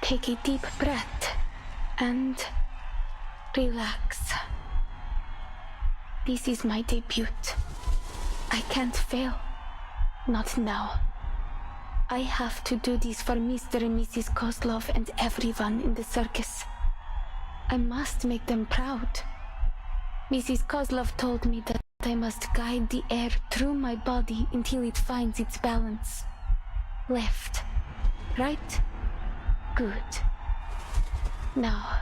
Take a deep breath and relax. This is my debut. I can't fail. Not now. I have to do this for Mr. and Mrs. Kozlov and everyone in the circus. I must make them proud. Mrs. Kozlov told me that I must guide the air through my body until it finds its balance. Left. Right. Good. Now,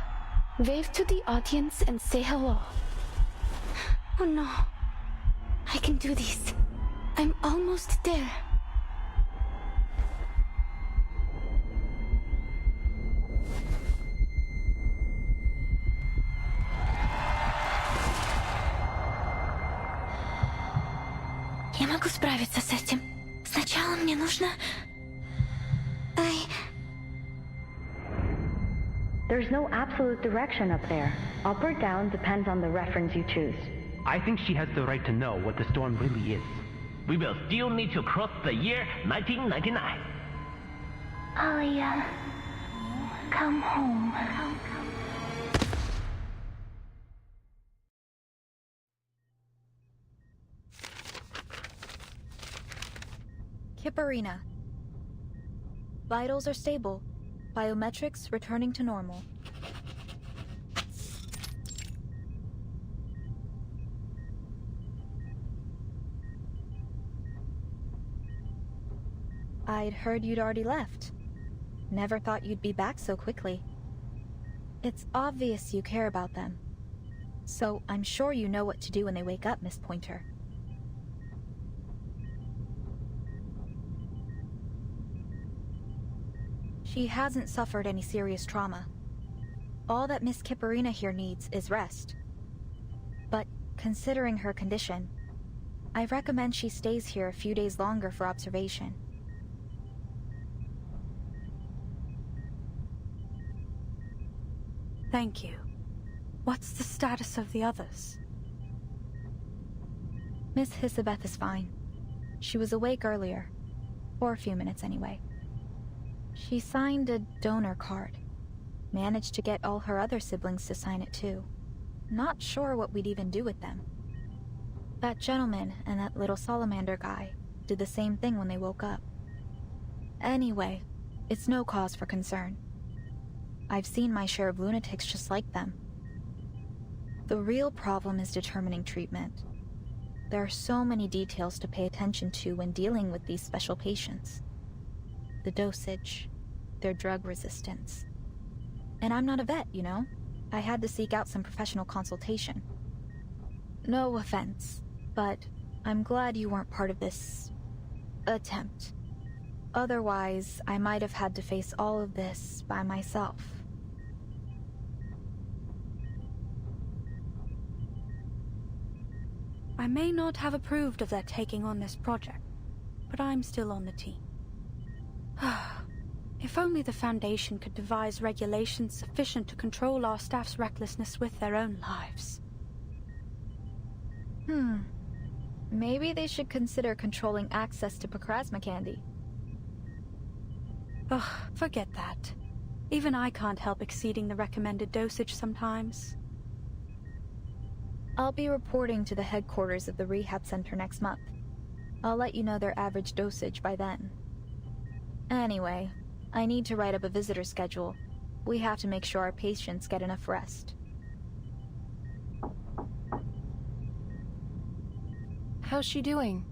wave to the audience and say hello. Oh no. I can do this. I'm almost there. Я могу справиться с этим. Сначала мне нужно... There's no absolute direction up there. Up or down depends on the reference you choose. I think she has the right to know what the storm really is. We will still need to cross the year 1999. Alia, come home. Kipperina. Vitals are stable. Biometrics returning to normal. I'd heard you'd already left. Never thought you'd be back so quickly. It's obvious you care about them. So I'm sure you know what to do when they wake up, Miss Pointer. She hasn't suffered any serious trauma. All that Miss Kipperina here needs is rest. But considering her condition, I recommend she stays here a few days longer for observation. Thank you. What's the status of the others? Miss Hisabeth is fine. She was awake earlier. For a few minutes anyway. She signed a donor card. Managed to get all her other siblings to sign it too. Not sure what we'd even do with them. That gentleman and that little salamander guy did the same thing when they woke up. Anyway, it's no cause for concern. I've seen my share of lunatics just like them. The real problem is determining treatment. There are so many details to pay attention to when dealing with these special patients. The dosage, their drug resistance. And I'm not a vet, you know? I had to seek out some professional consultation. No offense, but I'm glad you weren't part of this... attempt. Otherwise, I might have had to face all of this by myself. I may not have approved of their taking on this project, but I'm still on the team. If only the Foundation could devise regulations sufficient to control our staff's recklessness with their own lives. Maybe they should consider controlling access to Pacrasma candy. Ugh, forget that. Even I can't help exceeding the recommended dosage sometimes. I'll be reporting to the headquarters of the rehab center next month. I'll let you know their average dosage by then. Anyway, I need to write up a visitor schedule. We have to make sure our patients get enough rest. How's she doing?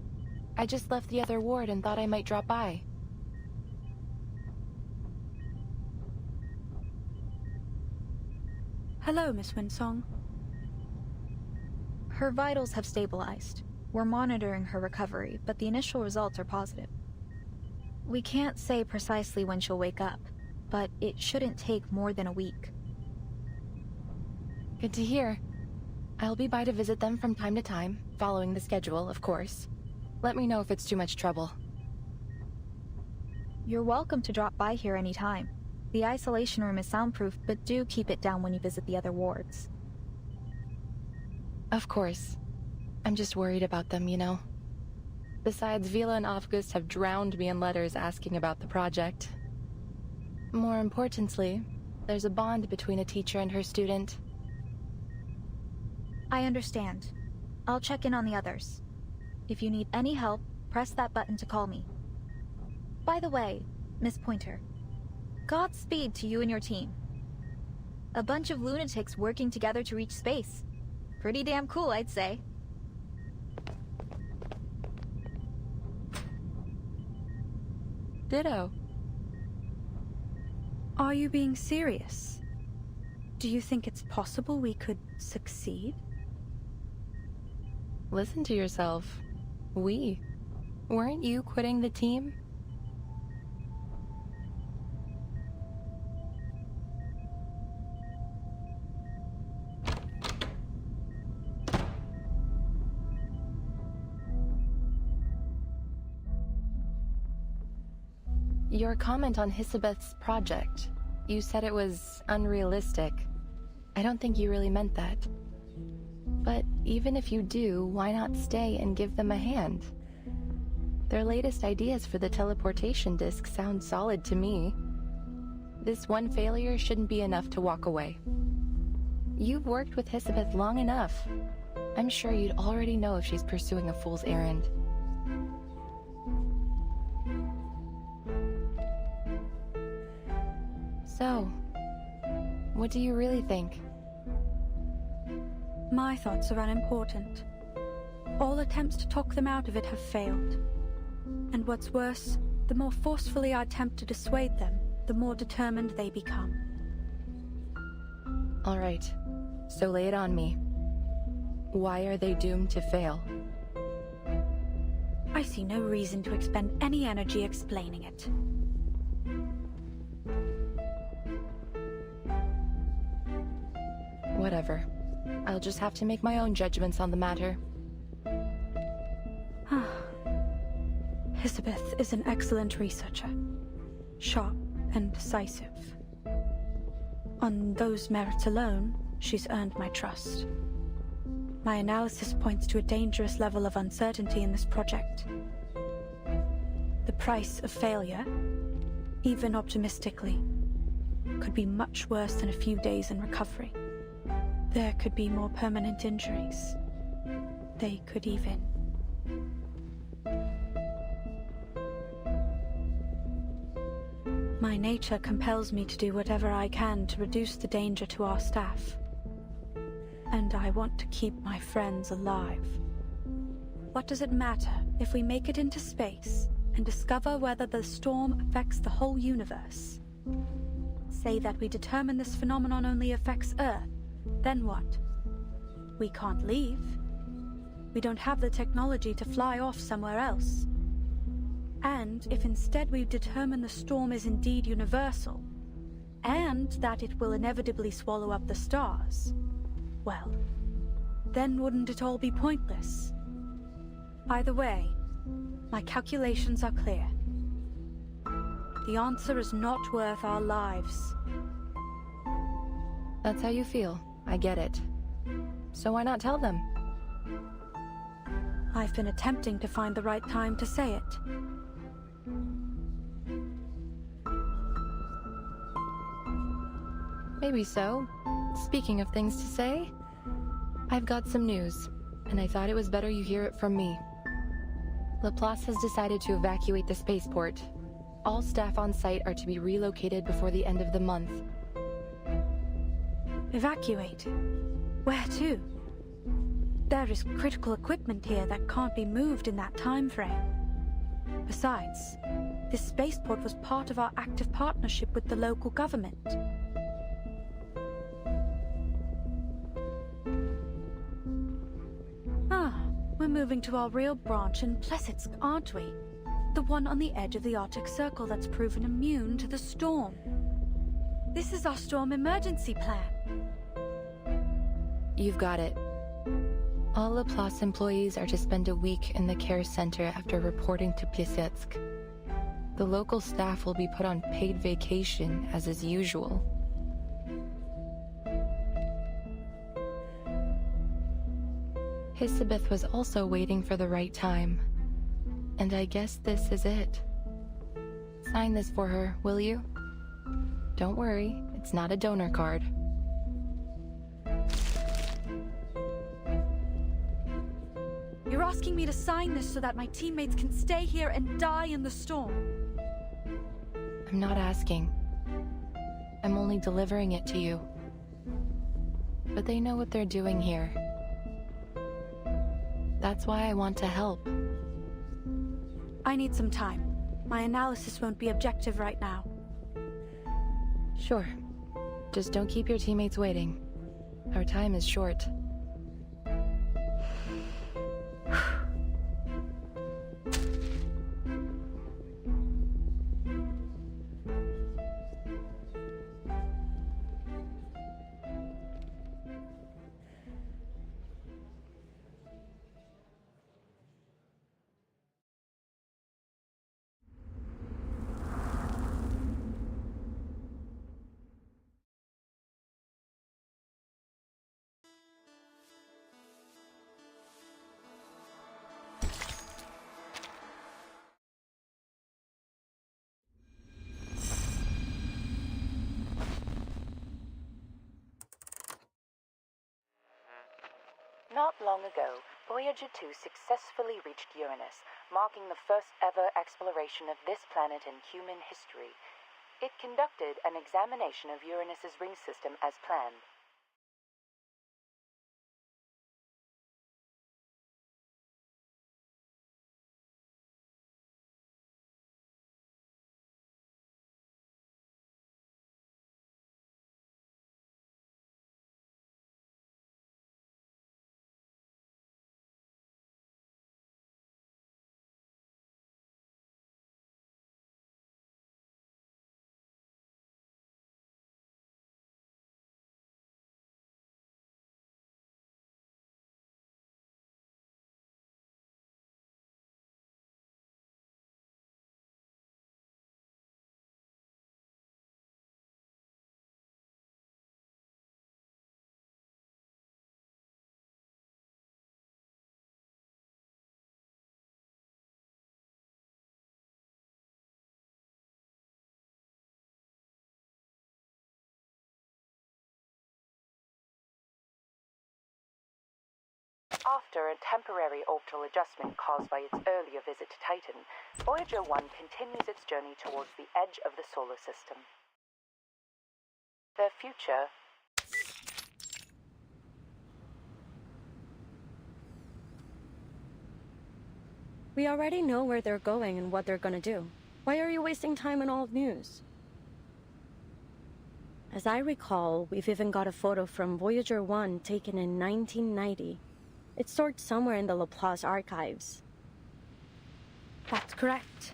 I just left the other ward and thought I might drop by. Hello, Miss Winsong. Her vitals have stabilized. We're monitoring her recovery, but the initial results are positive. We can't say precisely when she'll wake up, but it shouldn't take more than a week. Good to hear. I'll be by to visit them from time to time, following the schedule, of course. Let me know if it's too much trouble. You're welcome to drop by here anytime. The isolation room is soundproof, but do keep it down when you visit the other wards. Of course. I'm just worried about them, you know. Besides, Vila and August have drowned me in letters asking about the project. More importantly, there's a bond between a teacher and her student. I understand. I'll check in on the others. If you need any help, press that button to call me. By the way, Miss Pointer, Godspeed to you and your team. A bunch of lunatics working together to reach space. Pretty damn cool, I'd say. Ditto. Are you being serious? Do you think it's possible we could succeed? Listen to yourself. We. Weren't you quitting the team? Your comment on Hisabeth's project. You said it was unrealistic. I don't think you really meant that. But even if you do, why not stay and give them a hand? Their latest ideas for the teleportation disk sound solid to me. This one failure shouldn't be enough to walk away. You've worked with Hisabeth long enough. I'm sure you'd already know if she's pursuing a fool's errand. So, what do you really think? My thoughts are unimportant. All attempts to talk them out of it have failed. And what's worse, the more forcefully I attempt to dissuade them, the more determined they become. All right, so lay it on me. Why are they doomed to fail? I see no reason to expend any energy explaining it. Whatever. I'll just have to make my own judgments on the matter. Hisabeth is an excellent researcher. Sharp and decisive. On those merits alone, she's earned my trust. My analysis points to a dangerous level of uncertainty in this project. The price of failure, even optimistically, could be much worse than a few days in recovery. There could be more permanent injuries. They could even... My nature compels me to do whatever I can to reduce the danger to our staff. And I want to keep my friends alive. What does it matter if we make it into space and discover whether the storm affects the whole universe? Say that we determine this phenomenon only affects Earth. Then what? We can't leave. We don't have the technology to fly off somewhere else. And if instead we determine the storm is indeed universal, and that it will inevitably swallow up the stars, well, then wouldn't it all be pointless? Either way, my calculations are clear. The answer is not worth our lives. That's how you feel. I get it. So why not tell them? I've been attempting to find the right time to say it. Maybe so. Speaking of things to say, I've got some news, and I thought it was better you hear it from me. Laplace has decided to evacuate the spaceport. All staff on site are to be relocated before the end of the month. Evacuate? Where to? There is critical equipment here that can't be moved in that time frame. Besides, this spaceport was part of our active partnership with the local government. We're moving to our real branch in Plesetsk, aren't we? The one on the edge of the Arctic Circle that's proven immune to the storm. This is our storm emergency plan. You've got it. All Laplace employees are to spend a week in the care center after reporting to Plesetsk. The local staff will be put on paid vacation, as is usual. Hisabeth was also waiting for the right time. And I guess this is it. Sign this for her, will you? Don't worry, it's not a donor card. You're asking me to sign this so that my teammates can stay here and die in the storm. I'm not asking. I'm only delivering it to you. But they know what they're doing here. That's why I want to help. I need some time. My analysis won't be objective right now. Sure. Just don't keep your teammates waiting. Our time is short. Not long ago, Voyager 2 successfully reached Uranus, marking the first ever exploration of this planet in human history. It conducted an examination of Uranus's ring system as planned. After a temporary orbital adjustment caused by its earlier visit to Titan, Voyager 1 continues its journey towards the edge of the solar system. Their future... We already know where they're going and what they're gonna do. Why are you wasting time on old news? As I recall, we've even got a photo from Voyager 1 taken in 1990. It's stored somewhere in the Laplace archives. That's correct.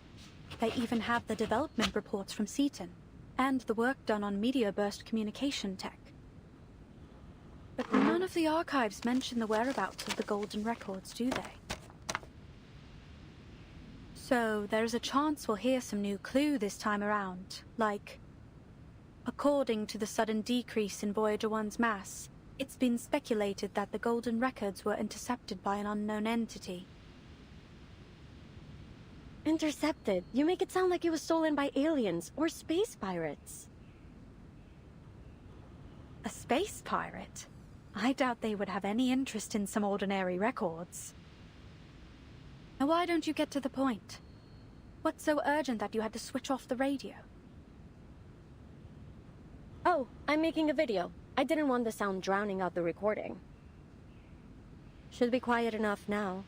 They even have the development reports from Seaton, and the work done on meteor burst communication tech. But none of the archives mention the whereabouts of the golden records, do they? So there's a chance we'll hear some new clue this time around, like... According to the sudden decrease in Voyager 1's mass, it's been speculated that the golden records were intercepted by an unknown entity. Intercepted? You make it sound like it was stolen by aliens or space pirates. A space pirate? I doubt they would have any interest in some ordinary records. Now why don't you get to the point? What's so urgent that you had to switch off the radio? Oh, I'm making a video. I didn't want the sound drowning out the recording. Should be quiet enough now.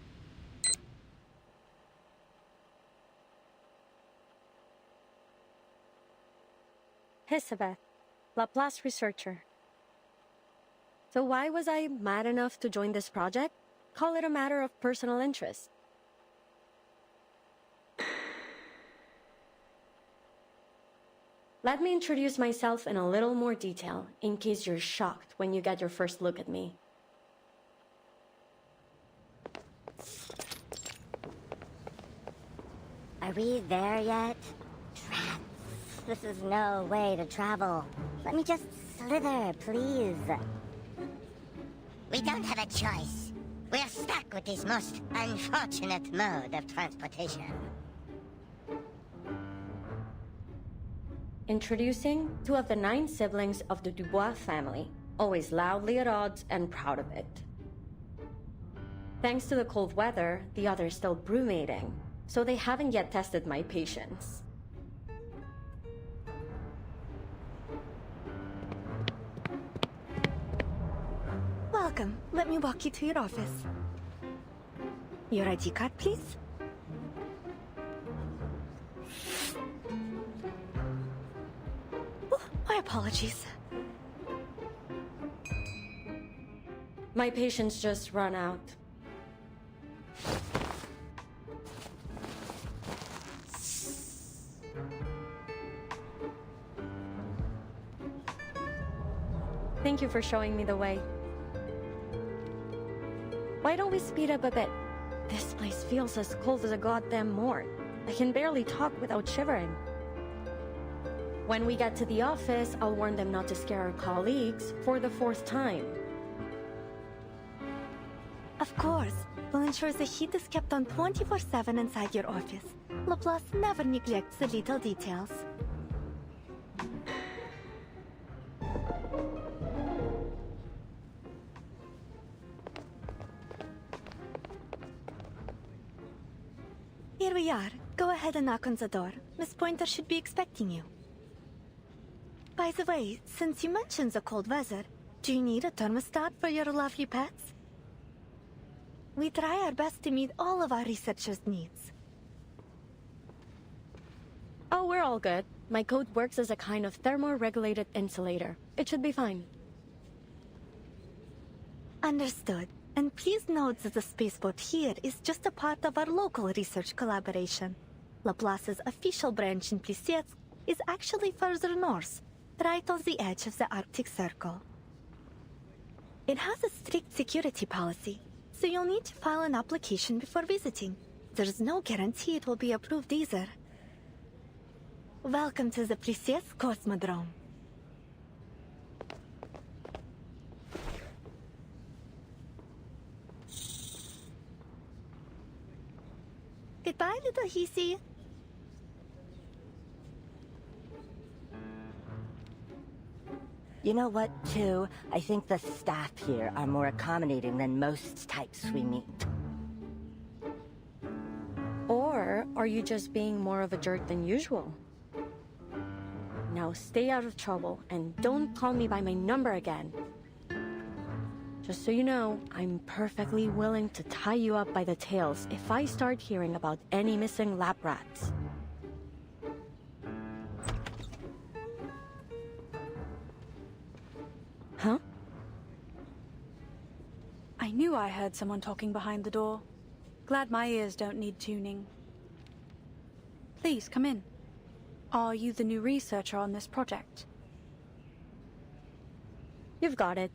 Elizabeth, Laplace researcher. So why was I mad enough to join this project? Call it a matter of personal interest. Let me introduce myself in a little more detail, in case you're shocked when you get your first look at me. Are we there yet? Rats, this is no way to travel. Let me just slither, please. We don't have a choice. We're stuck with this most unfortunate mode of transportation. Introducing two of the 9 siblings of the Dubois family, always loudly at odds and proud of it. Thanks to the cold weather, the others still brumating, so they haven't yet tested my patience. Welcome. Let me walk you to your office. Your ID card, please. Oh, my apologies. My patience just run out. Thank you for showing me the way. Why don't we speed up a bit? This place feels as cold as a goddamn morgue. I can barely talk without shivering. When we get to the office, I'll warn them not to scare our colleagues for the 4th time. Of course. We'll ensure the heat is kept on 24/7 inside your office. Laplace never neglects the little details. Here we are. Go ahead and knock on the door. Miss Pointer should be expecting you. By the way, since you mentioned the cold weather, do you need a thermostat for your lovely pets? We try our best to meet all of our researchers' needs. Oh, we're all good. My coat works as a kind of thermoregulated insulator. It should be fine. Understood. And please note that the spaceport here is just a part of our local research collaboration. Laplace's official branch in Plissiesk is actually further north, right on the edge of the Arctic Circle. It has a strict security policy, so you'll need to file an application before visiting. There's no guarantee it will be approved either. Welcome to the Plissiesk Cosmodrome. Goodbye, little Hisi. You know what, too? I think the staff here are more accommodating than most types we meet. Or are you just being more of a jerk than usual? Now stay out of trouble and don't call me by my number again. Just so you know, I'm perfectly willing to tie you up by the tails if I start hearing about any missing lab rats. Huh? I knew I heard someone talking behind the door. Glad my ears don't need tuning. Please, come in. Are you the new researcher on this project? You've got it.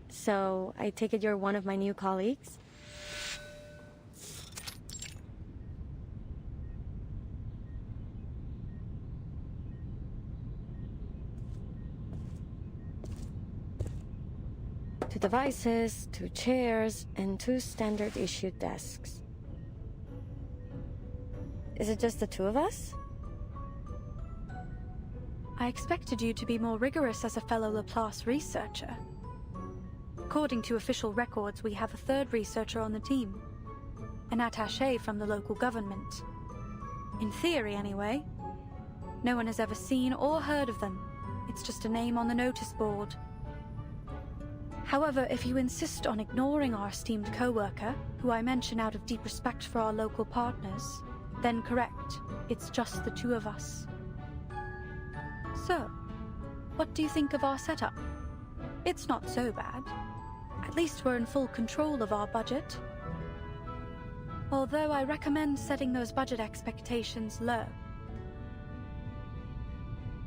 So, I take it you're one of my new colleagues? Two devices, 2 chairs, and 2 standard-issued desks. Is it just the 2 of us? I expected you to be more rigorous as a fellow Laplace researcher. According to official records, we have a 3rd researcher on the team. An attaché from the local government. In theory, anyway. No one has ever seen or heard of them. It's just a name on the notice board. However, if you insist on ignoring our esteemed co-worker, who I mention out of deep respect for our local partners, then correct, it's just the 2 of us. So, what do you think of our setup? It's not so bad. At least we're in full control of our budget. Although I recommend setting those budget expectations low.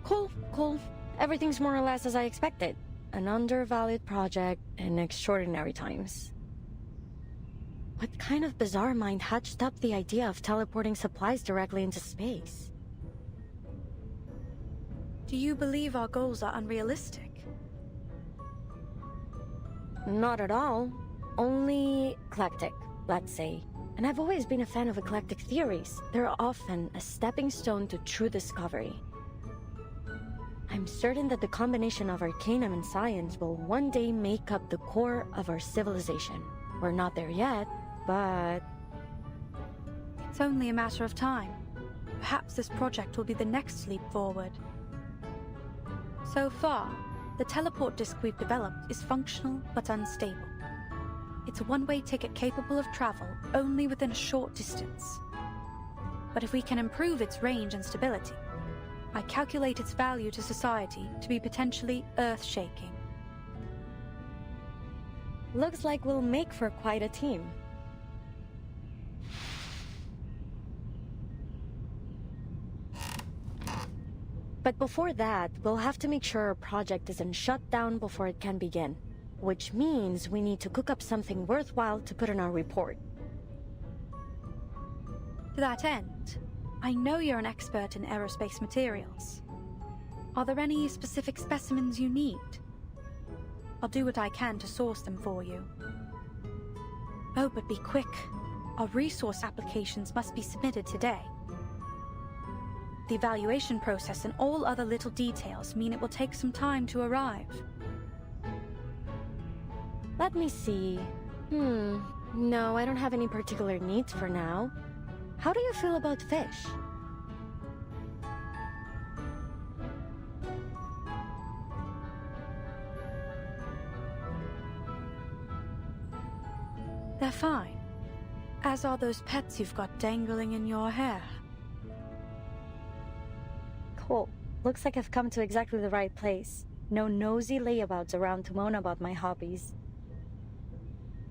Cool. Everything's more or less as I expected. An undervalued project in extraordinary times. What kind of bizarre mind hatched up the idea of teleporting supplies directly into space? Do you believe our goals are unrealistic? Not at all. Only eclectic, let's say. And I've always been a fan of eclectic theories. They're often a stepping stone to true discovery. I'm certain that the combination of arcanum and science will one day make up the core of our civilization. We're not there yet, but... It's only a matter of time. Perhaps this project will be the next leap forward. So far, the teleport disk we've developed is functional but unstable. It's a one-way ticket capable of travel only within a short distance. But if we can improve its range and stability, I calculate its value to society to be potentially earth-shaking. Looks like we'll make for quite a team. But before that, we'll have to make sure our project isn't shut down before it can begin. Which means we need to cook up something worthwhile to put in our report. To that end, I know you're an expert in aerospace materials. Are there any specific specimens you need? I'll do what I can to source them for you. Oh, but be quick. Our resource applications must be submitted today. The evaluation process and all other little details mean it will take some time to arrive. Let me see. No, I don't have any particular needs for now. How do you feel about fish? They're fine. As are those pets you've got dangling in your hair. Cool. Looks like I've come to exactly the right place. No nosy layabouts around to moan about my hobbies.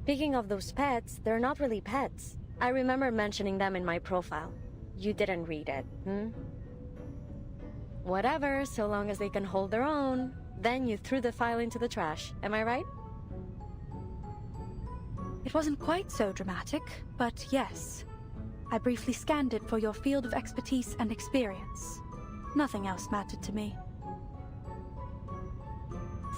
Speaking of those pets, they're not really pets. I remember mentioning them in my profile. You didn't read it, Whatever, so long as they can hold their own. Then you threw the file into the trash, am I right? It wasn't quite so dramatic, but yes. I briefly scanned it for your field of expertise and experience. Nothing else mattered to me.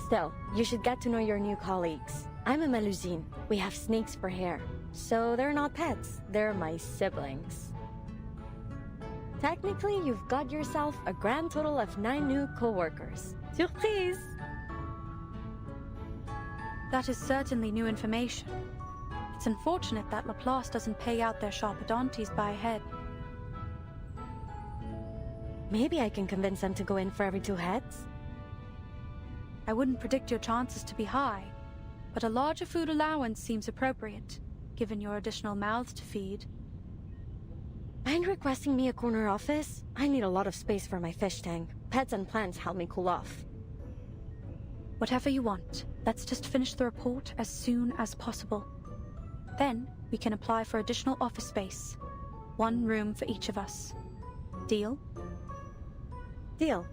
Still, you should get to know your new colleagues. I'm a Melusine. We have snakes for hair. So they're not pets, they're my siblings. Technically, you've got yourself a grand total of 9 new co-workers. Surprise! That is certainly new information. It's unfortunate that Laplace doesn't pay out their Sharpodontes by head. Maybe I can convince them to go in for every 2 heads? I wouldn't predict your chances to be high, but a larger food allowance seems appropriate, given your additional mouths to feed. Mind requesting me a corner office? I need a lot of space for my fish tank. Pets and plants help me cool off. Whatever you want. Let's just finish the report as soon as possible. Then, we can apply for additional office space. 1 room for each of us. Deal? Deal.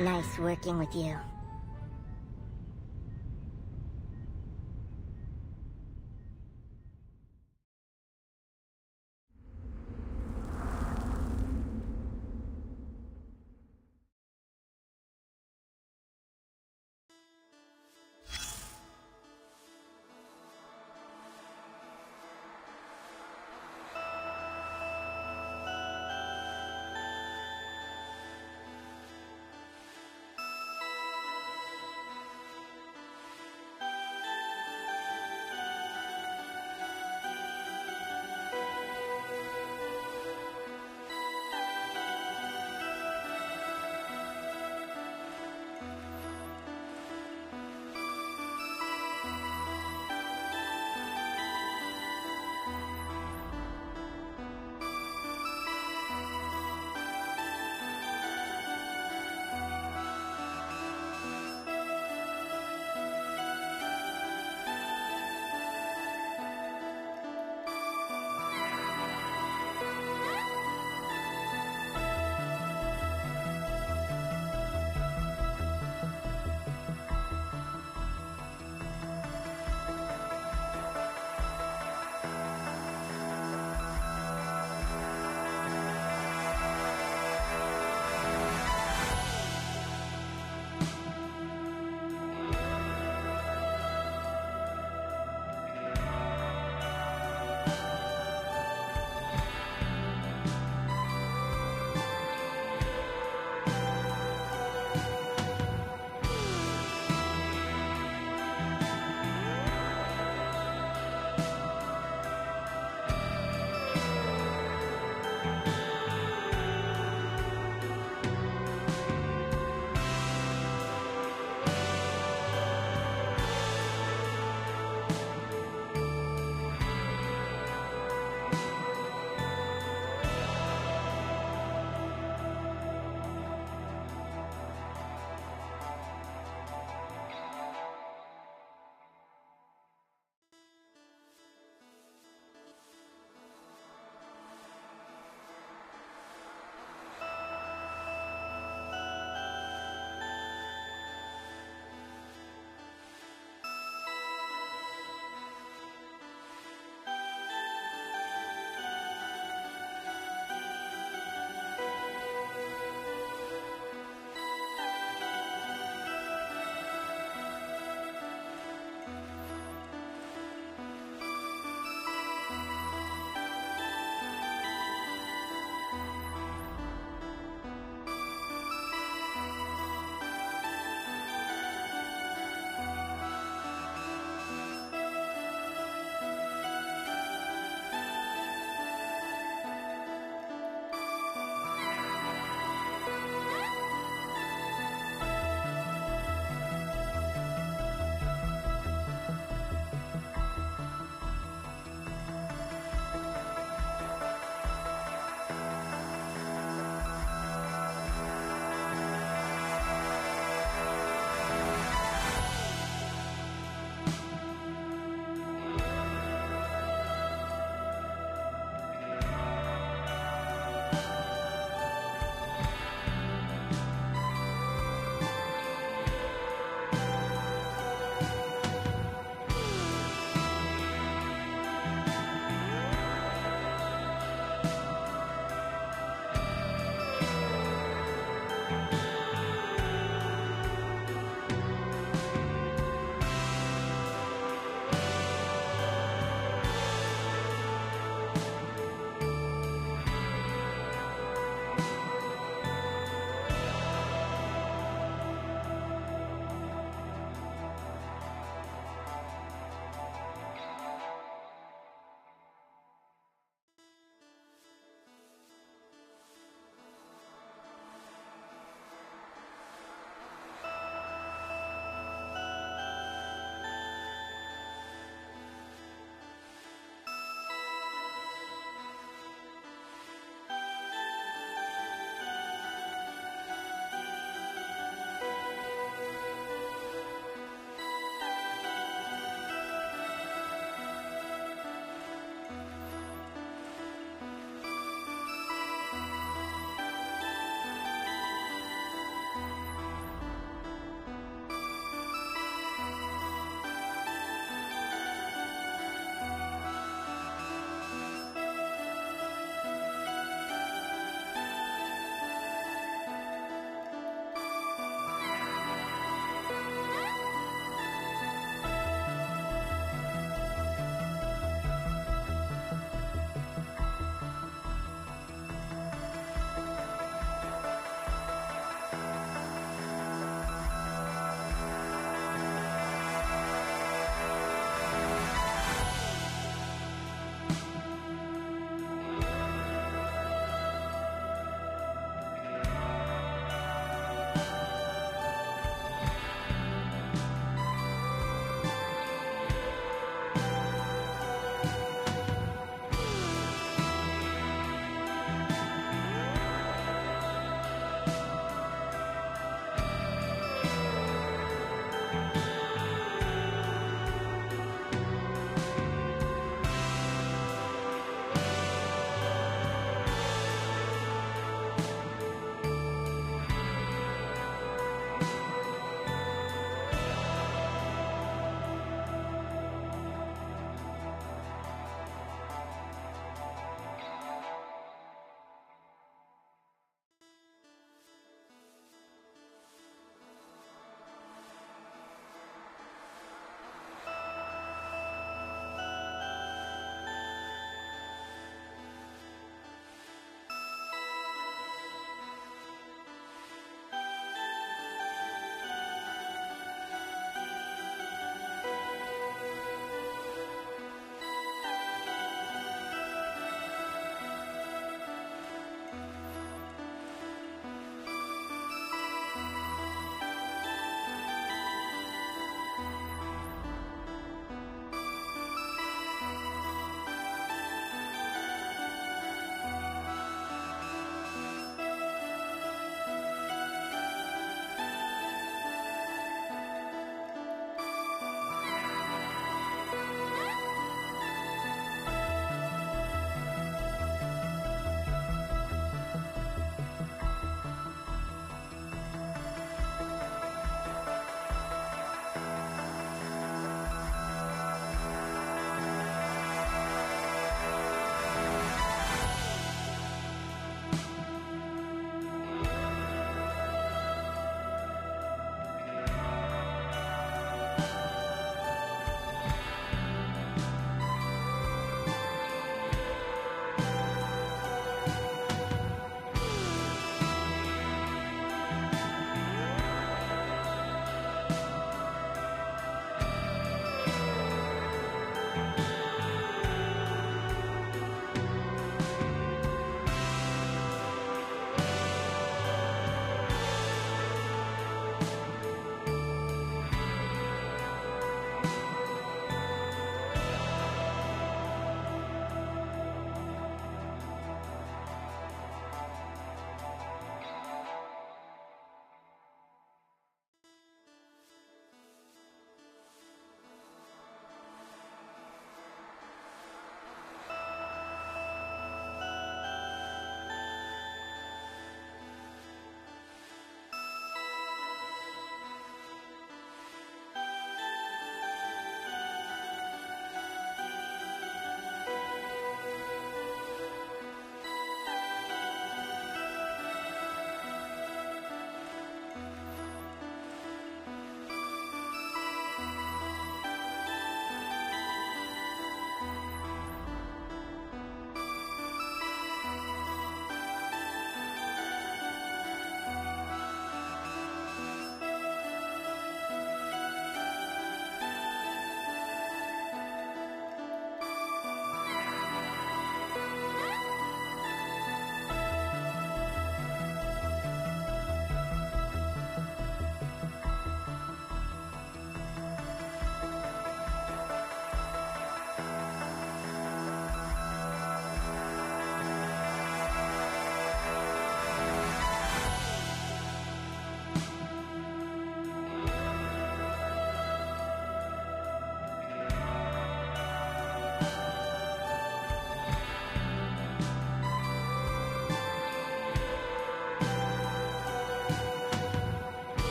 Nice working with you.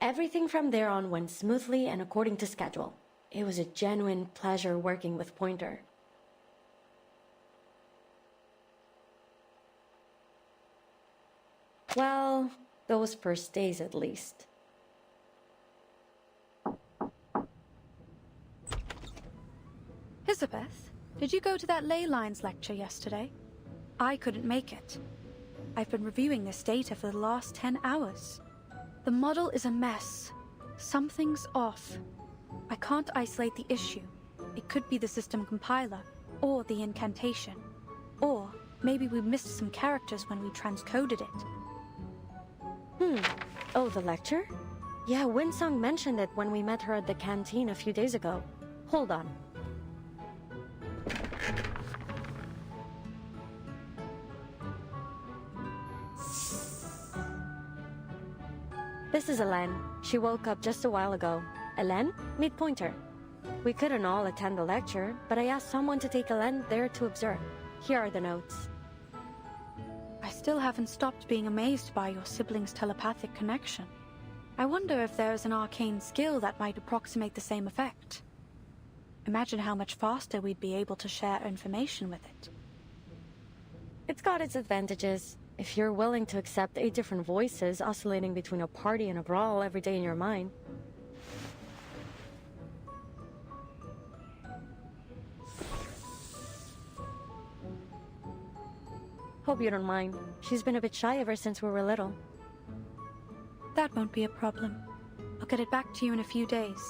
Everything from there on went smoothly and according to schedule. It was a genuine pleasure working with Pointer. Well, those first days at least. Elizabeth, did you go to that ley lines lecture yesterday? I couldn't make it. I've been reviewing this data for the last 10 hours. The model is a mess. Something's off. I can't isolate the issue. It could be the system compiler, or the incantation. Or maybe we missed some characters when we transcoded it. Oh, the lecture? Yeah, Winsong mentioned it when we met her at the canteen a few days ago. Hold on. This is Elen. She woke up just a while ago. Elen, meet Pointer. We couldn't all attend the lecture, but I asked someone to take Elen there to observe. Here are the notes. I still haven't stopped being amazed by your siblings' telepathic connection. I wonder if there is an arcane skill that might approximate the same effect. Imagine how much faster we'd be able to share information with it. It's got its advantages. If you're willing to accept 8 different voices oscillating between a party and a brawl every day in your mind. Hope you don't mind. She's been a bit shy ever since we were little. That won't be a problem. I'll get it back to you in a few days.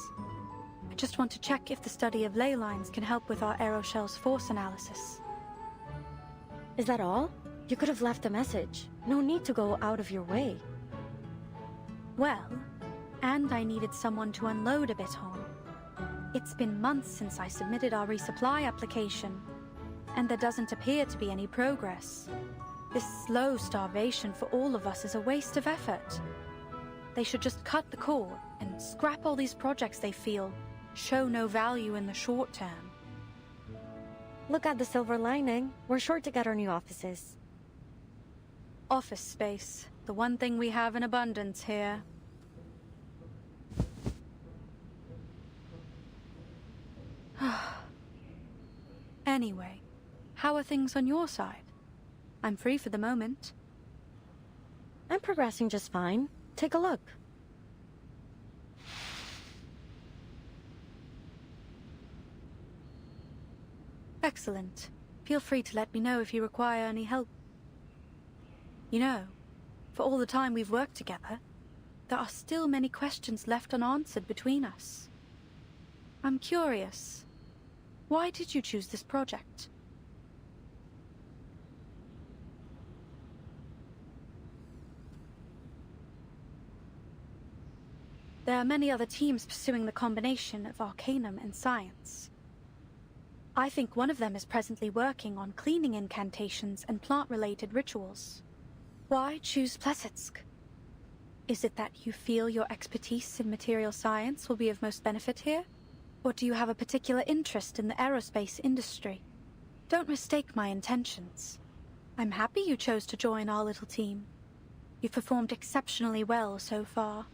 I just want to check if the study of ley lines can help with our aeroshell's force analysis. Is that all? You could have left a message. No need to go out of your way. Well, and I needed someone to unload a bit on. It's been months since I submitted our resupply application, and there doesn't appear to be any progress. This slow starvation for all of us is a waste of effort. They should just cut the cord and scrap all these projects they feel show no value in the short term. Look at the silver lining. We're sure to get our new offices. Office space, the one thing we have in abundance here. Anyway, how are things on your side? I'm free for the moment. I'm progressing just fine. Take a look. Excellent. Feel free to let me know if you require any help. You know, for all the time we've worked together, there are still many questions left unanswered between us. I'm curious. Why did you choose this project? There are many other teams pursuing the combination of Arcanum and science. I think one of them is presently working on cleaning incantations and plant-related rituals. Why choose Plesetsk? Is it that you feel your expertise in material science will be of most benefit here? Or do you have a particular interest in the aerospace industry? Don't mistake my intentions. I'm happy you chose to join our little team. You've performed exceptionally well so far.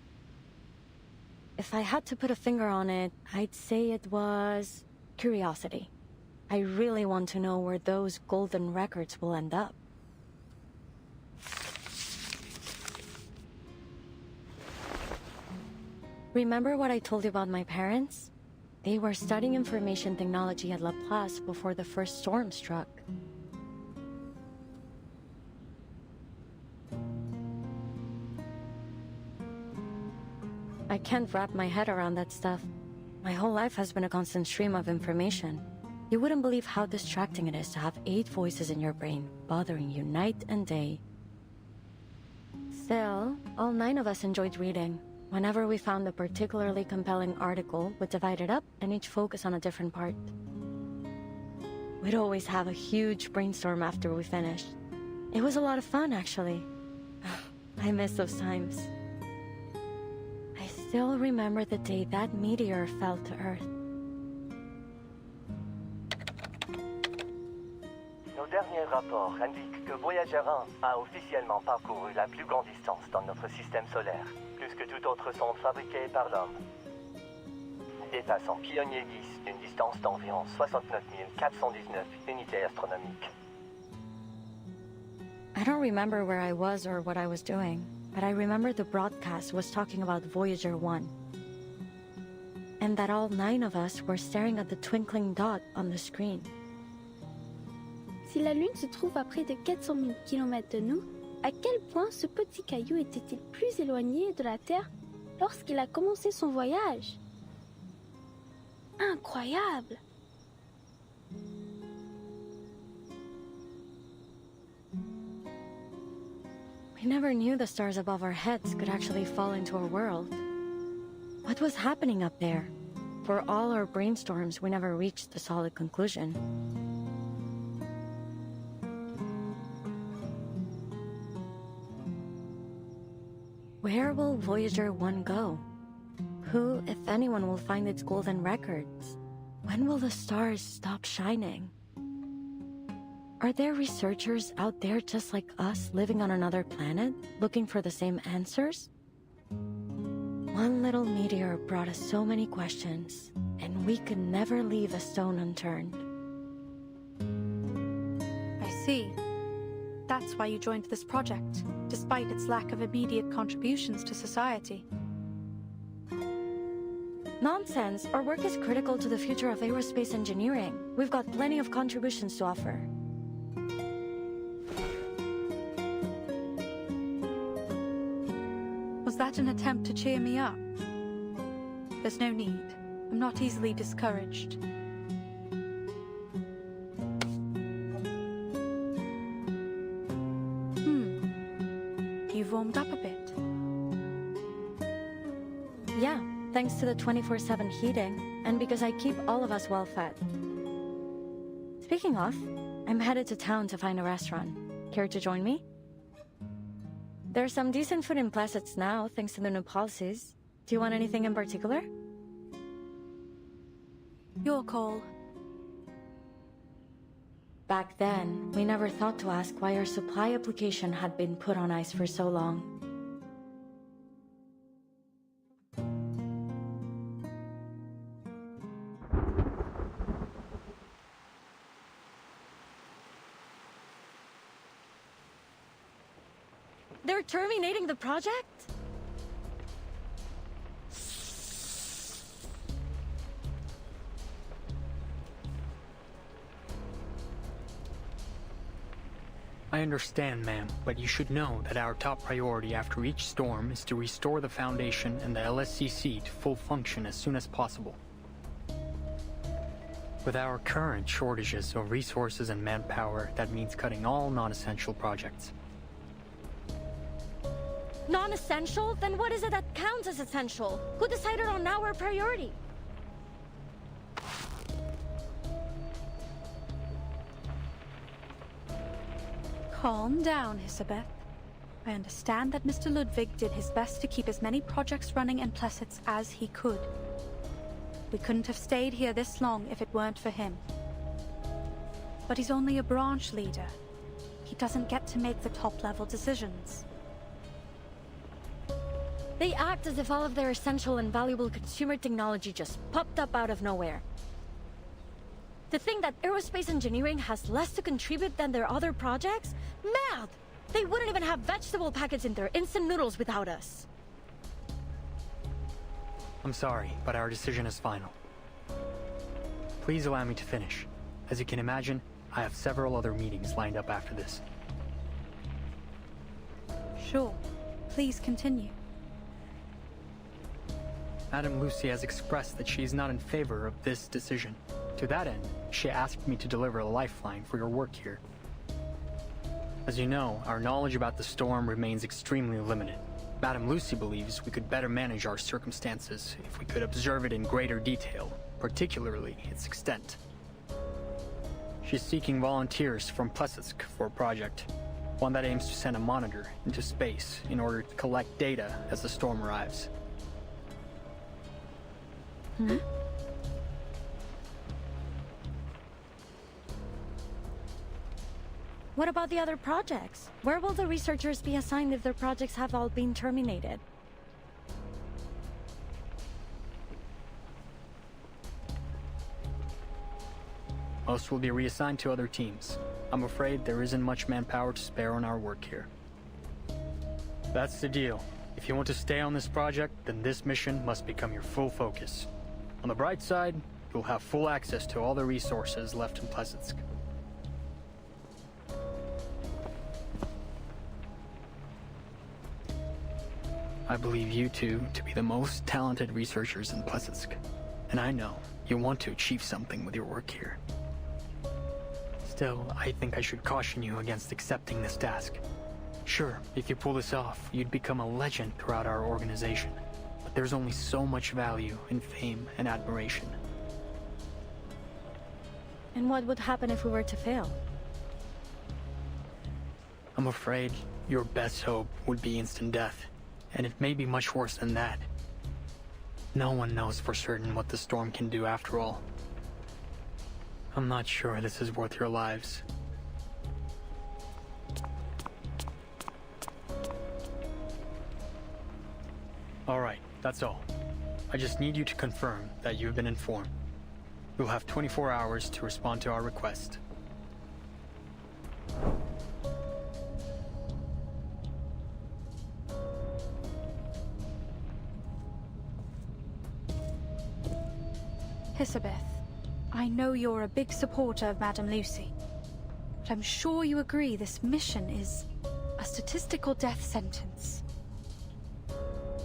If I had to put a finger on it, I'd say it was curiosity. I really want to know where those golden records will end up. Remember what I told you about my parents? They were studying information technology at Laplace before the first storm struck. I can't wrap my head around that stuff. My whole life has been a constant stream of information. You wouldn't believe how distracting it is to have 8 voices in your brain, bothering you night and day. Still, all 9 of us enjoyed reading. Whenever we found a particularly compelling article, we'd divide it up and each focus on a different part. We'd always have a huge brainstorm after we finished. It was a lot of fun, actually. I miss those times. I still remember the day that meteor fell to Earth. No Nos derniers rapports indiquent que Voyager 1 a officiellement parcouru la plus grande distance dans notre système solaire, plus que toute autre sonde fabriquée par l'homme, dépassant Pionnier 10 d'une distance d'environ 69 419 unités astronomiques. I don't remember where I was or what I was doing, but I remember the broadcast was talking about Voyager 1. And that all 9 of us were staring at the twinkling dot on the screen. Si la Lune se trouve à près de 400 000 km de nous, à quel point ce petit caillou était-il plus éloigné de la Terre lorsqu'il a commencé son voyage? Incroyable! We never knew the stars above our heads could actually fall into our world. What was happening up there? For all our brainstorms, we never reached a solid conclusion. Where will Voyager 1 go? Who, if anyone, will find its golden records? When will the stars stop shining? Are there researchers out there just like us living on another planet, looking for the same answers? One little meteor brought us so many questions, and we could never leave a stone unturned. I see. That's why you joined this project, despite its lack of immediate contributions to society. Nonsense! Our work is critical to the future of aerospace engineering. We've got plenty of contributions to offer. Was that an attempt to cheer me up? There's no need. I'm not easily discouraged. You've warmed up a bit. Yeah, thanks to the 24/7 heating, and because I keep all of us well fed. Speaking of, I'm headed to town to find a restaurant. Care to join me? There's some decent food in Placets now, thanks to the new policies. Do you want anything in particular? Your call. Back then, we never thought to ask why our supply application had been put on ice for so long. They're terminating the project? I understand, ma'am, but you should know that our top priority after each storm is to restore the Foundation and the LSCC to full function as soon as possible. With our current shortages of resources and manpower, that means cutting all non-essential projects. Non-essential? Then what is it that counts as essential? Who decided on our priority? Calm down, Hisabeth. I understand that Mr. Ludwig did his best to keep as many projects running in Placets as he could. We couldn't have stayed here this long if it weren't for him. But he's only a branch leader. He doesn't get to make the top-level decisions. They act as if all of their essential and valuable consumer technology just popped up out of nowhere. To think that aerospace engineering has less to contribute than their other projects? Mad! They wouldn't even have vegetable packets in their instant noodles without us. I'm sorry, but our decision is final. Please allow me to finish. As you can imagine, I have several other meetings lined up after this. Sure. Please continue. Madame Lucy has expressed that she is not in favor of this decision. To that end, she asked me to deliver a lifeline for your work here. As you know, our knowledge about the storm remains extremely limited. Madame Lucy believes we could better manage our circumstances if we could observe it in greater detail, particularly its extent. She's seeking volunteers from Plesetsk for a project, one that aims to send a monitor into space in order to collect data as the storm arrives. Hmm? What about the other projects? Where will the researchers be assigned if their projects have all been terminated? Most will be reassigned to other teams. I'm afraid there isn't much manpower to spare on our work here. That's the deal. If you want to stay on this project, then this mission must become your full focus. On the bright side, you'll have full access to all the resources left in Plesetsk. I believe you two to be the most talented researchers in Plesetsk, and I know you want to achieve something with your work here. Still, I think I should caution you against accepting this task. Sure, if you pull this off, you'd become a legend throughout our organization, but there's only so much value in fame and admiration. And what would happen if we were to fail? I'm afraid your best hope would be instant death, and it may be much worse than that. No one knows for certain what the storm can do after all. I'm not sure this is worth your lives. All right, that's all. I just need you to confirm that you've been informed. You'll have 24 hours to respond to our request. Elizabeth, I know you're a big supporter of Madame Lucy, but I'm sure you agree this mission is a statistical death sentence.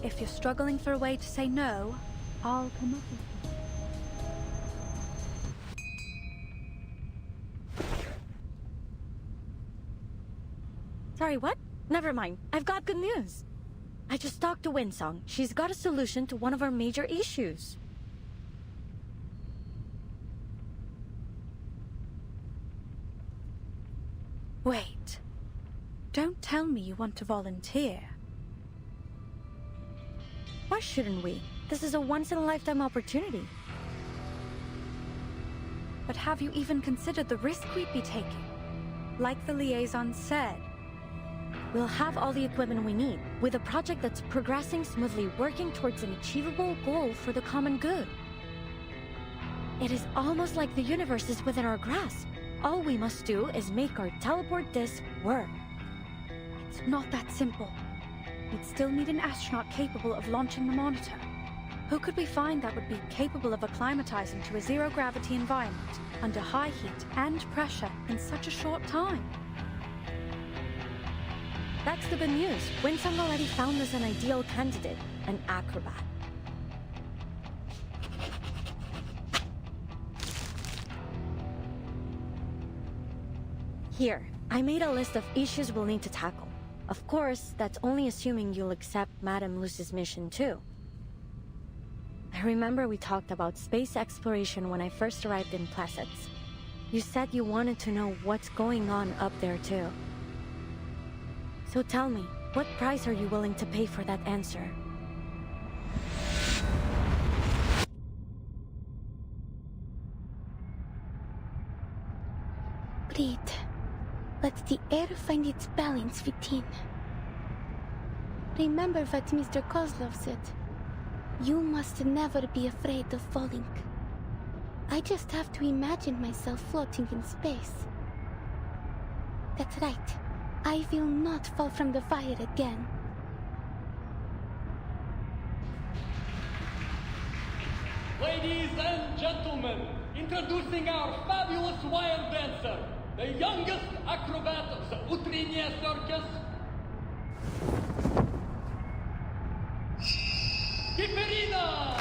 If you're struggling for a way to say no, I'll come up with you. Sorry, what? Never mind. I've got good news. I just talked to Winsong. She's got a solution to one of our major issues. Wait. Don't tell me you want to volunteer. Why shouldn't we? This is a once-in-a-lifetime opportunity. But have you even considered the risk we'd be taking? Like the liaison said, we'll have all the equipment we need, with a project that's progressing smoothly, working towards an achievable goal for the common good. It is almost like the universe is within our grasp. All we must do is make our teleport disc work. It's not that simple. We'd still need an astronaut capable of launching the monitor. Who could we find that would be capable of acclimatizing to a zero-gravity environment under high heat and pressure in such a short time? That's the good news. Winsong already found us an ideal candidate, an acrobat. Here, I made a list of issues we'll need to tackle. Of course, that's only assuming you'll accept Madame Lucy's mission too. I remember we talked about space exploration when I first arrived in Plesetsk. You said you wanted to know what's going on up there too. So tell me, what price are you willing to pay for that answer? Breathe. Let the air find its balance within. Remember what Mr. Kozlov said. You must never be afraid of falling. I just have to imagine myself floating in space. That's right. I will not fall from the fire again. Ladies and gentlemen, introducing our fabulous wild dancer, the youngest acrobat of the Utriniya Circus, Kiperina!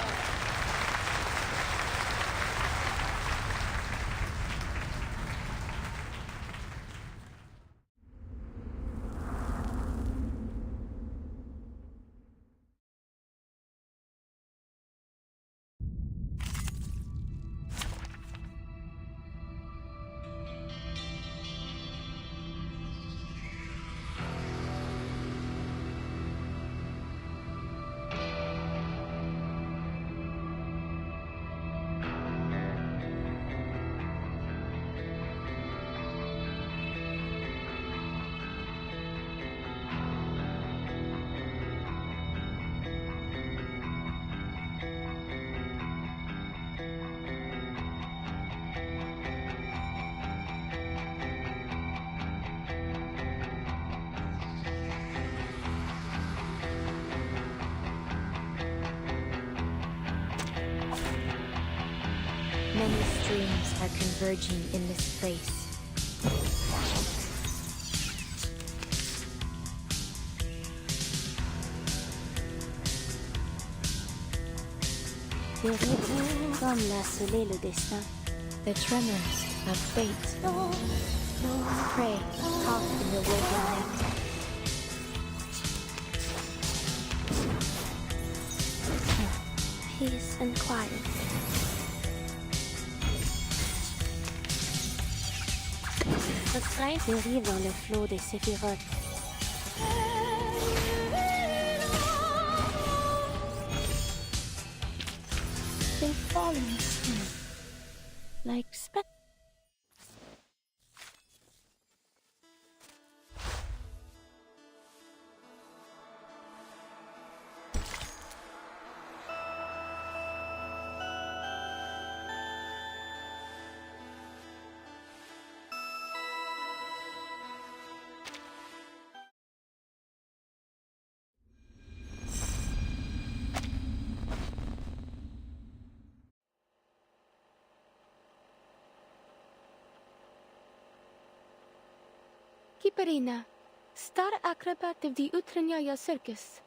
Many streams are converging in this place. Terrible comme l'a scellé le destin. The tremors of fate. Pray, talk in the waking night. Peace and quiet. Le train dérive dans le flot des séphirotes. They fall in asleep, like spectres. Kiparina, star acrobat of the Utranyaya Circus.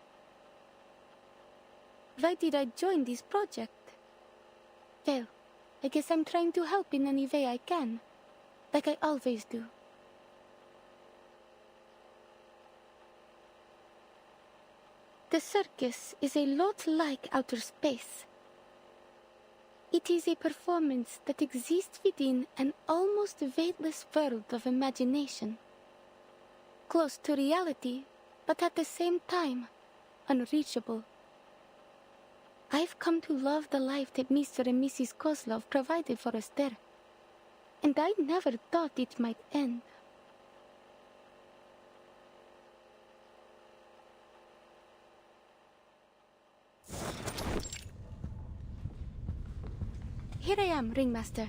Why did I join this project? Well, I guess I'm trying to help in any way I can, like I always do. The circus is a lot like outer space. It is a performance that exists within an almost weightless world of imagination. Close to reality, but at the same time, unreachable. I've come to love the life that Mr. and Mrs. Kozlov provided for us there, and I never thought it might end. Here I am, Ringmaster.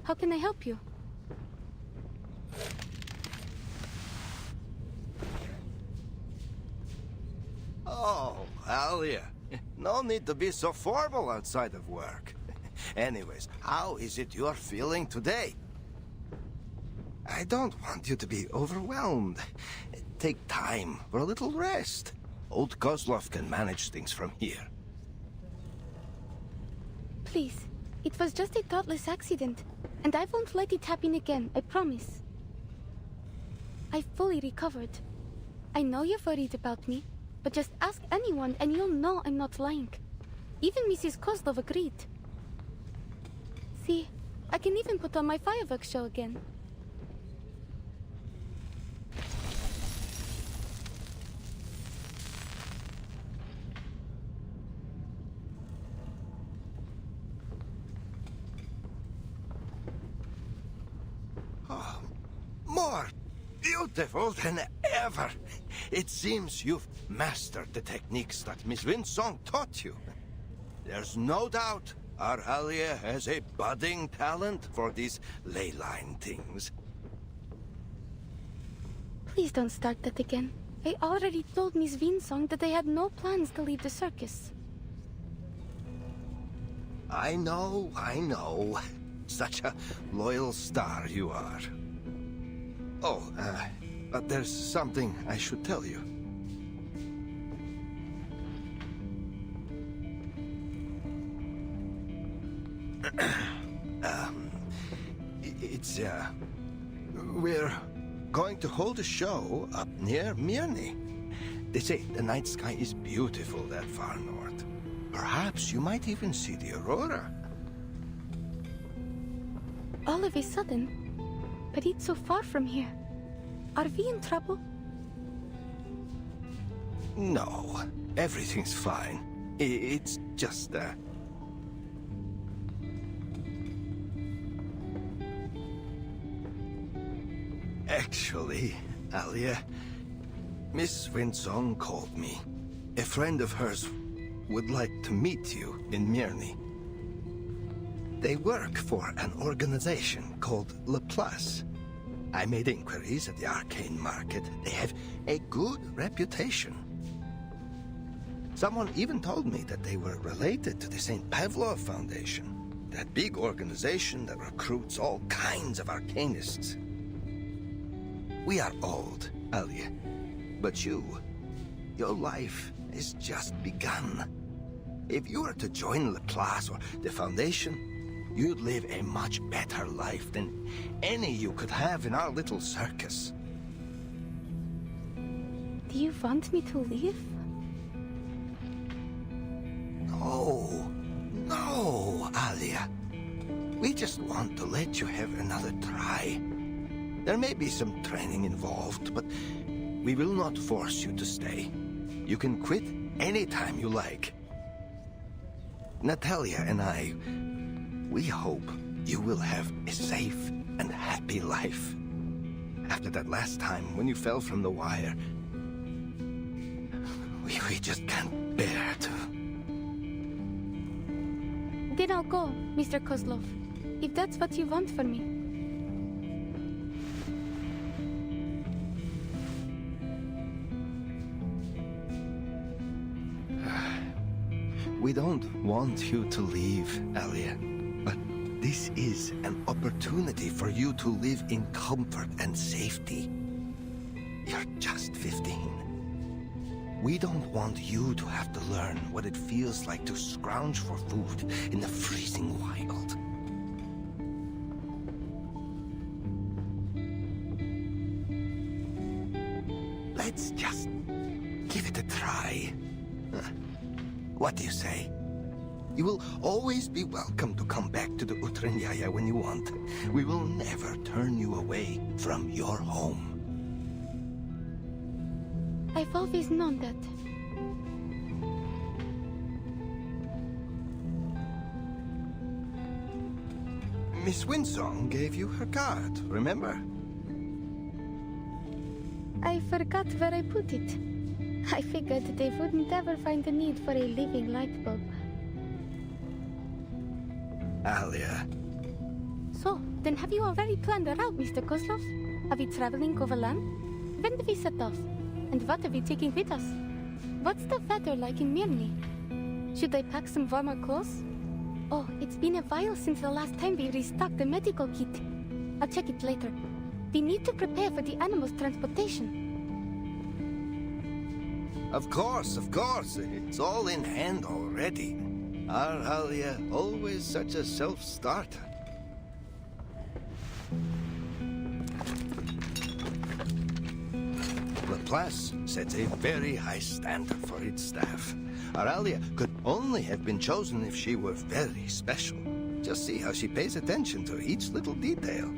How can I help you? Oh, Alia. No need to be so formal outside of work. Anyways, how is it you're feeling today? I don't want you to be overwhelmed. Take time for a little rest. Old Kozlov can manage things from here. Please, it was just a thoughtless accident, and I won't let it happen again, I promise. I've fully recovered. I know you're worried about me, but just ask anyone and you'll know I'm not lying. Even Mrs. Kozlov agreed. See, I can even put on my fireworks show again. Oh, more beautiful than ever. It seems you've mastered the techniques that Miss Winsong taught you. There's no doubt our Alia has a budding talent for these ley line things. Please don't start that again. I already told Miss Winsong that I had no plans to leave the circus. I know. Such a loyal star you are. Oh, but there's something I should tell you. We're going to hold a show up near Mirny. They say the night sky is beautiful that far north. Perhaps you might even see the aurora. All of a sudden? But it's so far from here. Are we in trouble? No, everything's fine. It's just, Actually, Alia, Miss Winsong called me. A friend of hers would like to meet you in Mirny. They work for an organization called Laplace. I made inquiries at the arcane market. They have a good reputation. Someone even told me that they were related to the St. Pavlov Foundation. That big organization that recruits all kinds of arcanists. We are old, Alia. But your life is just begun. If you were to join Laplace or the Foundation, you'd live a much better life than any you could have in our little circus. Do you want me to leave? No, Alia. We just want to let you have another try. There may be some training involved, but we will not force you to stay. You can quit anytime you like. Natalia and I, we hope you will have a safe and happy life. After that last time when you fell from the wire, we just can't bear to. Then I'll go, Mr. Kozlov, if that's what you want for me. We don't want you to leave, Alia, but this is an opportunity for you to live in comfort and safety. You're just 15. We don't want you to have to learn what it feels like to scrounge for food in the freezing wild. Let's just give it a try. What do you say? You will always be welcome to come back to the Utranyaya when you want. We will never turn you away from your home. I've always known that. Miss Winsong gave you her card, remember? I forgot where I put it. I figured they wouldn't ever find the need for a living light bulb. Alia. So, then have you already planned a route, Mr. Kozlov? Are we traveling overland? When do we set off? And what are we taking with us? What's the weather like in Mirny? Should I pack some warmer clothes? Oh, it's been a while since the last time we restocked the medical kit. I'll check it later. We need to prepare for the animals' transportation. Of course. It's all in hand already. Our Alia, always such a self-starter. Laplace sets a very high standard for its staff. Our Alia could only have been chosen if she were very special. Just see how she pays attention to each little detail.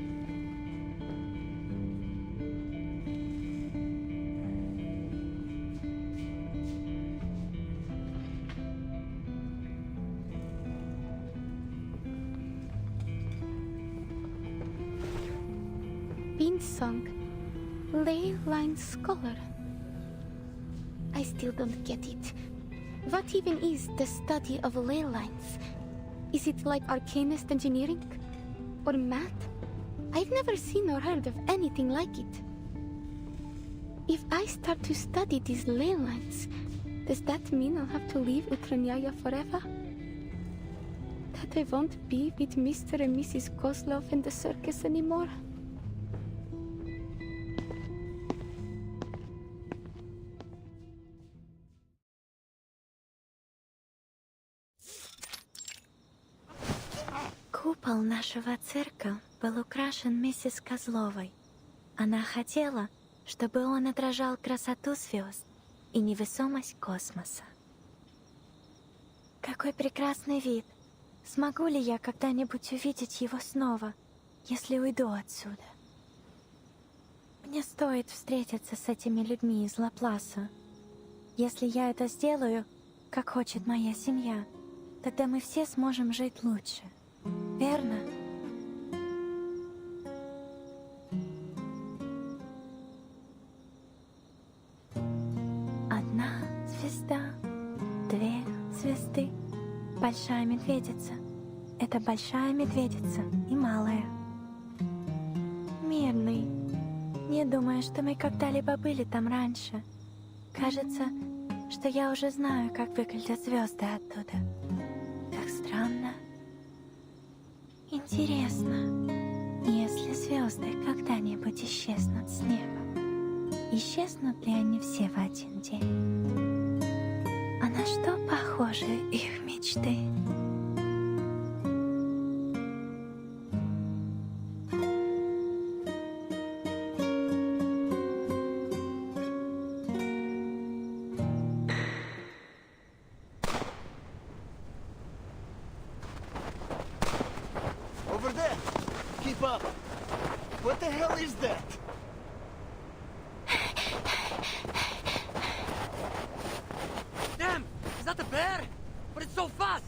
Beansong, ley line scholar. I still don't get it. What even is the study of ley lines? Is it like arcanist engineering? Or math? I've never seen or heard of anything like it. If I start to study these ley lines, does that mean I'll have to leave Utranyaya forever? That I won't be with Mr. and Mrs. Kozlov in the circus anymore? Купол нашего цирка был украшен миссис Козловой. Она хотела, чтобы он отражал красоту звезд и невесомость космоса. Какой прекрасный вид! Смогу ли я когда-нибудь увидеть его снова, если уйду отсюда? Мне стоит встретиться с этими людьми из Лапласа. Если я это сделаю, как хочет моя семья, тогда мы все сможем жить лучше. Верно? Одна звезда, две звезды. Большая медведица. Это большая медведица и малая. Мирный. Не думаю, что мы когда-либо были там раньше. Кажется, что я уже знаю, как выглядят звезды оттуда. Так странно. Интересно, если звезды когда-нибудь исчезнут с неба, исчезнут ли они все в один день? А на что похожи их мечты? Over there! Keep up! What the hell is that? Damn! Is that a bear? But it's so fast!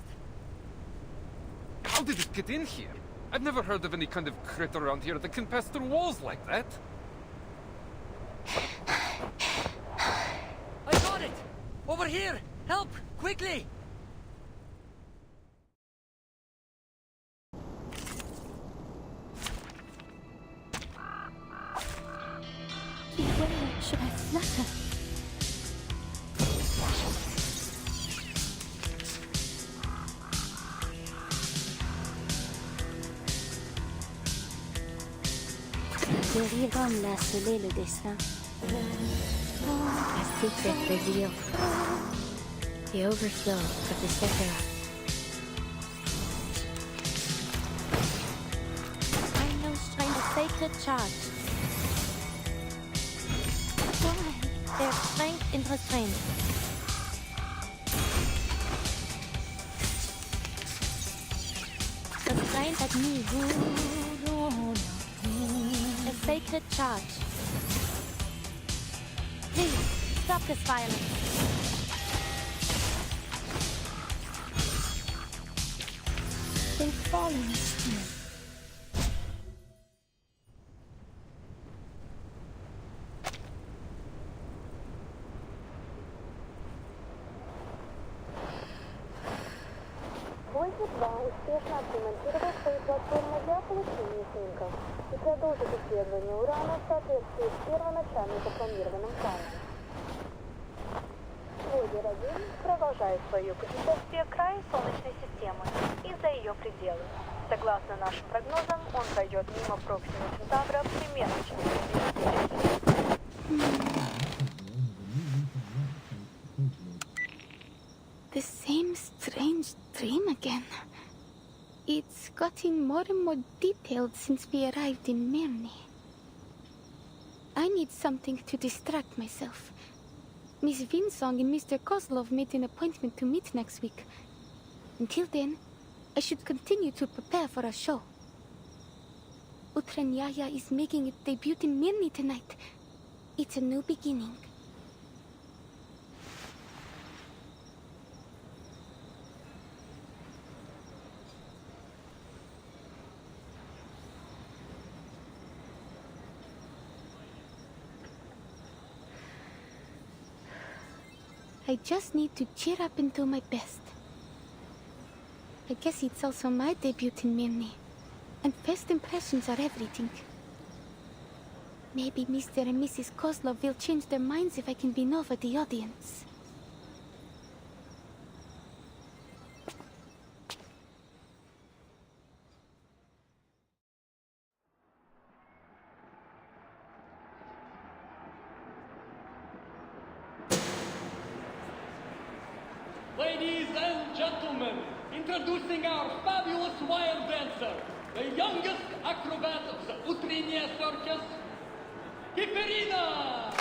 How did it get in here? I've never heard of any kind of critter around here that can pass through walls like that. I got it! Over here! Help! Quickly! Where should I flutter? Le rire l'a scellé le destin. A secret revealed. The overflow of the Sephirah. I know strength a sacred charge. Why? There's strength in restraint. Restraint at me. A sacred charge. Please, stop this violence. They're falling still. Войти-2 успешно отремонтировал свою платформу для получения снимков и продолжит исследование урана в соответствии с первоначально запланированным планом. Войдер-1 продолжает свое путешествие к краю Солнечной системы и за ее пределы. Согласно нашим прогнозам, он пройдет мимо Проксима Центавра примерно через 2 недели. The same strange dream again. It's gotten more and more detailed since we arrived in Mirny. I need something to distract myself. Miss Vinsong and Mr. Kozlov made an appointment to meet next week. Until then, I should continue to prepare for a show. Utranyaya is making its debut in Mirny tonight. It's a new beginning. I just need to cheer up and do my best. I guess it's also my debut in Mirny, and first impressions are everything. Maybe Mr. and Mrs. Kozlov will change their minds if I can win over the audience. Ladies and gentlemen, introducing our fabulous wild dancer, the youngest acrobat of the Utrenia Circus, Kiperina!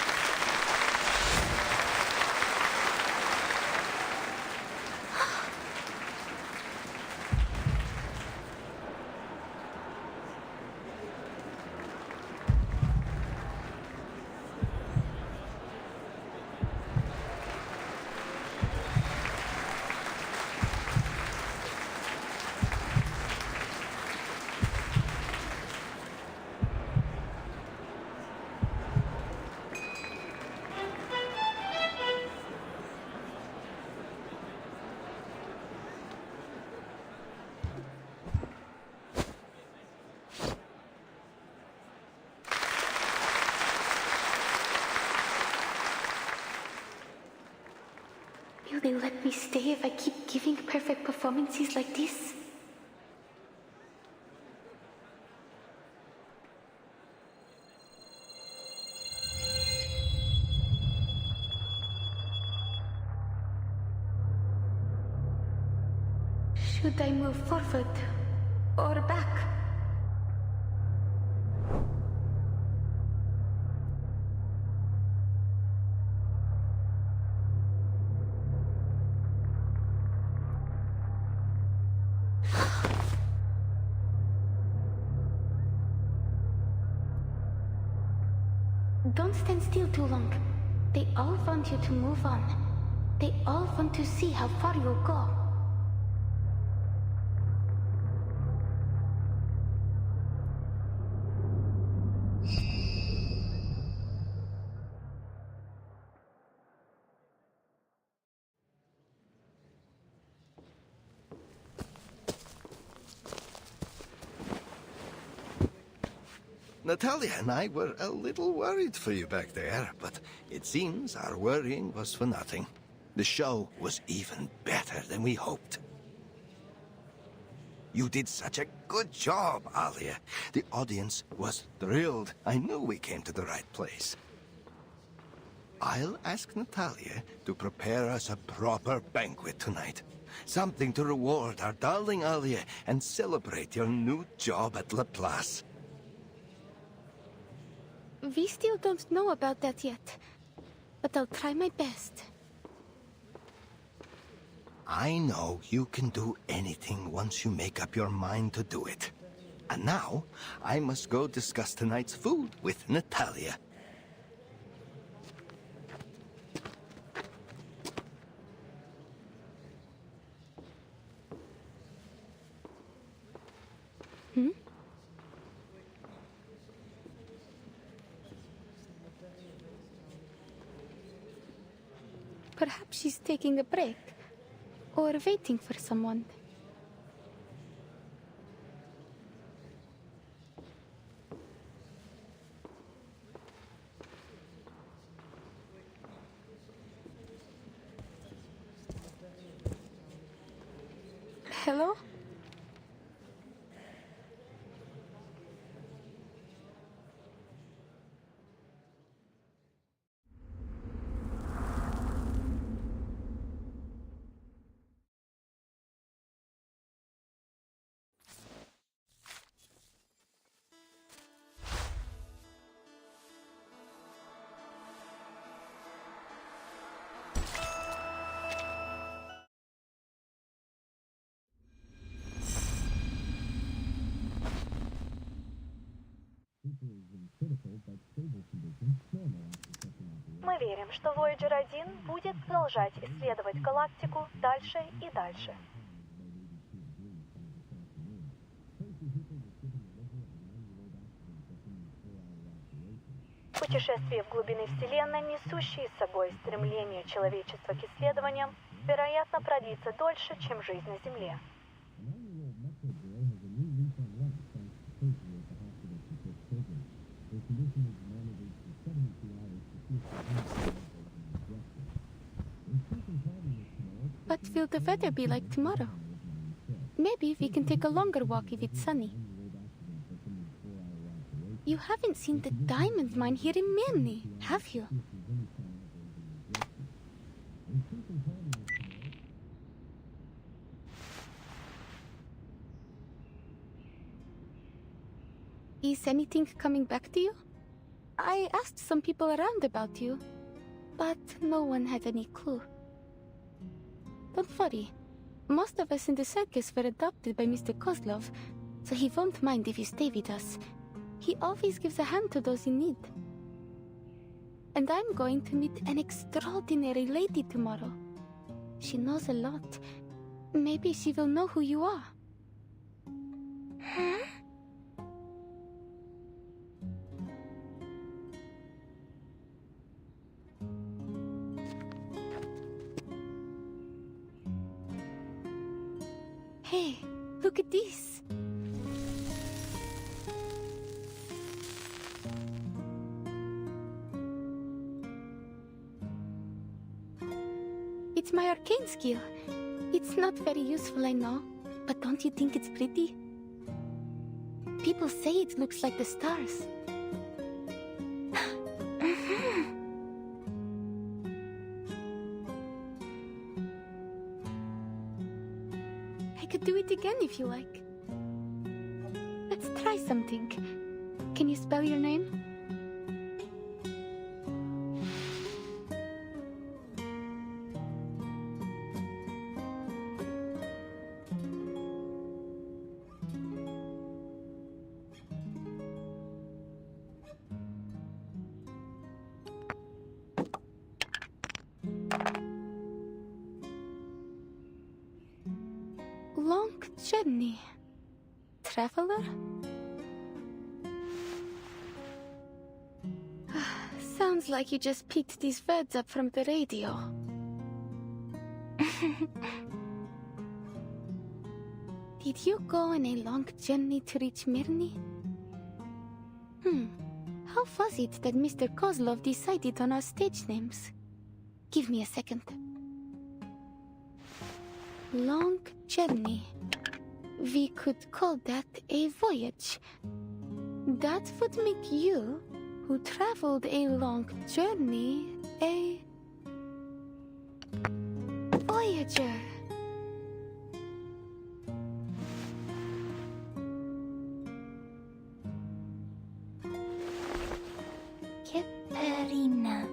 Will they let me stay if I keep giving perfect performances like this? Should I move forward or back? Don't stand still too long. They all want you to move on. They all want to see how far you'll go. Natalia and I were a little worried for you back there, but it seems our worrying was for nothing. The show was even better than we hoped. You did such a good job, Alia. The audience was thrilled. I knew we came to the right place. I'll ask Natalia to prepare us a proper banquet tonight. Something to reward our darling Alia and celebrate your new job at Laplace. We still don't know about that yet, but I'll try my best. I know you can do anything once you make up your mind to do it. And now, I must go discuss tonight's food with Natalia. Perhaps she's taking a break, or waiting for someone. Hello? Мы верим, что Voyager 1 будет продолжать исследовать галактику дальше и дальше. Путешествие в глубины Вселенной, несущие с собой стремление человечества к исследованиям, вероятно, продлится дольше, чем жизнь на Земле. What will the weather be like tomorrow? Maybe we can take a longer walk if it's sunny. You haven't seen the diamond mine here in Mirny, have you? Is anything coming back to you? I asked some people around about you, but no one had any clue. Don't worry. Most of us in the circus were adopted by Mr. Kozlov, so he won't mind if you stay with us. He always gives a hand to those in need. And I'm going to meet an extraordinary lady tomorrow. She knows a lot. Maybe she will know who you are. Huh? Hey, look at this. It's my arcane skill. It's not very useful, I know, but don't you think it's pretty? People say it looks like the stars. I could do it again if you like. Let's try something. Can you spell your name? Long journey. Traveler? Sounds like you just picked these words up from the radio. Did you go on a long journey to reach Mirny? How was it that Mr. Kozlov decided on our stage names? Give me a second. Long journey. We could call that a voyage. That would make you, who traveled a long journey, a voyager. Katerina.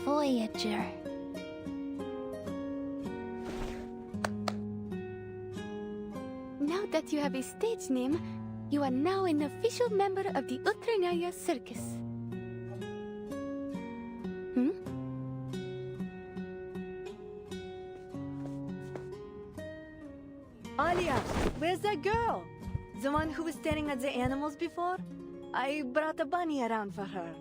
Voyager. Now that you have a stage name, you are now an official member of the Utrnaya Circus. Alia, where's that girl? The one who was staring at the animals before? I brought a bunny around for her.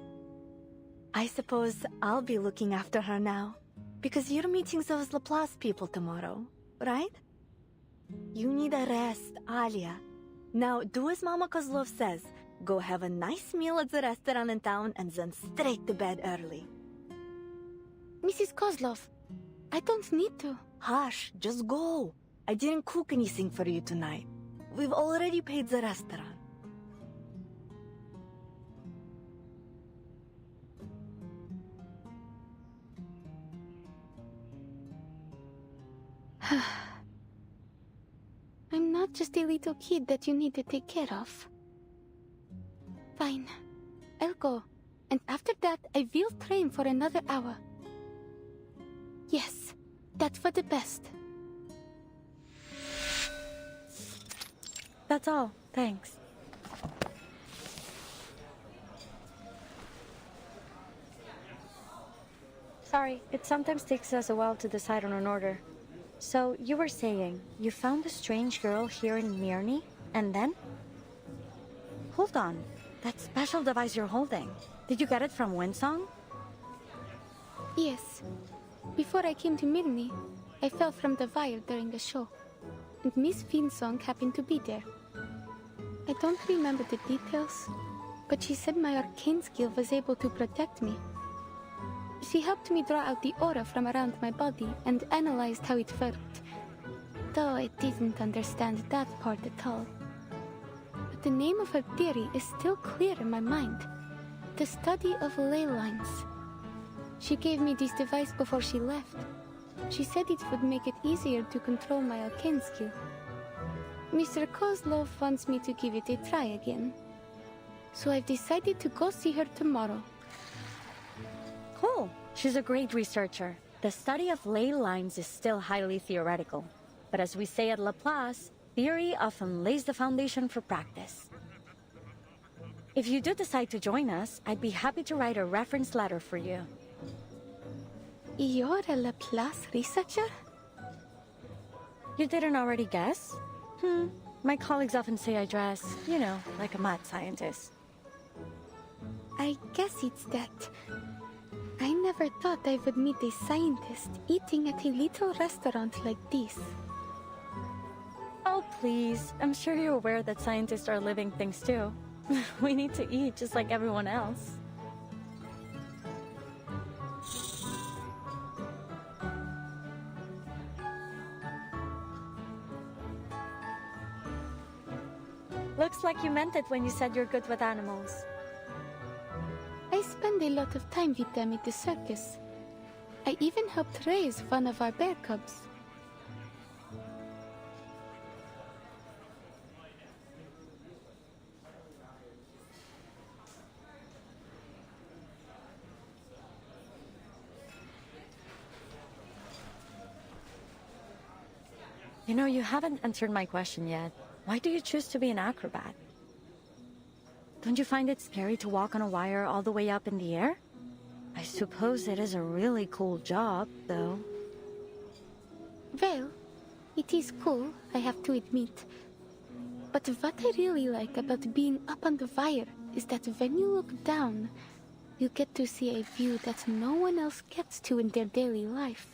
I suppose I'll be looking after her now. Because you're meeting those Laplace people tomorrow, right? You need a rest, Alia. Now do as Mama Kozlov says. Go have a nice meal at the restaurant in town and then straight to bed early. Mrs. Kozlov, I don't need to. Hush, just go. I didn't cook anything for you tonight. We've already paid the restaurant. I'm not just a little kid that you need to take care of. Fine. I'll go. And after that, I will train for another hour. Yes, that's for the best. That's all. Thanks. Sorry, it sometimes takes us a while to decide on an order. So, you were saying, you found a strange girl here in Mirny, and then? Hold on. That special device you're holding, did you get it from Winsong? Yes. Before I came to Mirny, I fell from the wire during a show, and Miss Winsong happened to be there. I don't remember the details, but she said my arcane skill was able to protect me. She helped me draw out the aura from around my body and analyzed how it worked, though I didn't understand that part at all. But the name of her theory is still clear in my mind. The study of ley lines. She gave me this device before she left. She said it would make it easier to control my arcane skill. Mr. Kozlov wants me to give it a try again. So I've decided to go see her tomorrow. Cool. She's a great researcher. The study of ley lines is still highly theoretical. But as we say at Laplace, theory often lays the foundation for practice. If you do decide to join us, I'd be happy to write a reference letter for you. You're a Laplace researcher? You didn't already guess? My colleagues often say I dress, you know, like a mad scientist. I guess it's that. I never thought I would meet a scientist eating at a little restaurant like this. Oh, please. I'm sure you're aware that scientists are living things too. We need to eat just like everyone else. Looks like you meant it when you said you're good with animals. I spend a lot of time with them at the circus. I even helped raise one of our bear cubs. You know, you haven't answered my question yet. Why do you choose to be an acrobat? Don't you find it scary to walk on a wire all the way up in the air? I suppose it is a really cool job, though. Well, it is cool, I have to admit. But what I really like about being up on the wire is that when you look down, you get to see a view that no one else gets to in their daily life.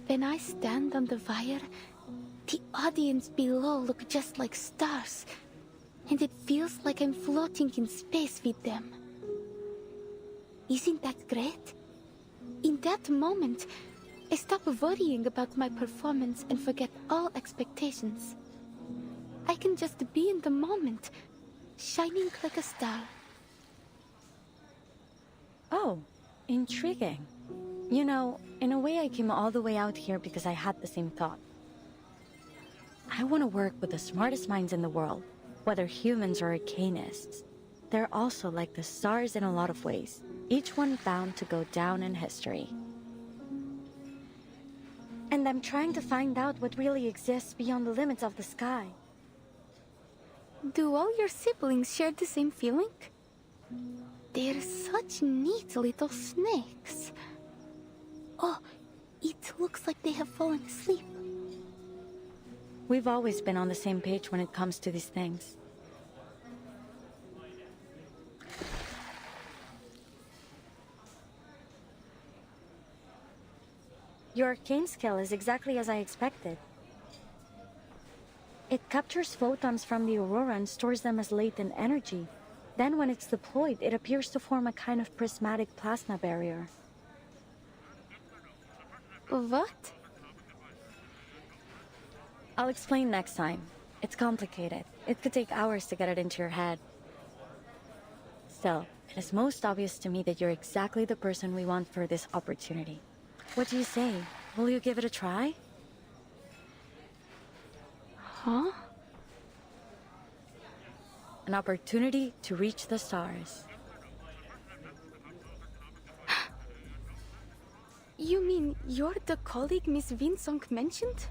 When I stand on the wire, the audience below look just like stars, and it feels like I'm floating in space with them. Isn't that great? In that moment, I stop worrying about my performance and forget all expectations. I can just be in the moment, shining like a star. Oh, intriguing. You know, in a way I came all the way out here because I had the same thought. I want to work with the smartest minds in the world, whether humans or arcanists. They're also like the stars in a lot of ways, each one bound to go down in history. And I'm trying to find out what really exists beyond the limits of the sky. Do all your siblings share the same feeling? They're such neat little snakes. Oh, it looks like they have fallen asleep. We've always been on the same page when it comes to these things. Your arcane skill is exactly as I expected. It captures photons from the aurora and stores them as latent energy. Then when it's deployed, it appears to form a kind of prismatic plasma barrier. What? I'll explain next time. It's complicated. It could take hours to get it into your head. Still, it is most obvious to me that you're exactly the person we want for this opportunity. What do you say? Will you give it a try? Huh? An opportunity to reach the stars. You mean you're the colleague Miss Winsong mentioned?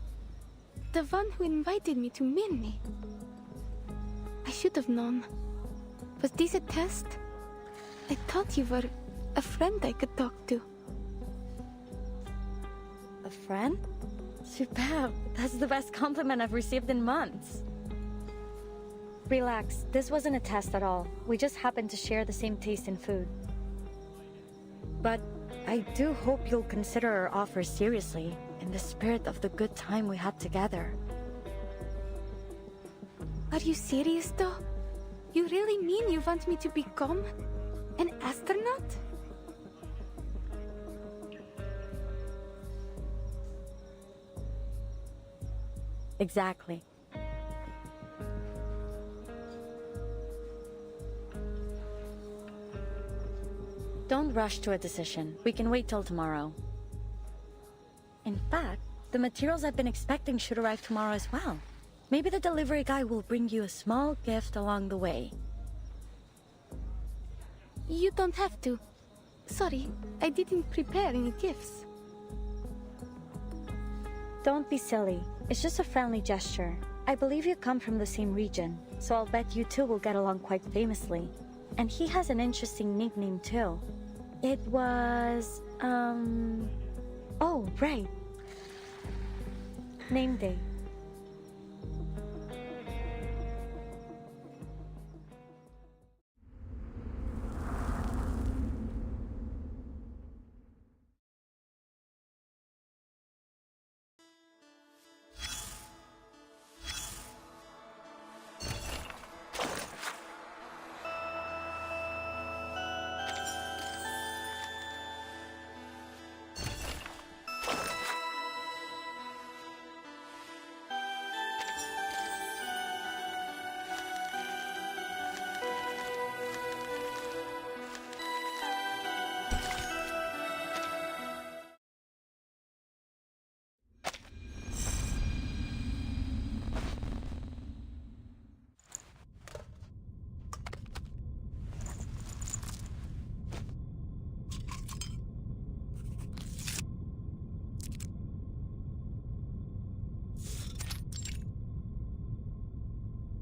The one who invited me to Mirny? I should have known. Was this a test? I thought you were a friend I could talk to. A friend? Superb. That's the best compliment I've received in months. Relax, this wasn't a test at all. We just happened to share the same taste in food. But I do hope you'll consider our offer seriously, in the spirit of the good time we had together. Are you serious though? You really mean you want me to become an astronaut? Exactly. Don't rush to a decision. We can wait till tomorrow. In fact, the materials I've been expecting should arrive tomorrow as well. Maybe the delivery guy will bring you a small gift along the way. You don't have to. Sorry, I didn't prepare any gifts. Don't be silly. It's just a friendly gesture. I believe you come from the same region, so I'll bet you two will get along quite famously. And he has an interesting nickname too. It was, oh, right. Name day.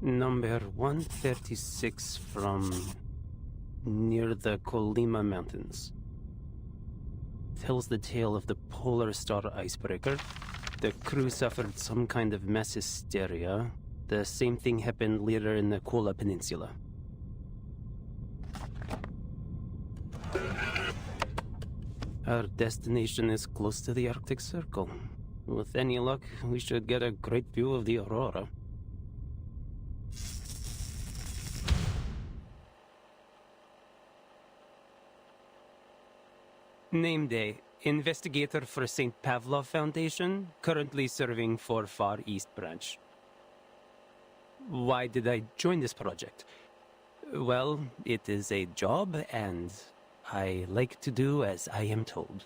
Number 136 from near the Colima Mountains. Tells the tale of the Polar Star icebreaker. The crew suffered some kind of mass hysteria. The same thing happened later in the Kola Peninsula. Our destination is close to the Arctic Circle. With any luck, we should get a great view of the aurora. Name day. Investigator for St. Pavlov Foundation, currently serving for Far East Branch. Why did I join this project? Well, it is a job, and I like to do as I am told.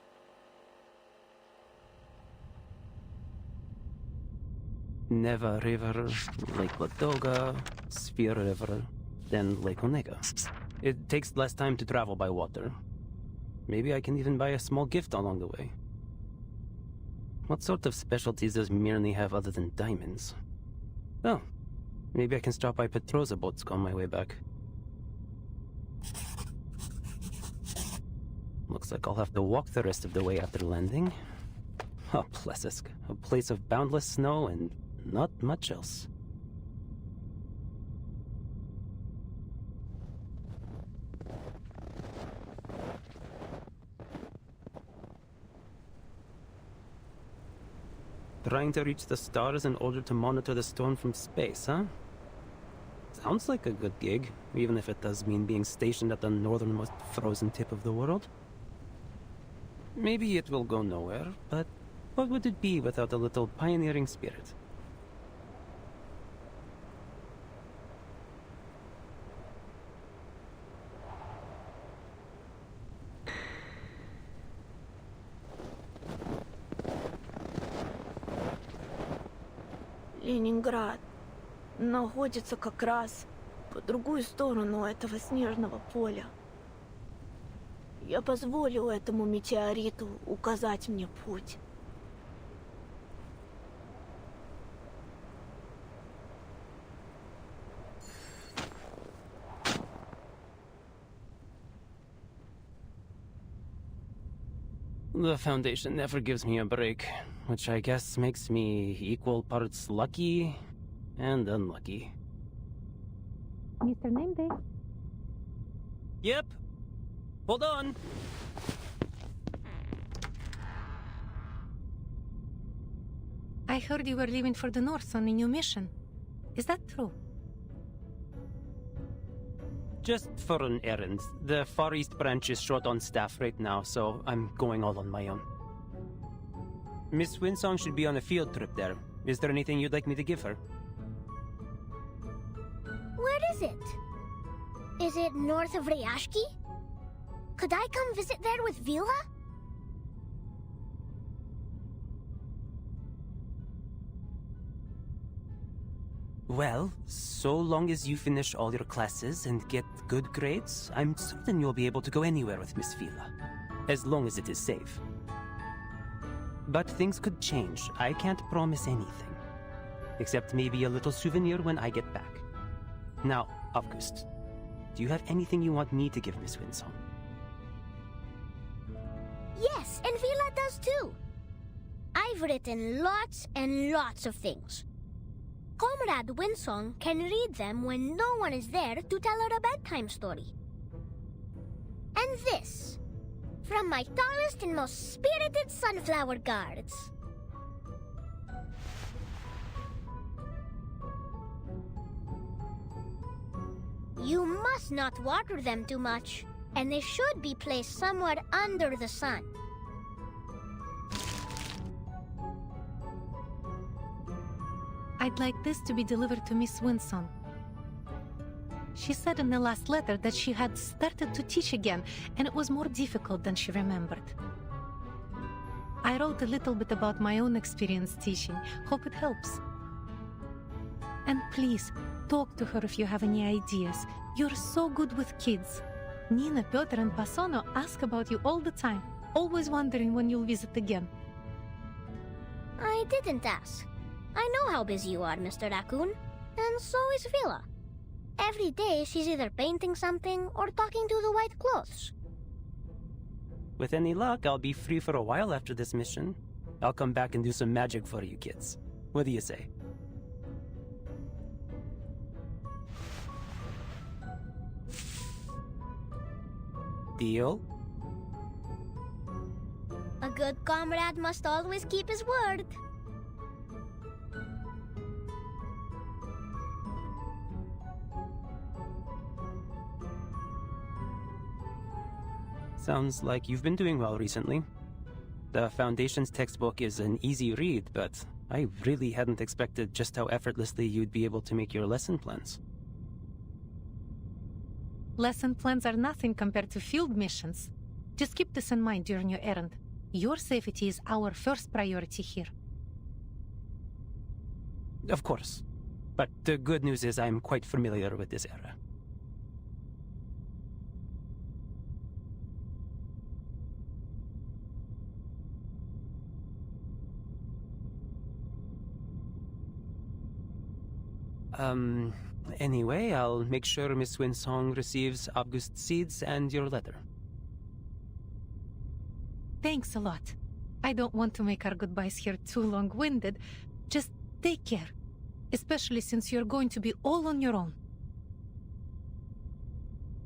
Neva River, Lake Ladoga, Sphere River, then Lake Onega. It takes less time to travel by water. Maybe I can even buy a small gift along the way. What sort of specialties does Mirny have other than diamonds? Oh, maybe I can stop by Petrozabotsk on my way back. Looks like I'll have to walk the rest of the way after landing. Oh, Plesesk, a place of boundless snow and not much else. Trying to reach the stars in order to monitor the storm from space, huh? Sounds like a good gig, even if it does mean being stationed at the northernmost frozen tip of the world. Maybe it will go nowhere, but what would it be without a little pioneering spirit? Ленинград находится как раз по другую сторону этого снежного поля. Я позволю этому метеориту указать мне путь. The Foundation never gives me a break, which I guess makes me equal parts lucky and unlucky. Mr. Nameday? Yep. Hold on. I heard you were leaving for the north on a new mission. Is that true? Just for an errand. The Far East branch is short on staff right now, so I'm going all on my own. Miss Winsong should be on a field trip there. Is there anything you'd like me to give her? Where is it? Is it north of Ryashki? Could I come visit there with Vila? Well, so long as you finish all your classes and get good grades, I'm certain you'll be able to go anywhere with Miss Vila. As long as it is safe. But things could change. I can't promise anything. Except maybe a little souvenir when I get back. Now, August, do you have anything you want me to give Miss Winsong? Yes, and Vila does too. I've written lots and lots of things. Comrade Winsong can read them when no one is there to tell her a bedtime story. And this, from my tallest and most spirited sunflower guards. You must not water them too much, and they should be placed somewhere under the sun. I'd like this to be delivered to Miss Winsong. She said in the last letter that she had started to teach again, and it was more difficult than she remembered. I wrote a little bit about my own experience teaching. Hope it helps. And please, talk to her if you have any ideas. You're so good with kids. Nina, Piotr, and Pasono ask about you all the time, always wondering when you'll visit again. I didn't ask. I know how busy you are, Mr. Raccoon, And so is Vila. Every day she's either painting something or talking to the white clothes. With any luck, I'll be free for a while after this mission. I'll come back and do some magic for you kids. What do you say? Deal? A good comrade must always keep his word. Sounds like you've been doing well recently. The Foundation's textbook is an easy read, but I really hadn't expected just how effortlessly you'd be able to make your lesson plans. Lesson plans are nothing compared to field missions. Just keep this in mind during your errand. Your safety is our first priority here. Of course. But the good news is I'm quite familiar with this era. Anyway, I'll make sure Miss Winsong receives August's seeds and your letter. Thanks a lot. I don't want to make our goodbyes here too long-winded. Just take care. Especially since you're going to be all on your own.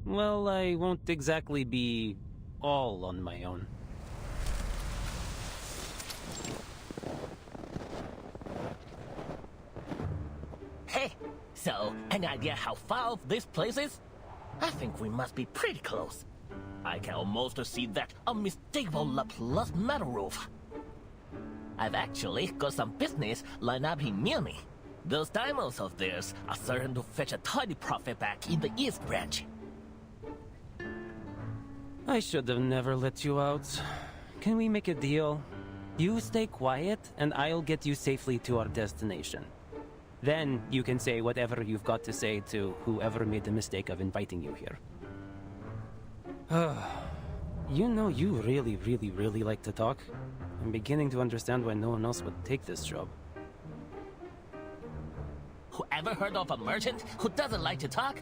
Well, I won't exactly be all on my own. Hey, so any idea how far off this place is? I think we must be pretty close. I can almost see that unmistakable Laplace metal roof. I've actually got some business lined up in Mirny. Those diamonds of theirs are certain to fetch a tidy profit back in the East Branch. I should have never let you out. Can we make a deal? You stay quiet, and I'll get you safely to our destination. Then you can say whatever you've got to say to whoever made the mistake of inviting you here. You know, you really like to talk. I'm beginning to understand why no one else would take this job. Whoever heard of a merchant who doesn't like to talk?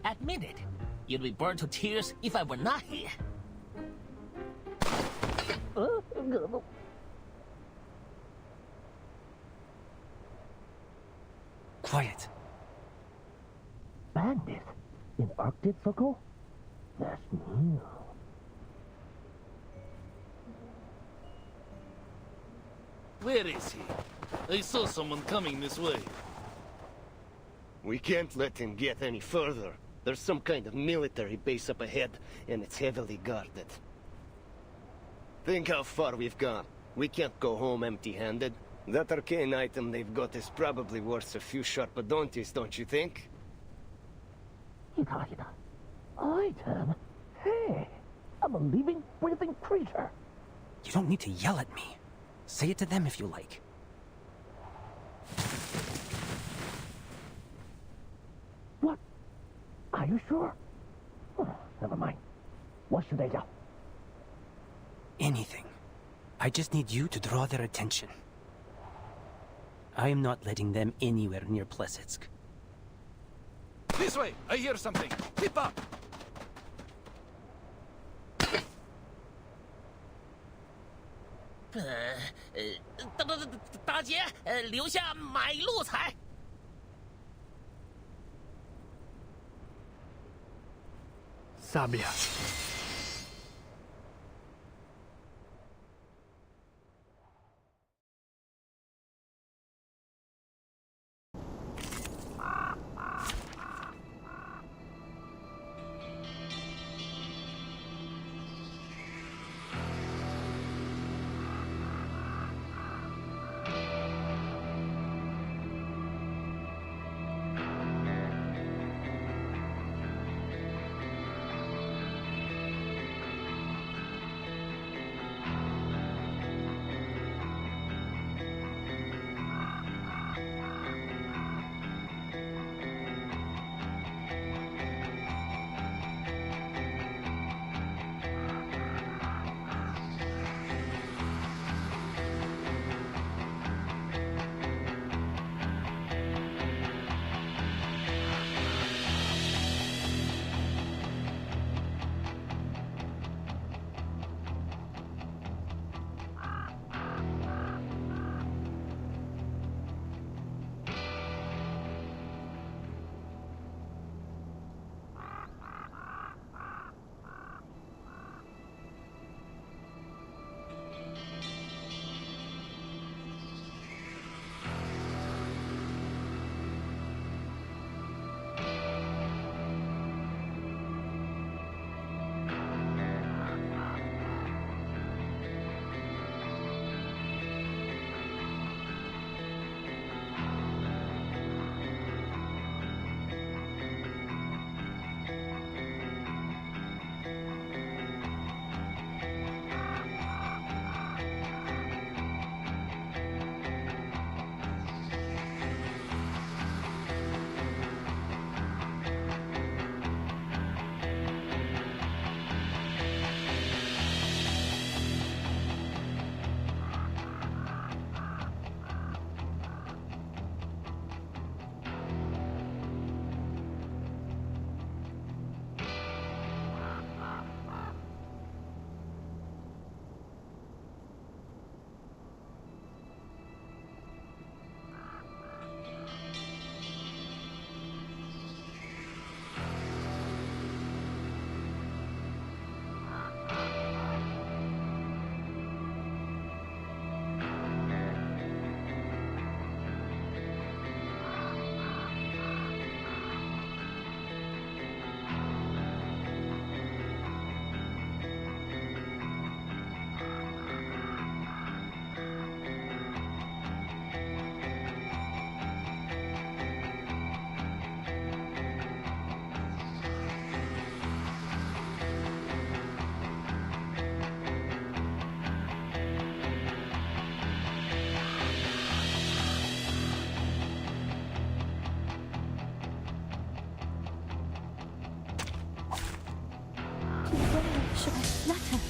Admit it. You'd be burned to tears if I were not here. Quiet. Bandit in Arctic Circle? That's new. Where is he? I saw someone coming this way. We can't let him get any further. There's some kind of military base up ahead, and it's heavily guarded. Think how far we've gone. We can't go home empty-handed. That arcane item they've got is probably worth a few sharpadontes, don't you think? Item? Hey, I'm a living, breathing creature. You don't need to yell at me. Say it to them if you like. What? Are you sure? Never mind. What should I yell? Anything. I just need you to draw their attention. I am not letting them anywhere near Plesetsk. This way! I hear something! Keep up! 大姐，留下买路财。Sabia. should I flatten?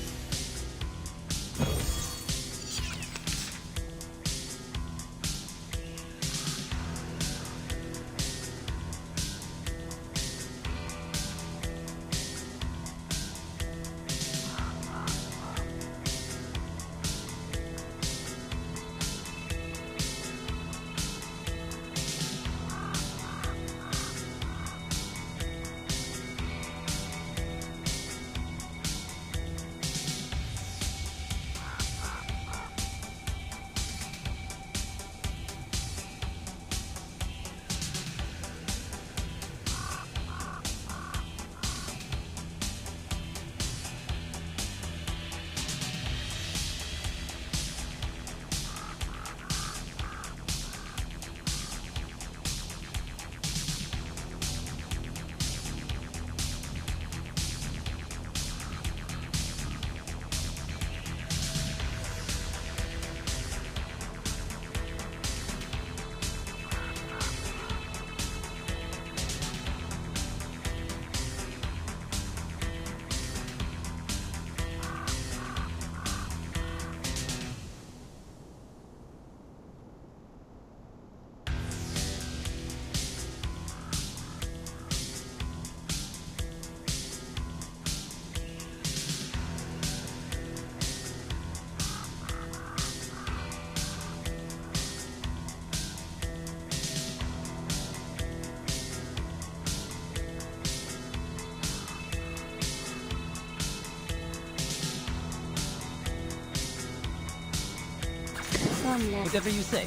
Whatever you say.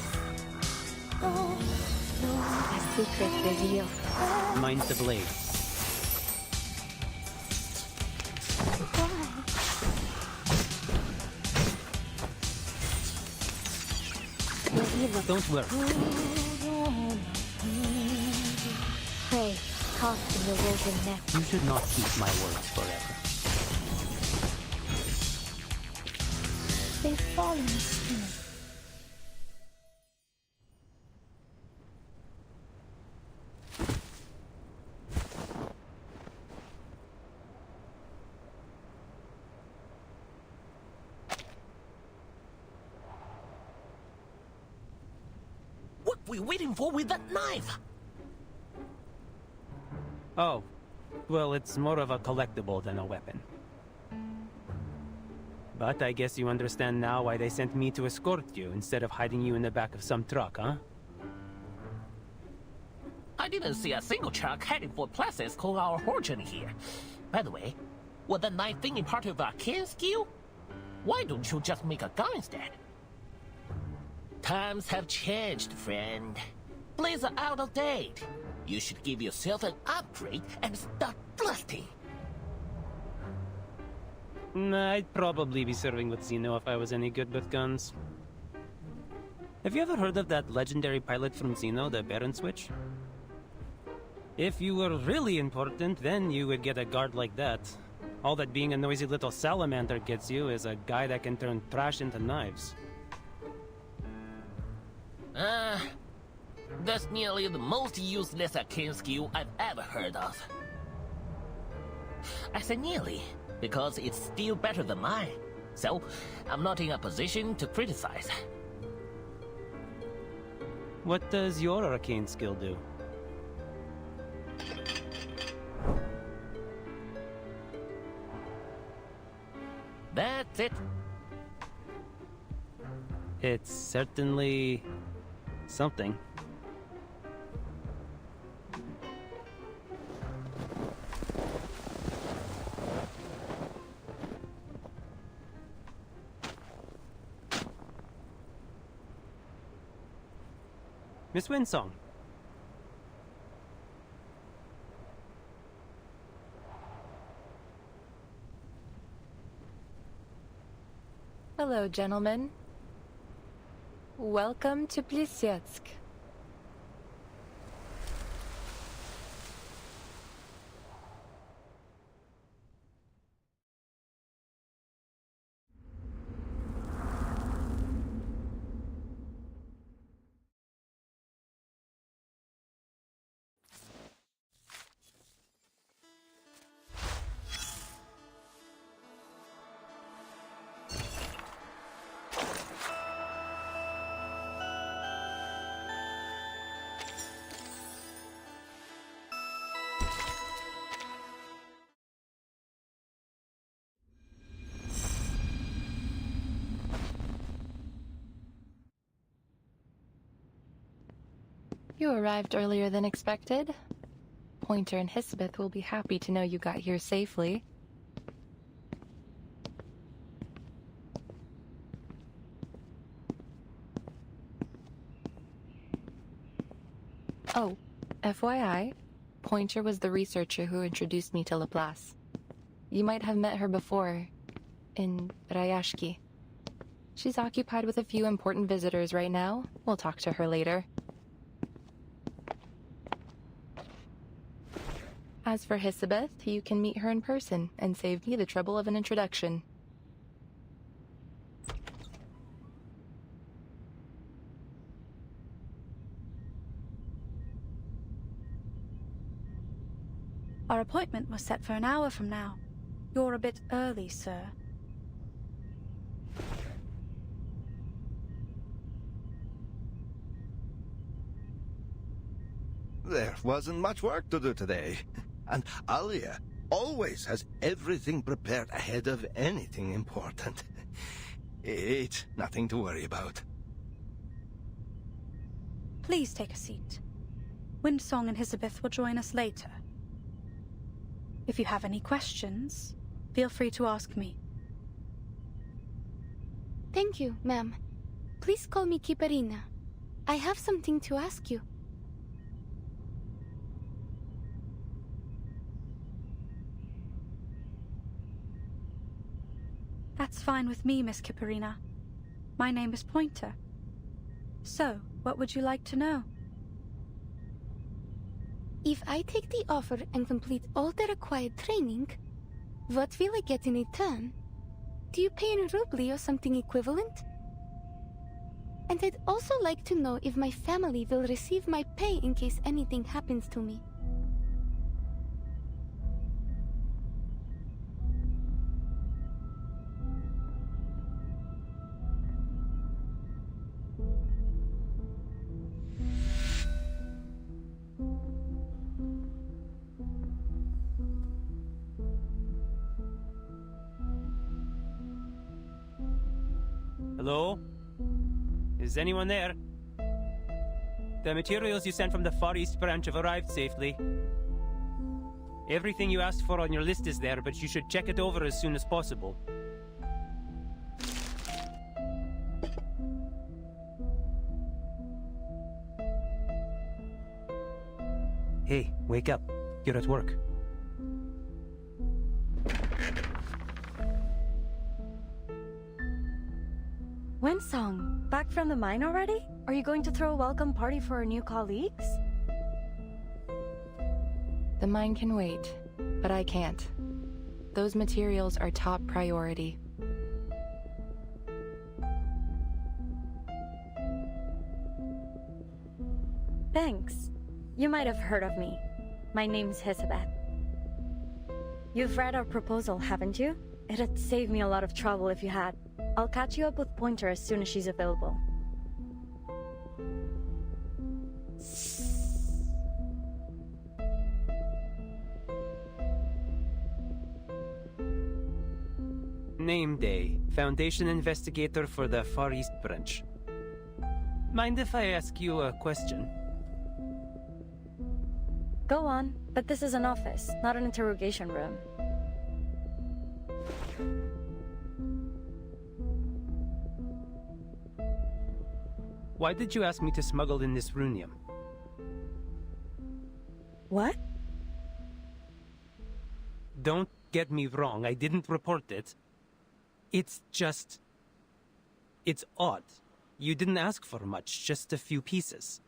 A secret revealed. Mine's the blade. Don't worry. Pray, cast in the woven net. You should not keep my words forever. They fall in steam. What we waiting for with that knife? Oh, well, it's more of a collectible than a weapon. But I guess you understand now why they sent me to escort you instead of hiding you in the back of some truck, huh? I didn't see a single truck heading for places called our origin here. By the way, was that knife thingy part of our kin skill? Why don't you just make a gun instead? Times have changed, friend. Blades are out of date. You should give yourself an upgrade and start blasting. I'd probably be serving with Zeno if I was any good with guns. Have you ever heard of that legendary pilot from Zeno, the Baron Switch? If you were really important, then you would get a guard like that. All that being a noisy little salamander gets you is a guy that can turn trash into knives. That's nearly the most useless arcane skill I've ever heard of. I say nearly, because it's still better than mine. So, I'm not in a position to criticize. What does your arcane skill do? That's it. It's certainly something. Miss Winsong. Hello, gentlemen. Welcome to Plisetsk. You arrived earlier than expected. Pointer and Hisabeth will be happy to know you got here safely. Oh, FYI, Pointer was the researcher who introduced me to Laplace. You might have met her before, in Rayashki. She's occupied with a few important visitors right now. We'll talk to her later. As for Hisabeth, you can meet her in person and save me the trouble of an introduction. Our appointment was set for an hour from now. You're a bit early, sir. There wasn't much work to do today. And Alia always has everything prepared ahead of anything important. It's nothing to worry about. Please take a seat. Windsong and Hisabeth will join us later. If you have any questions, feel free to ask me. Thank you, ma'am. Please call me Kiparina. I have something to ask you. That's fine with me, Miss Kiparina. My name is Pointer. So, what would you like to know? If I take the offer and complete all the required training, what will I get in return? Do you pay in rubli or something equivalent? And I'd also like to know if my family will receive my pay in case anything happens to me. Hello? Is anyone there? The materials you sent from the Far East branch have arrived safely. Everything you asked for on your list is there, but you should check it over as soon as possible. Hey, wake up. You're at work. Winsong, back from the mine already? Are you going to throw a welcome party for our new colleagues? The mine can wait, but I can't. Those materials are top priority. Thanks. You might have heard of me. My name's Hisabeth. You've read our proposal, haven't you? It'd save me a lot of trouble if you had. I'll catch you up with Pointer as soon as she's available. Name Day, Foundation Investigator for the Far East Branch. Mind if I ask you a question? Go on, but this is an office, not an interrogation room. Why did you ask me to smuggle in this runium? What? Don't get me wrong, I didn't report it. It's just... it's odd. You didn't ask for much, just a few pieces.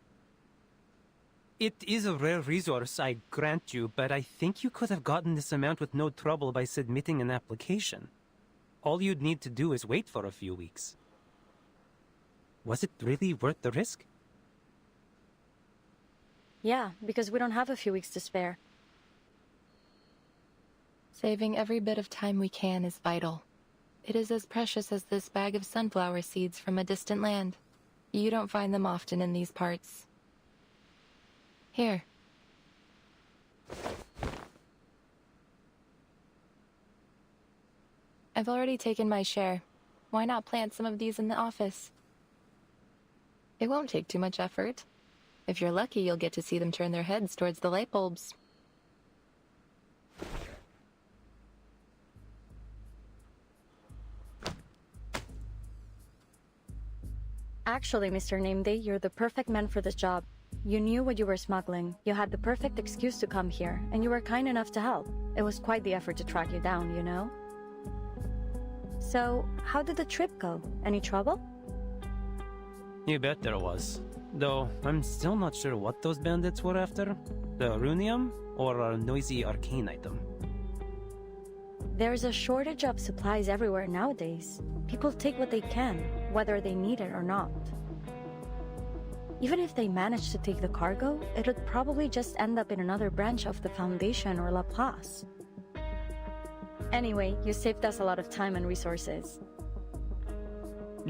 It is a rare resource, I grant you, but I think you could have gotten this amount with no trouble by submitting an application. All you'd need to do is wait for a few weeks. Was it really worth the risk? Yeah, because we don't have a few weeks to spare. Saving every bit of time we can is vital. It is as precious as this bag of sunflower seeds from a distant land. You don't find them often in these parts. Here. I've already taken my share. Why not plant some of these in the office? It won't take too much effort. If you're lucky, you'll get to see them turn their heads towards the light bulbs. Actually, Mr. Nameday, you're the perfect man for this job. You knew what you were smuggling, you had the perfect excuse to come here, and you were kind enough to help. It was quite the effort to track you down, you know? So, how did the trip go? Any trouble? You bet there was. Though, I'm still not sure what those bandits were after. The runium, or a noisy arcane item. There's a shortage of supplies everywhere nowadays. People take what they can, whether they need it or not. Even if they manage to take the cargo, it would probably just end up in another branch of the Foundation or Laplace. Anyway, you saved us a lot of time and resources.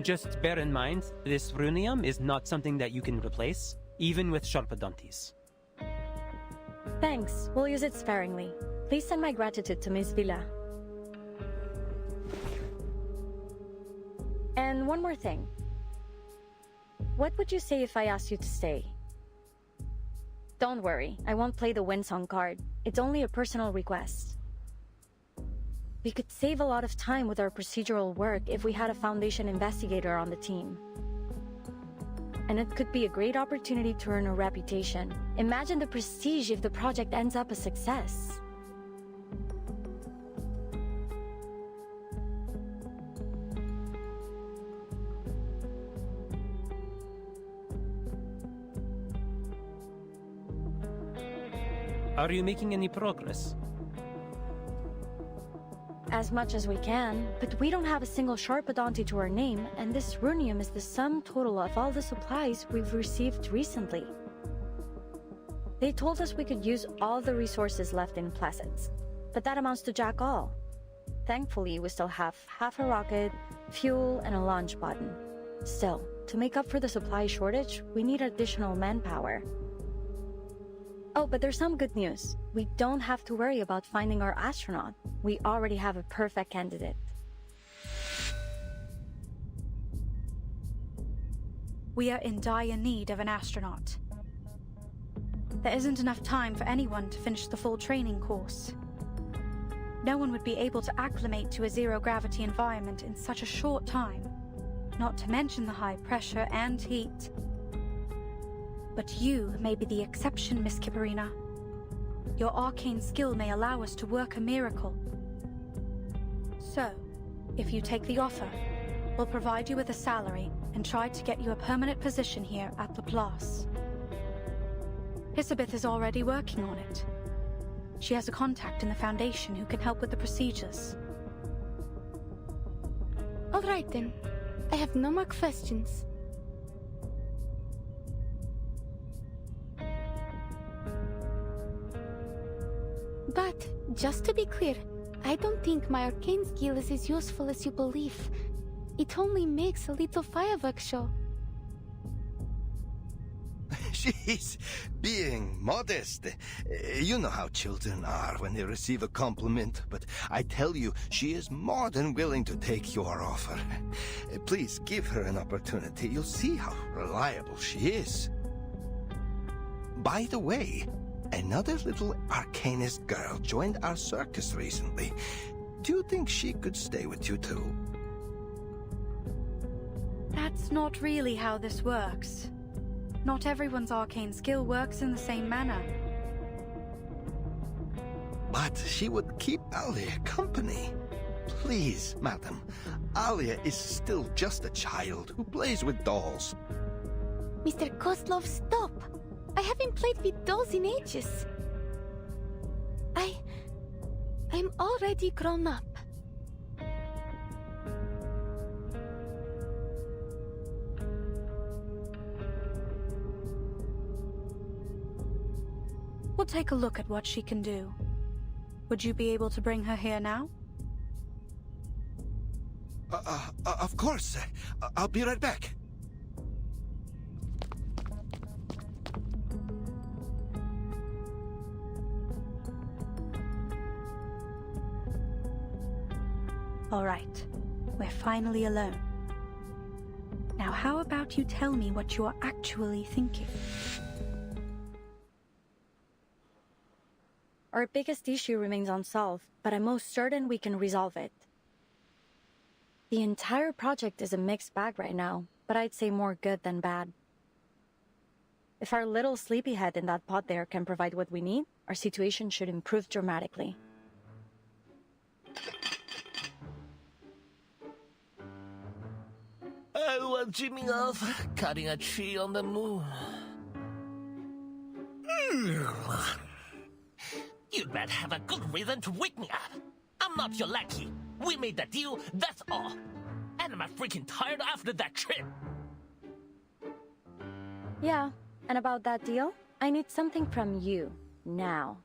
Just bear in mind, this runium is not something that you can replace, even with Sharpadontes. Thanks, we'll use it sparingly. Please send my gratitude to Miss Villa. And one more thing. What would you say if I asked you to stay? Don't worry, I won't play the Windsong card. It's only a personal request. We could save a lot of time with our procedural work if we had a Foundation investigator on the team. And it could be a great opportunity to earn a reputation. Imagine the prestige if the project ends up a success. Are you making any progress? As much as we can, but we don't have a single Sharpadonte to our name, and this runium is the sum total of all the supplies we've received recently. They told us we could use all the resources left in Placids, but that amounts to jack all. Thankfully, we still have half a rocket, fuel, and a launch button. Still, to make up for the supply shortage, we need additional manpower. Oh, but there's some good news. We don't have to worry about finding our astronaut. We already have a perfect candidate. We are in dire need of an astronaut. There isn't enough time for anyone to finish the full training course. No one would be able to acclimate to a zero-gravity environment in such a short time, not to mention the high pressure and heat. But you may be the exception, Miss Kipperina. Your arcane skill may allow us to work a miracle. So, if you take the offer, we'll provide you with a salary and try to get you a permanent position here at Laplace. Elizabeth is already working on it. She has a contact in the Foundation who can help with the procedures. All right then. I have no more questions. But, just to be clear, I don't think my arcane skill is as useful as you believe. It only makes a little fireworks show. She's being modest. You know how children are when they receive a compliment, but I tell you, she is more than willing to take your offer. Please give her an opportunity. You'll see how reliable she is. By the way, another little arcanist girl joined our circus recently. Do you think she could stay with you too? That's not really how this works. Not everyone's arcane skill works in the same manner. But she would keep Alia company. Please, madam. Alia is still just a child who plays with dolls. Mr. Kozlov, stop! I haven't played with dolls in ages. I'm already grown up. We'll take a look at what she can do. Would you be able to bring her here now? Of course. I'll be right back. All right. We're finally alone. Now how about you tell me what you're actually thinking? Our biggest issue remains unsolved, but I'm most certain we can resolve it. The entire project is a mixed bag right now, but I'd say more good than bad. If our little sleepyhead in that pod there can provide what we need, our situation should improve dramatically. I was dreaming of cutting a tree on the moon. You'd better have a good reason to wake me up. I'm not your lackey. We made the deal, that's all. And I'm freaking tired after that trip. Yeah, and about that deal, I need something from you, now.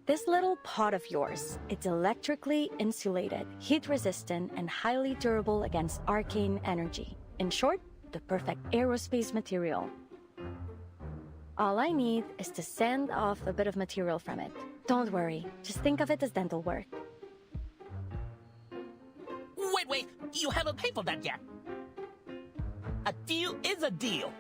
This little pod of yours, it's electrically insulated, heat-resistant, and highly durable against arcane energy. In short, the perfect aerospace material. All I need is to sand off a bit of material from it. Don't worry, just think of it as dental work. Wait, you haven't paid for that yet. A deal is a deal.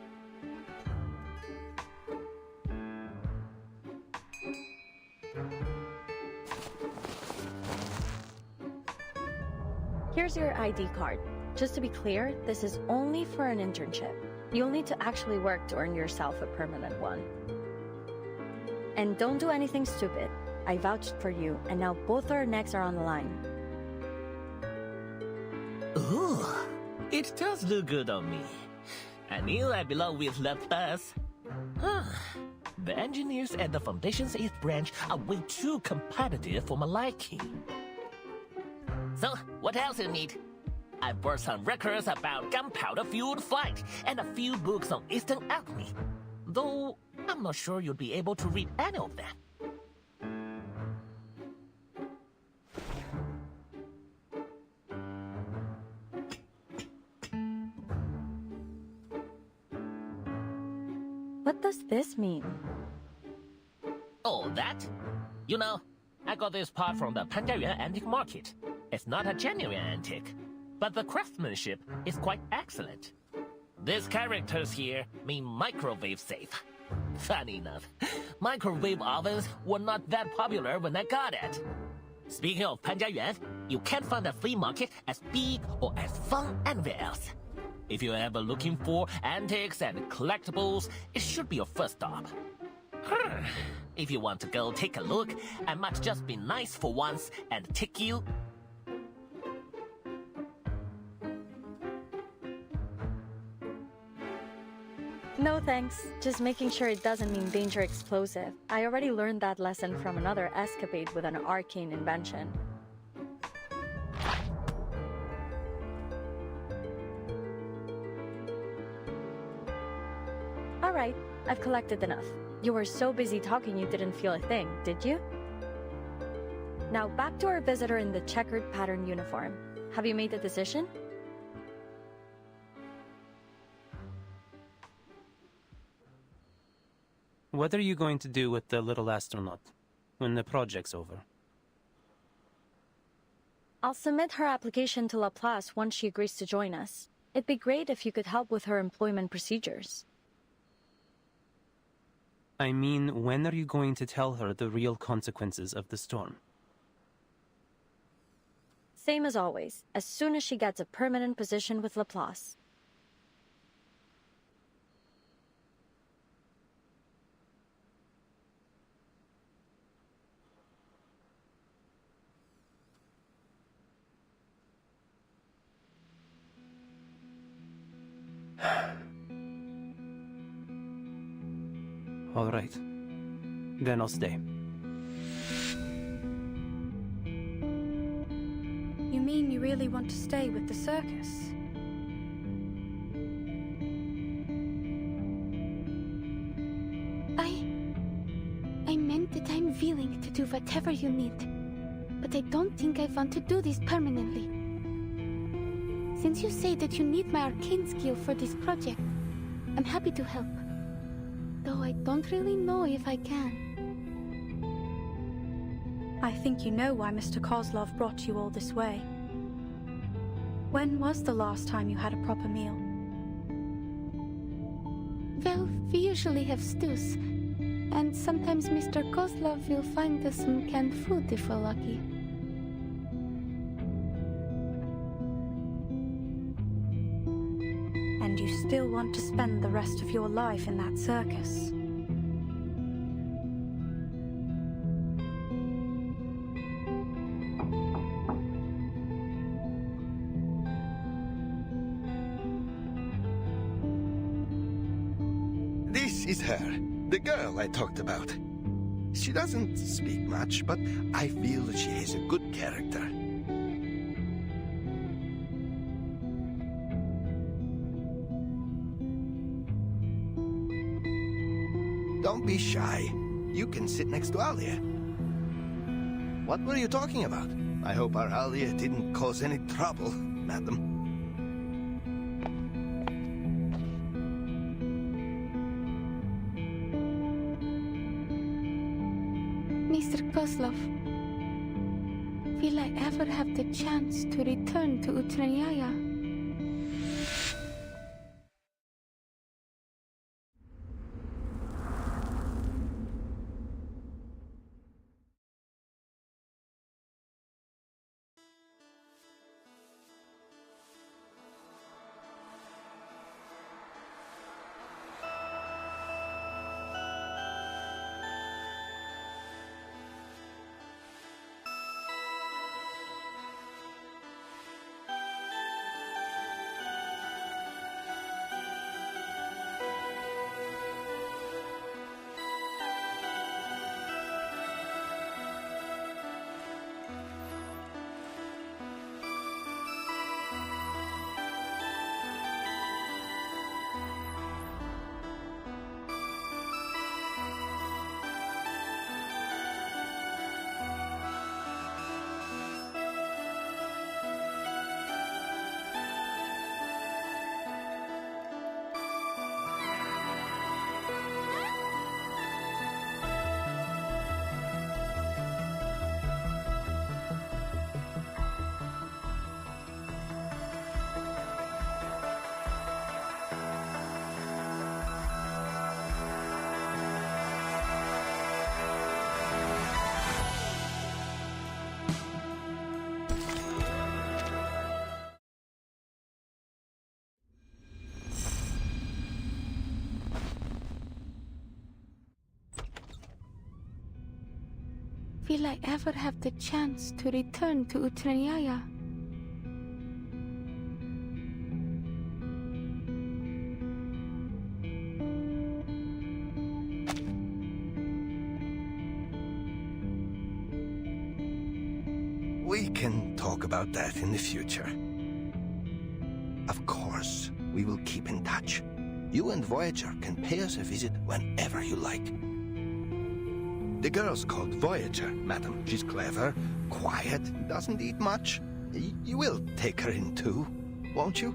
Here's your ID card. Just to be clear, this is only for an internship. You'll need to actually work to earn yourself a permanent one. And don't do anything stupid. I vouched for you, and now both our necks are on the line. Ooh, it does look good on me. I knew I belong with Liverse. The engineers at the Foundation's 8th branch are way too competitive for my liking. So, what else you need? I brought some records about gunpowder-fueled flight and a few books on Eastern alchemy. Though, I'm not sure you'll be able to read any of them. What does this mean? Oh, that? You know, I got this part from the Panjiayuan antique market. It's not a genuine antique, but the craftsmanship is quite excellent. These characters here mean microwave safe. Funny enough, microwave ovens were not that popular when I got it. Speaking of Panjiayuan, you can't find a flea market as big or as fun anywhere else. If you're ever looking for antiques and collectibles, it should be your first stop. If you want to go take a look, I might just be nice for once and take you. No thanks, just making sure it doesn't mean danger explosive. I already learned that lesson from another escapade with an arcane invention. Alright, I've collected enough. You were so busy talking you didn't feel a thing, did you? Now back to our visitor in the checkered pattern uniform. Have you made a decision? What are you going to do with the little astronaut when the project's over? I'll submit her application to Laplace once she agrees to join us. It'd be great if you could help with her employment procedures. I mean, when are you going to tell her the real consequences of the storm? Same as always, as soon as she gets a permanent position with Laplace. All right. Then I'll stay. You mean you really want to stay with the circus? I meant that I'm willing to do whatever you need. But I don't think I want to do this permanently. Since you say that you need my arcane skill for this project, I'm happy to help. Though I don't really know if I can. I think you know why Mr. Kozlov brought you all this way. When was the last time you had a proper meal? Well, we usually have stews. And sometimes Mr. Kozlov will find us some canned food if we're lucky. And you still want to spend the rest of your life in that circus? This is her, the girl I talked about. She doesn't speak much, but I feel that she has a good character. Don't be shy. You can sit next to Alia. What were you talking about? I hope our Alia didn't cause any trouble, madam. Mr. Kozlov, will I ever have the chance to return to Utranyaya? Will I ever have the chance to return to Utranyaya? We can talk about that in the future. Of course, we will keep in touch. You and Voyager can pay us a visit whenever you like. The girl's called Voyager, madam. She's clever, quiet, doesn't eat much. You will take her in too, won't you?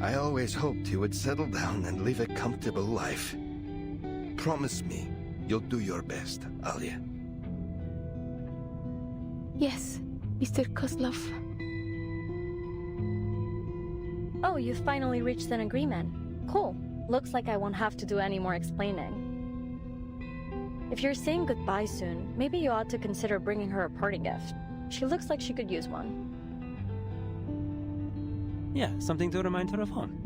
I always hoped you would settle down and live a comfortable life. Promise me you'll do your best, Alia. Yes, Mr. Kozlov. Oh, you finally reached an agreement. Cool. Looks like I won't have to do any more explaining. If you're saying goodbye soon, maybe you ought to consider bringing her a party gift. She looks like she could use one. Yeah, something to remind her of home.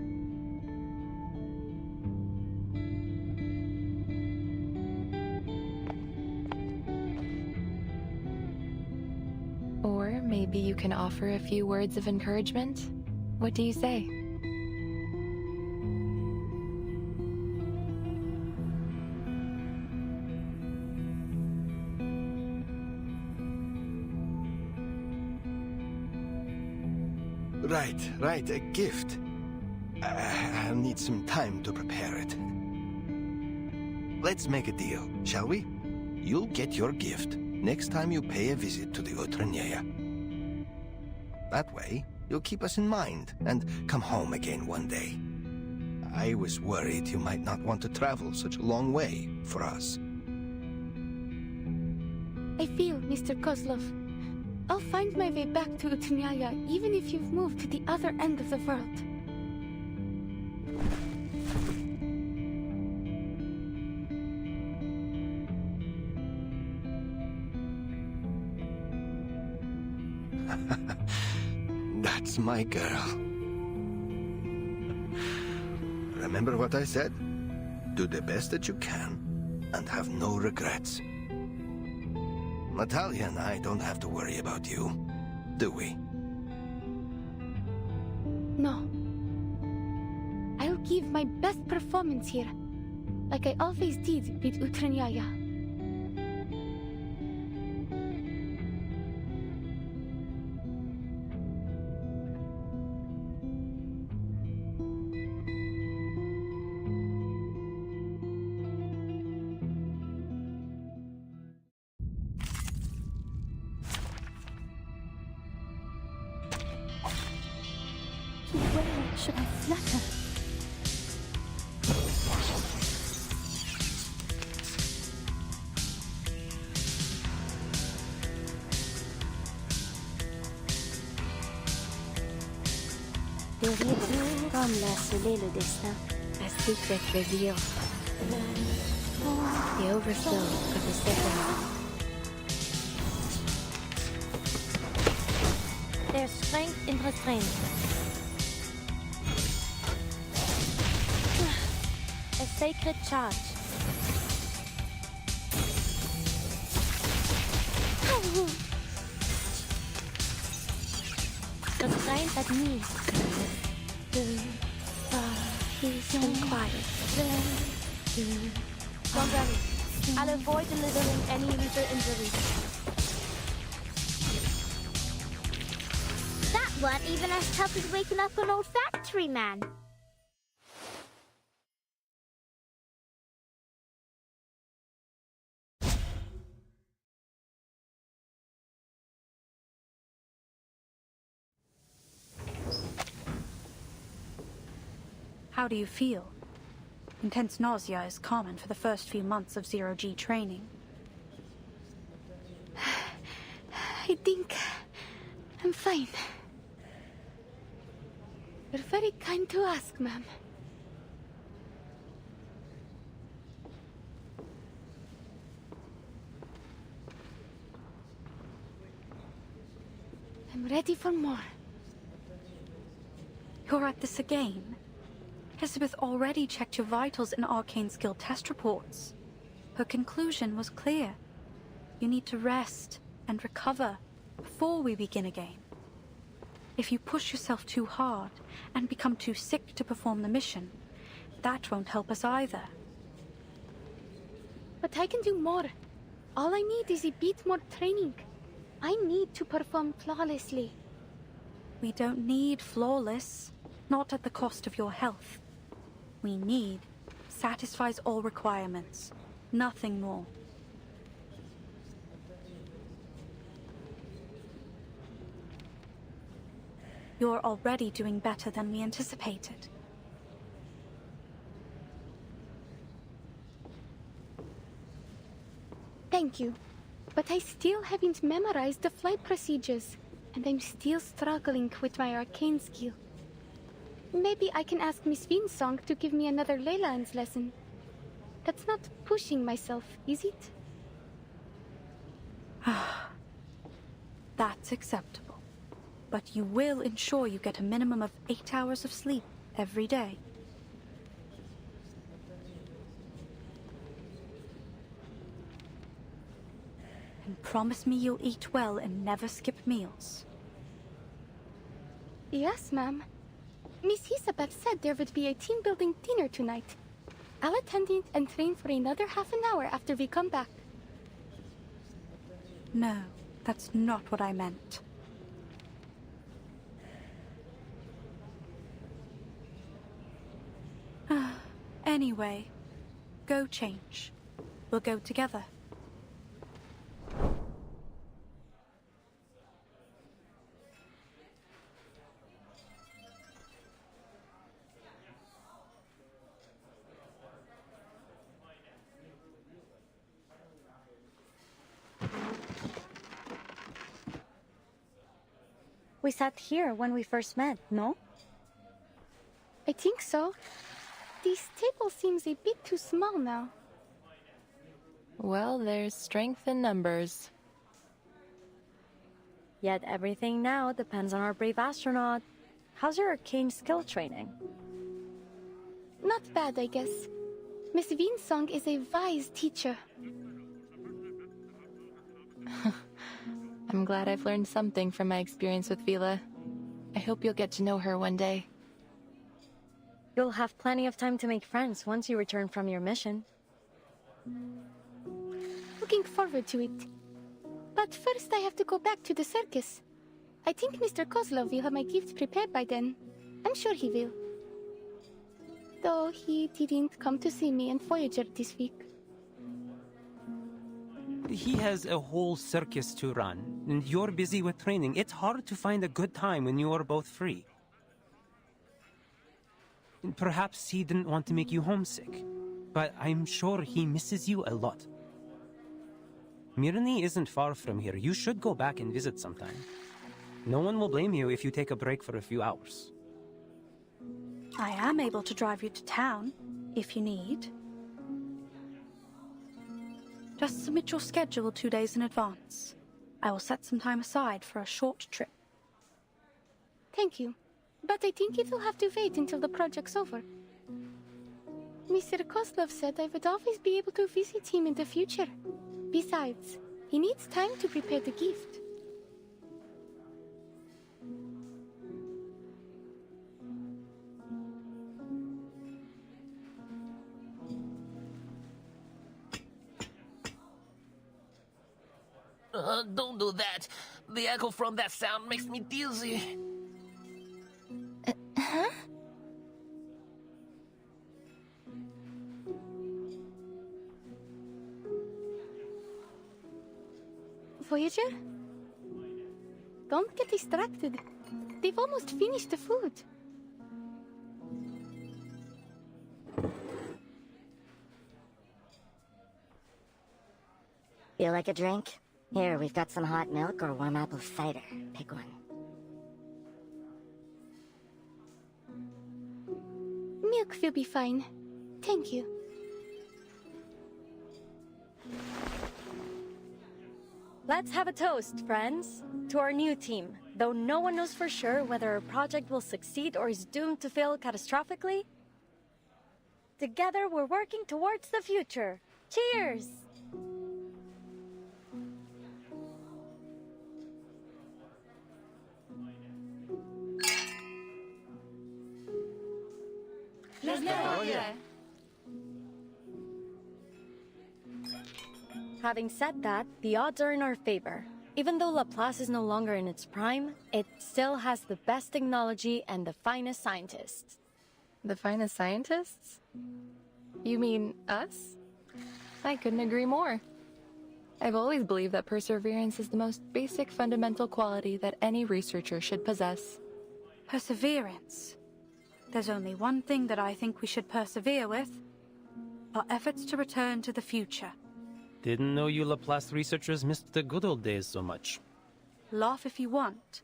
Or maybe you can offer a few words of encouragement? What do you say? Right, a gift. I'll need some time to prepare it. Let's make a deal, shall we? You'll get your gift next time you pay a visit to the Utranyaya. That way, you'll keep us in mind and come home again one day. I was worried you might not want to travel such a long way for us. I feel, Mr. Kozlov. I'll find my way back to Utnaya even if you've moved to the other end of the world. That's my girl. Remember what I said? Do the best that you can, and have no regrets. Natalia and I don't have to worry about you, do we? No. I'll give my best performance here, like I always did with Utranyaya. Where should I flutter? Le rire comme l'a scellé le destin. A secret revealed. The overflow of the second. There's strength in restraint. A sacred charge. Restraint at me. Peace and quiet. Don't worry. I'll avoid delivering any user injuries. That weren't even as tough as waking up an old factory man. How do you feel? Intense nausea is common for the first few months of zero-G training. I think I'm fine. You're very kind to ask, ma'am. I'm ready for more. You're at this again? Elizabeth already checked your vitals and arcane skill test reports. Her conclusion was clear. You need to rest and recover before we begin again. If you push yourself too hard and become too sick to perform the mission, that won't help us either. But I can do more. All I need is a bit more training. I need to perform flawlessly. We don't need flawless, not at the cost of your health. We need satisfies all requirements, nothing more. You're already doing better than we anticipated. Thank you. But I still haven't memorized the flight procedures, and I'm still struggling with my arcane skill. Maybe I can ask Miss Winsong to give me another Leyland's lesson. That's not pushing myself, is it? That's acceptable. But you will ensure you get a minimum of 8 hours of sleep every day. And promise me you'll eat well and never skip meals. Yes, ma'am. Miss Isabel said there would be a team-building dinner tonight. I'll attend it and train for another half an hour after we come back. No, that's not what I meant. Anyway, go change. We'll go together. We sat here when we first met, no? I think so. This table seems a bit too small now. Well, there's strength in numbers. Yet everything now depends on our brave astronaut. How's your arcane skill training? Not bad, I guess. Miss Winsong is a wise teacher. I'm glad I've learned something from my experience with Vila. I hope you'll get to know her one day. You'll have plenty of time to make friends once you return from your mission. Looking forward to it. But first I have to go back to the circus. I think Mr. Kozlov will have my gift prepared by then. I'm sure he will. Though he didn't come to see me and Voyager this week. He has a whole circus to run, and you're busy with training. It's hard to find a good time when you are both free. And perhaps he didn't want to make you homesick, but I'm sure he misses you a lot. Mirny isn't far from here. You should go back and visit sometime. No one will blame you if you take a break for a few hours. I am able to drive you to town, if you need. Just submit your schedule 2 days in advance. I will set some time aside for a short trip. Thank you. But I think it will have to wait until the project's over. Mr. Kozlov said I would always be able to visit him in the future. Besides, he needs time to prepare the gift. Don't do that. The echo from that sound makes me dizzy. Huh? Voyager? Don't get distracted. They've almost finished the food. You like a drink? Here, we've got some hot milk or warm apple cider. Pick one. Milk will be fine. Thank you. Let's have a toast, friends, to our new team. Though no one knows for sure whether our project will succeed or is doomed to fail catastrophically, together we're working towards the future. Cheers! Having said that, the odds are in our favor. Even though Laplace is no longer in its prime, it still has the best technology and the finest scientists. The finest scientists? You mean us? I couldn't agree more. I've always believed that perseverance is the most basic fundamental quality that any researcher should possess. Perseverance. There's only one thing that I think we should persevere with. Our efforts to return to the future. Didn't know you Laplace researchers missed the good old days so much. Laugh if you want,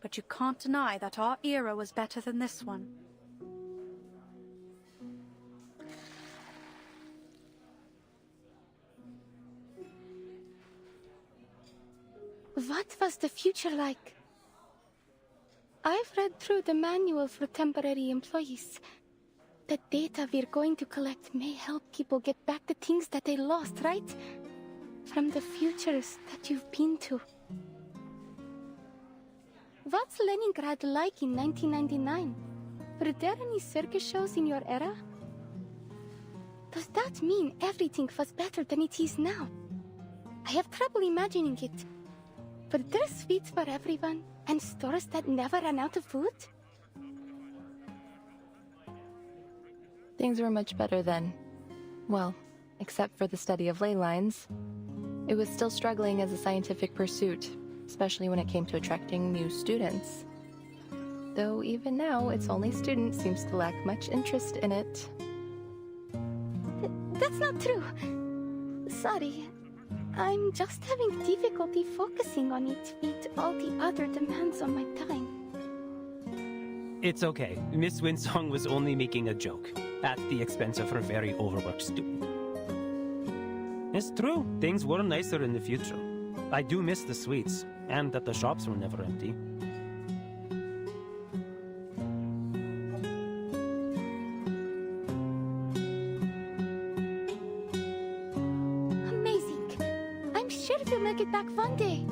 but you can't deny that our era was better than this one. What was the future like? I've read through the manual for temporary employees. The data we're going to collect may help people get back the things that they lost, right? From the futures that you've been to. What's Leningrad like in 1999? Were there any circus shows in your era? Does that mean everything was better than it is now? I have trouble imagining it. Were there sweets for everyone, and stores that never ran out of food? Things were much better then. Well, except for the study of ley lines. It was still struggling as a scientific pursuit, especially when it came to attracting new students. Though even now, its only student seems to lack much interest in it. That's not true. Sorry. I'm just having difficulty focusing on it with all the other demands on my time. It's okay. Miss Winsong was only making a joke, at the expense of her very overworked student. It's true, things were nicer in the future. I do miss the sweets, and that the shops were never empty. Amazing! I'm sure we'll make it back one day.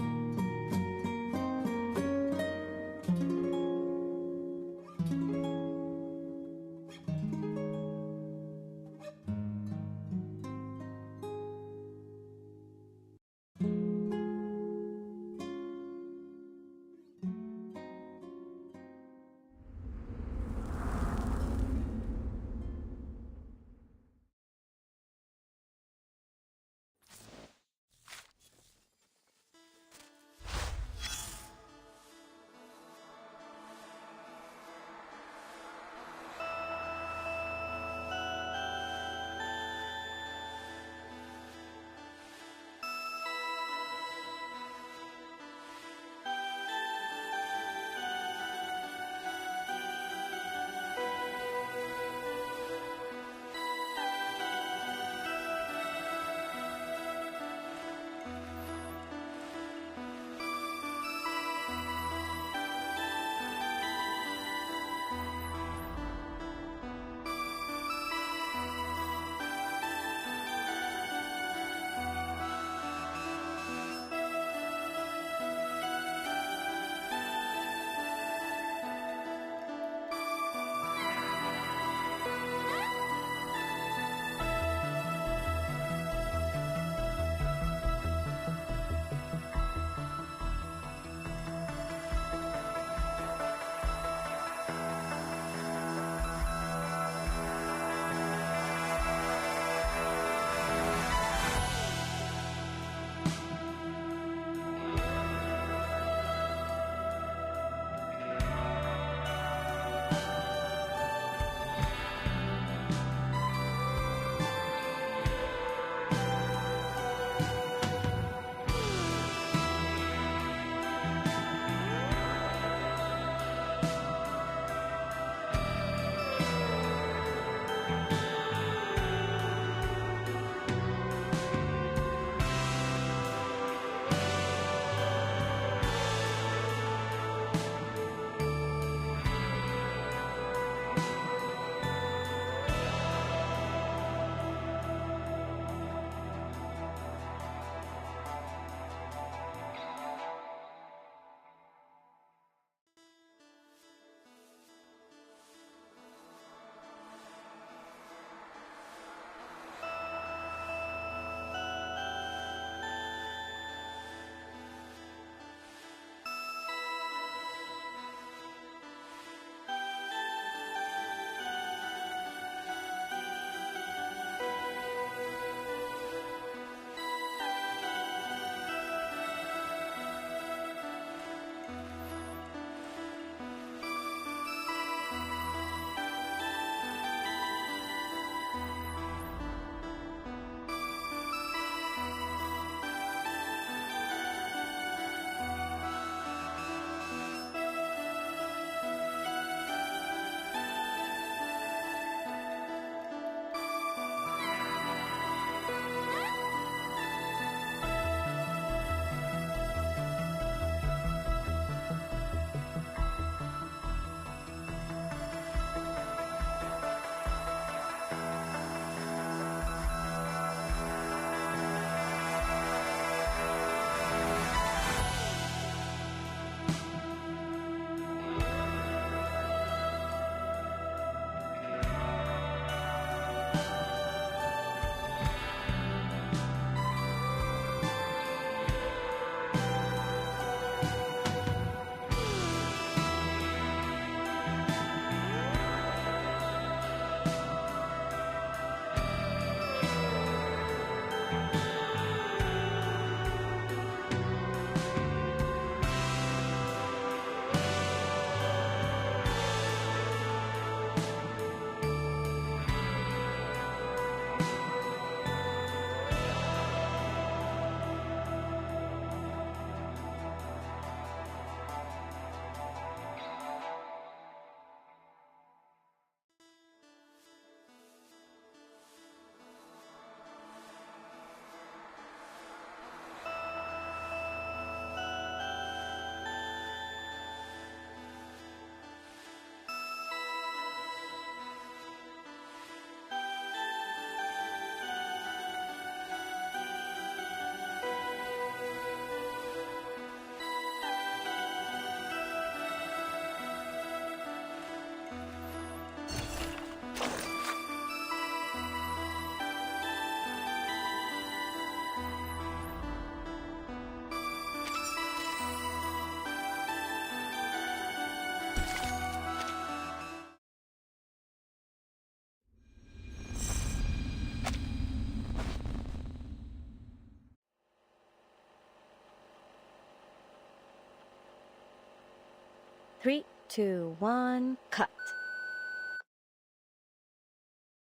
3, 2, 1, cut.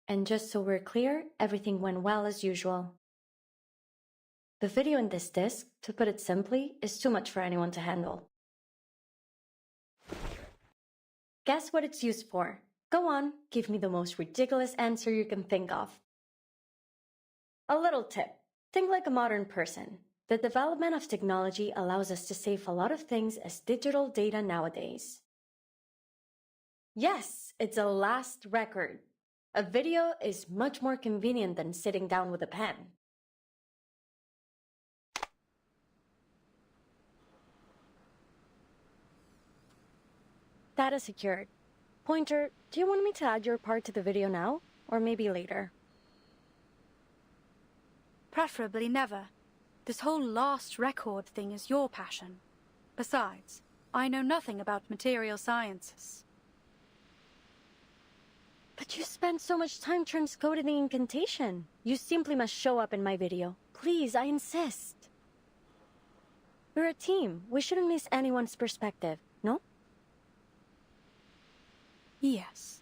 And just so we're clear, everything went well as usual. The video in this disc, to put it simply, is too much for anyone to handle. Guess what it's used for? Go on, give me the most ridiculous answer you can think of. A little tip. Think like a modern person. The development of technology allows us to save a lot of things as digital data nowadays. Yes, it's a last record. A video is much more convenient than sitting down with a pen. Data secured. Pointer, do you want me to add your part to the video now? Or maybe later? Preferably never. This whole last record thing is your passion. Besides, I know nothing about material sciences. But you spent so much time transcoding the incantation. You simply must show up in my video. Please, I insist. We're a team. We shouldn't miss anyone's perspective, no? Yes.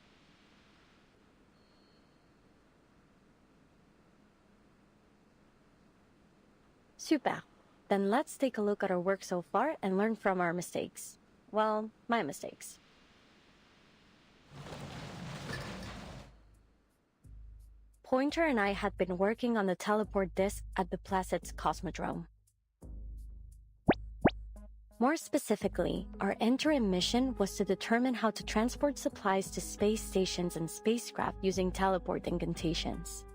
Super. Then let's take a look at our work so far and learn from our mistakes. Well, my mistakes. Pointer and I had been working on the teleport disk at the Placid's Cosmodrome. More specifically, our interim mission was to determine how to transport supplies to space stations and spacecraft using teleport incantations.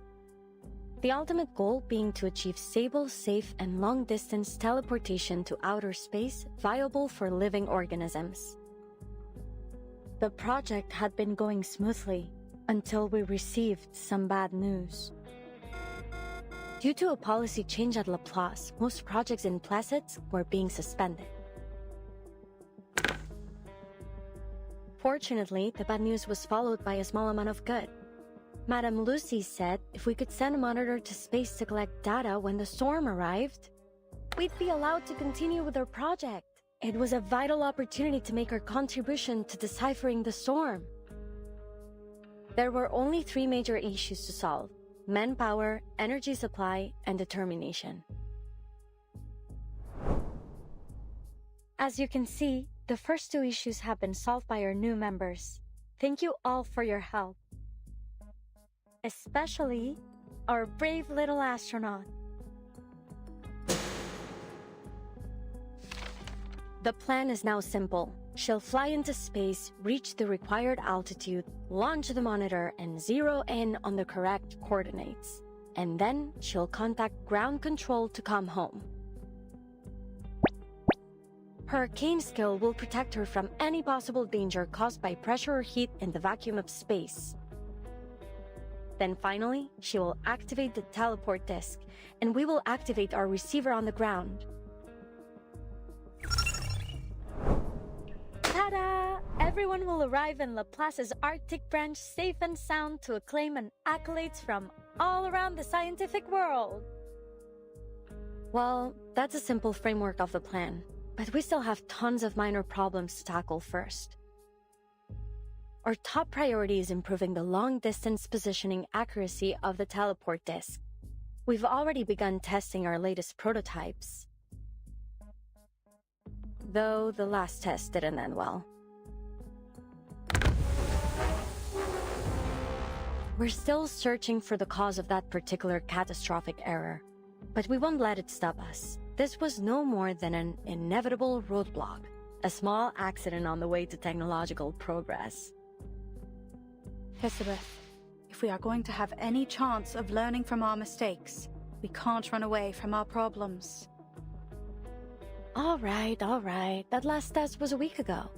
The ultimate goal being to achieve stable, safe, and long-distance teleportation to outer space viable for living organisms. The project had been going smoothly until we received some bad news. Due to a policy change at Laplace, most projects in Placid's were being suspended. Fortunately, the bad news was followed by a small amount of good. Madame Lucy said if we could send a monitor to space to collect data when the storm arrived, we'd be allowed to continue with our project. It was a vital opportunity to make our contribution to deciphering the storm. There were only 3 major issues to solve: manpower, energy supply, and determination. As you can see, the first 2 issues have been solved by our new members. Thank you all for your help. Especially our brave little astronaut. The plan is now simple. She'll fly into space, reach the required altitude, launch the monitor, and zero in on the correct coordinates. And then she'll contact ground control to come home. Her arcane skill will protect her from any possible danger caused by pressure or heat in the vacuum of space. Then finally, she will activate the teleport disk, and we will activate our receiver on the ground. Ta-da! Everyone will arrive in Laplace's Arctic branch safe and sound to acclaim and accolades from all around the scientific world. Well, that's a simple framework of the plan, but we still have tons of minor problems to tackle first. Our top priority is improving the long-distance positioning accuracy of the teleport disk. We've already begun testing our latest prototypes, though the last test didn't end well. We're still searching for the cause of that particular catastrophic error, but we won't let it stop us. This was no more than an inevitable roadblock, a small accident on the way to technological progress. Elizabeth, if we are going to have any chance of learning from our mistakes, we can't run away from our problems. All right. That last test was a week ago.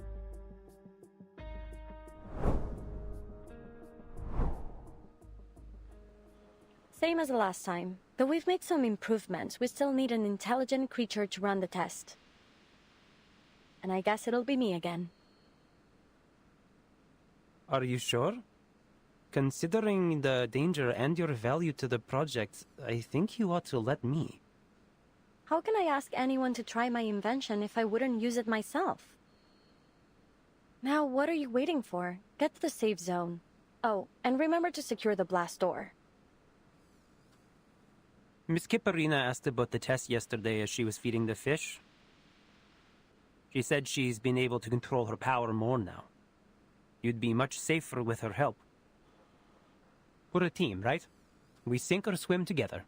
Same as the last time. Though we've made some improvements, we still need an intelligent creature to run the test. And I guess it'll be me again. Are you sure? Considering the danger and your value to the project, I think you ought to let me. How can I ask anyone to try my invention if I wouldn't use it myself? Now, what are you waiting for? Get to the safe zone. Oh, and remember to secure the blast door. Miss Kipperina asked about the test yesterday as she was feeding the fish. She said she's been able to control her power more now. You'd be much safer with her help. We're a team, right? We sink or swim together.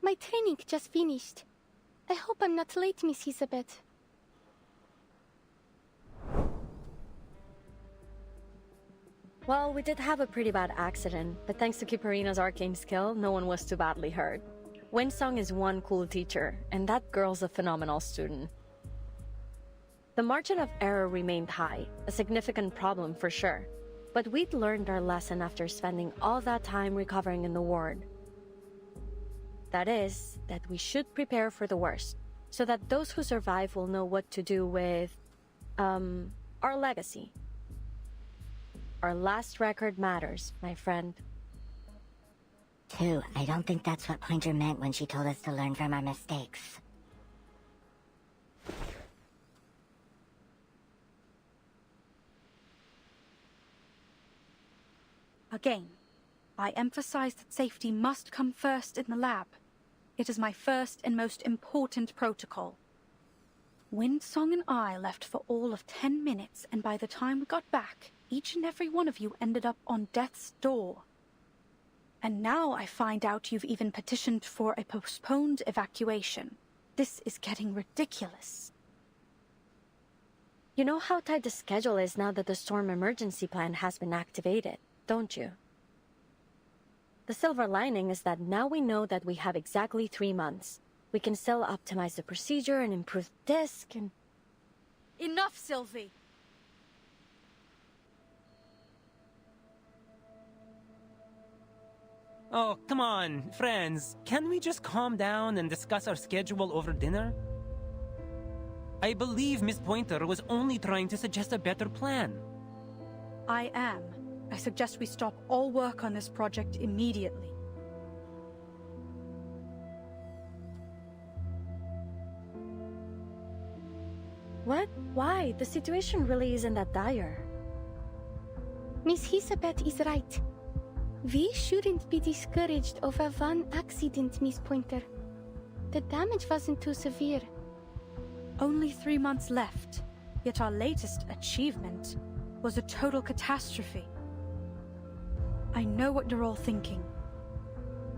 My training just finished. I hope I'm not late, Miss Elizabeth. Well, we did have a pretty bad accident, but thanks to Kipperina's arcane skill, no one was too badly hurt. Winsong is one cool teacher, and that girl's a phenomenal student. The margin of error remained high, a significant problem for sure. But we'd learned our lesson after spending all that time recovering in the ward. That is, that we should prepare for the worst, so that those who survive will know what to do with, our legacy. Our last record matters, my friend. I don't think that's what Pointer meant when she told us to learn from our mistakes. Again, I emphasize that safety must come first in the lab. It is my first and most important protocol. Winsong and I left for all of 10 minutes, and by the time we got back, each and every one of you ended up on death's door. And now I find out you've even petitioned for a postponed evacuation. This is getting ridiculous. You know how tight the schedule is now that the storm emergency plan has been activated, don't you? The silver lining is that now we know that we have exactly 3 months. We can still optimize the procedure and improve the disk and... Enough, Sylvie! Oh, come on, friends. Can we just calm down and discuss our schedule over dinner? I believe Miss Pointer was only trying to suggest a better plan. I am. I suggest we stop all work on this project immediately. What? Why? The situation really isn't that dire. Miss Elizabeth is right. We shouldn't be discouraged over one accident, Miss Pointer. The damage wasn't too severe. Only 3 months left, yet our latest achievement was a total catastrophe. I know what you're all thinking,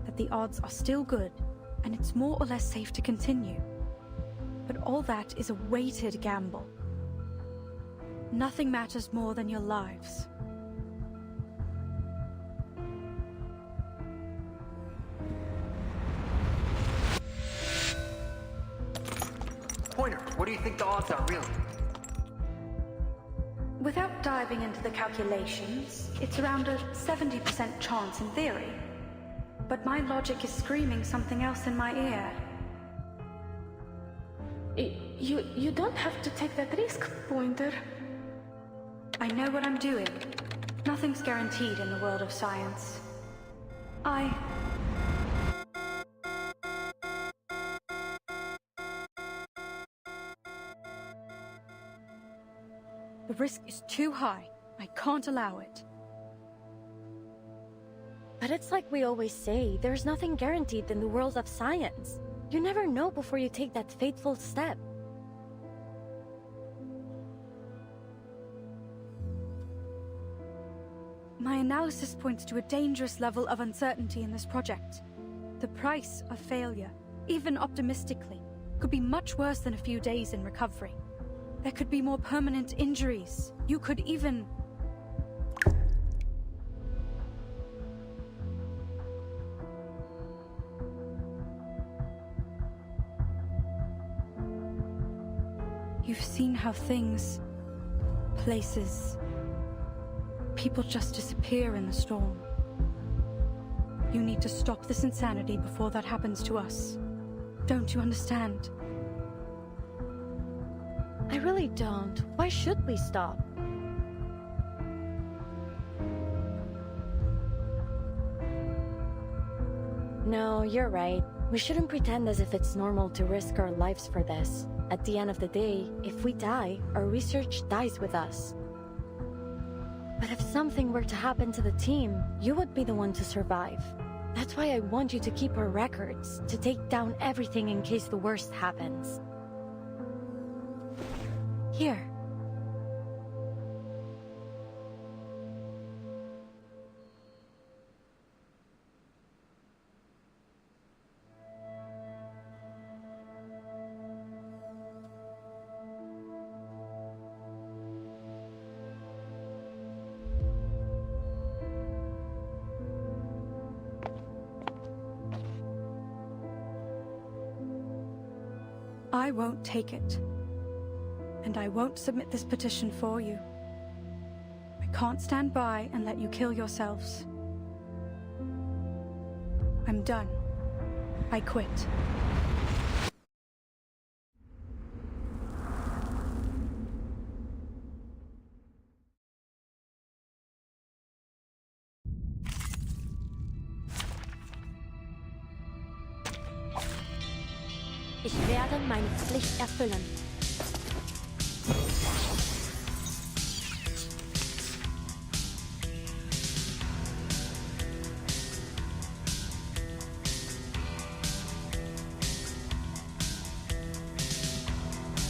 that the odds are still good, and it's more or less safe to continue. But all that is a weighted gamble. Nothing matters more than your lives. Pointer, what do you think the odds are, really? Without diving into the calculations, it's around a 70% chance in theory. But my logic is screaming something else in my ear. You don't have to take that risk, Pointer. I know what I'm doing. Nothing's guaranteed in the world of science. The risk is too high. I can't allow it. But it's like we always say, there's nothing guaranteed in the world of science. You never know before you take that fateful step. My analysis points to a dangerous level of uncertainty in this project. The price of failure, even optimistically, could be much worse than a few days in recovery. There could be more permanent injuries. You could even... You've seen how things, places, people just disappear in the storm. You need to stop this insanity before that happens to us. Don't you understand? I really don't. Why should we stop? No, you're right. We shouldn't pretend as if it's normal to risk our lives for this. At the end of the day, if we die, our research dies with us. But if something were to happen to the team, you would be the one to survive. That's why I want you to keep our records, to take down everything in case the worst happens. Here. I won't take it. And I won't submit this petition for you. I can't stand by and let you kill yourselves. I'm done. I quit. Ich werde meine Pflicht erfüllen.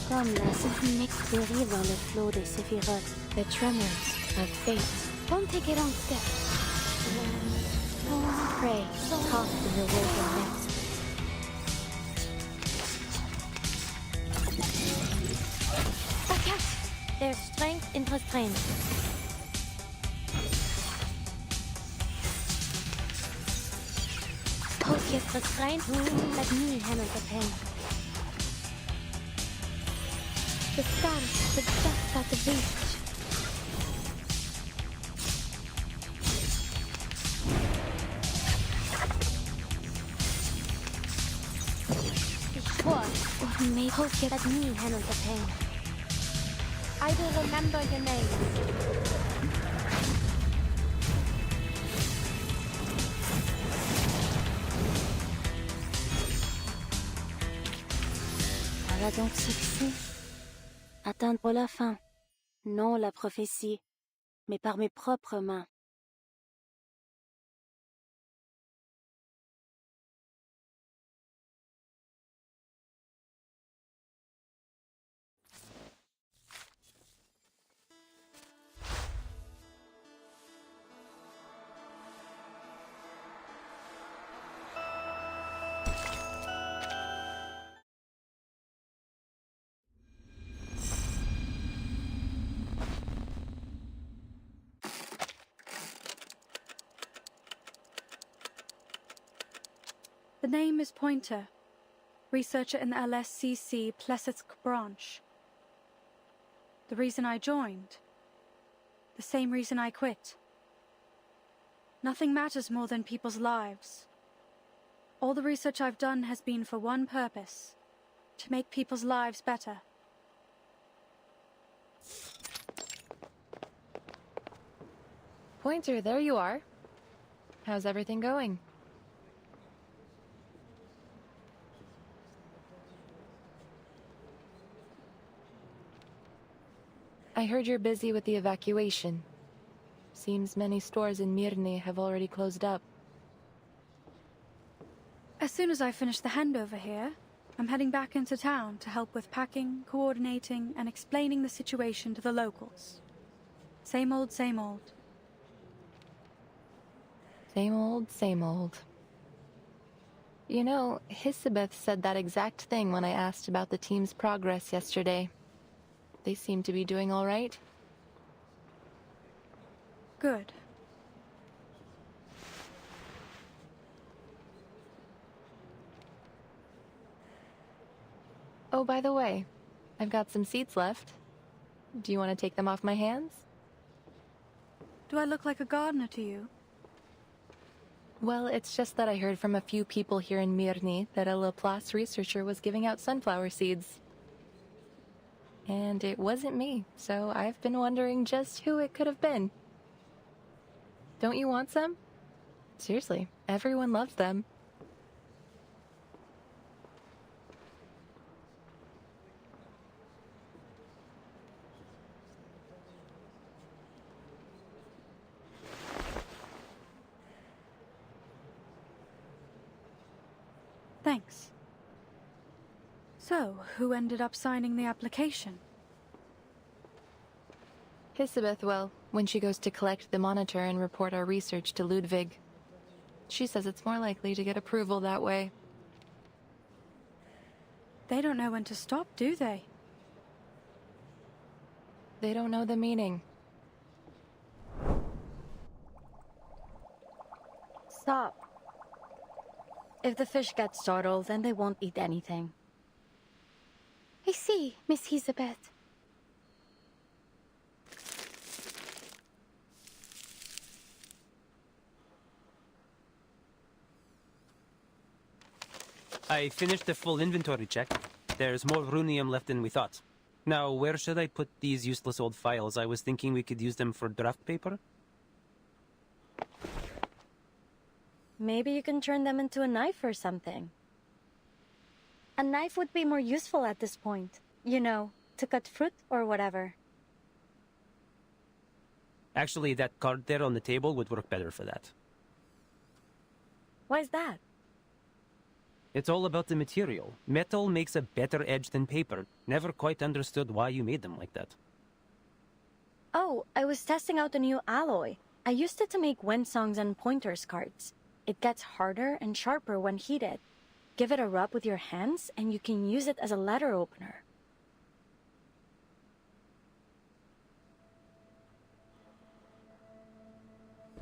Comme la Symphonique de River le flot des Sephiroth. The tremors of fate. Don't take a wrong step. Pray, talk to your woven lips. There's strength in restraint. Focus, restraint, let me handle the pain. The stars were just out of reach. Ich schwör, focus, let me handle the pain. I will remember your name. Voilà donc ce que c'est. Atteindre la fin. Non la prophétie, mais par mes propres mains. The name is Pointer, researcher in the LSCC Plesetsk branch. The reason I joined, the same reason I quit. Nothing matters more than people's lives. All the research I've done has been for one purpose, to make people's lives better. Pointer, there you are. How's everything going? I heard you're busy with the evacuation. Seems many stores in Mirny have already closed up. As soon as I finish the handover here, I'm heading back into town to help with packing, coordinating, and explaining the situation to the locals. Same old, same old. Same old, same old. You know, Hisabeth said that exact thing when I asked about the team's progress yesterday. They seem to be doing all right. Good. Oh, by the way, I've got some seats left. Do you want to take them off my hands? Do I look like a gardener to you? Well, it's just that I heard from a few people here in Mirny that a Laplace researcher was giving out sunflower seeds. And it wasn't me, so I've been wondering just who it could have been. Don't you want some? Seriously, everyone loves them. Thanks. So, who ended up signing the application? Hisabeth will, when she goes to collect the monitor and report our research to Ludwig. She says it's more likely to get approval that way. They don't know when to stop, do they? They don't know the meaning. Stop. If the fish get startled, then they won't eat anything. I see, Miss Elizabeth. I finished the full inventory check. There's more runium left than we thought. Now, where should I put these useless old files? I was thinking we could use them for draft paper. Maybe you can turn them into a knife or something. A knife would be more useful at this point. You know, to cut fruit or whatever. Actually, that card there on the table would work better for that. Why's that? It's all about the material. Metal makes a better edge than paper. Never quite understood why you made them like that. Oh, I was testing out a new alloy. I used it to make windsongs and pointers cards. It gets harder and sharper when heated. Give it a rub with your hands and you can use it as a letter opener.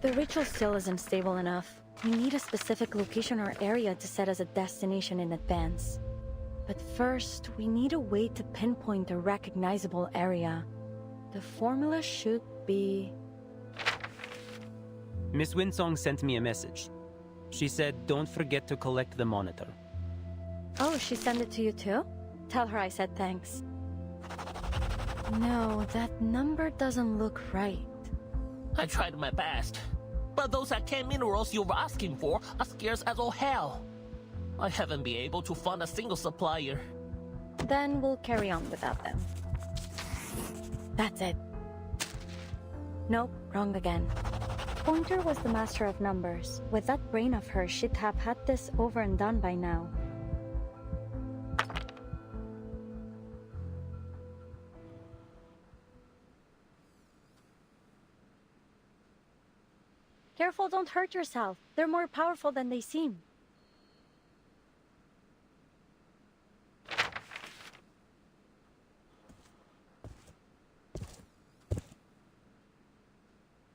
The ritual still isn't stable enough. We need a specific location or area to set as a destination in advance. But first, we need a way to pinpoint a recognizable area. The formula should be... Miss Winsong sent me a message. She said, don't forget to collect the monitor. Oh, she sent it to you too? Tell her I said thanks. No, that number doesn't look right. I tried my best. But those arcane minerals you were asking for are scarce as all hell. I haven't been able to find a single supplier. Then we'll carry on without them. That's it. Nope, wrong again. Pointer was the master of numbers. With that brain of hers, she'd have had this over and done by now. Careful, don't hurt yourself. They're more powerful than they seem.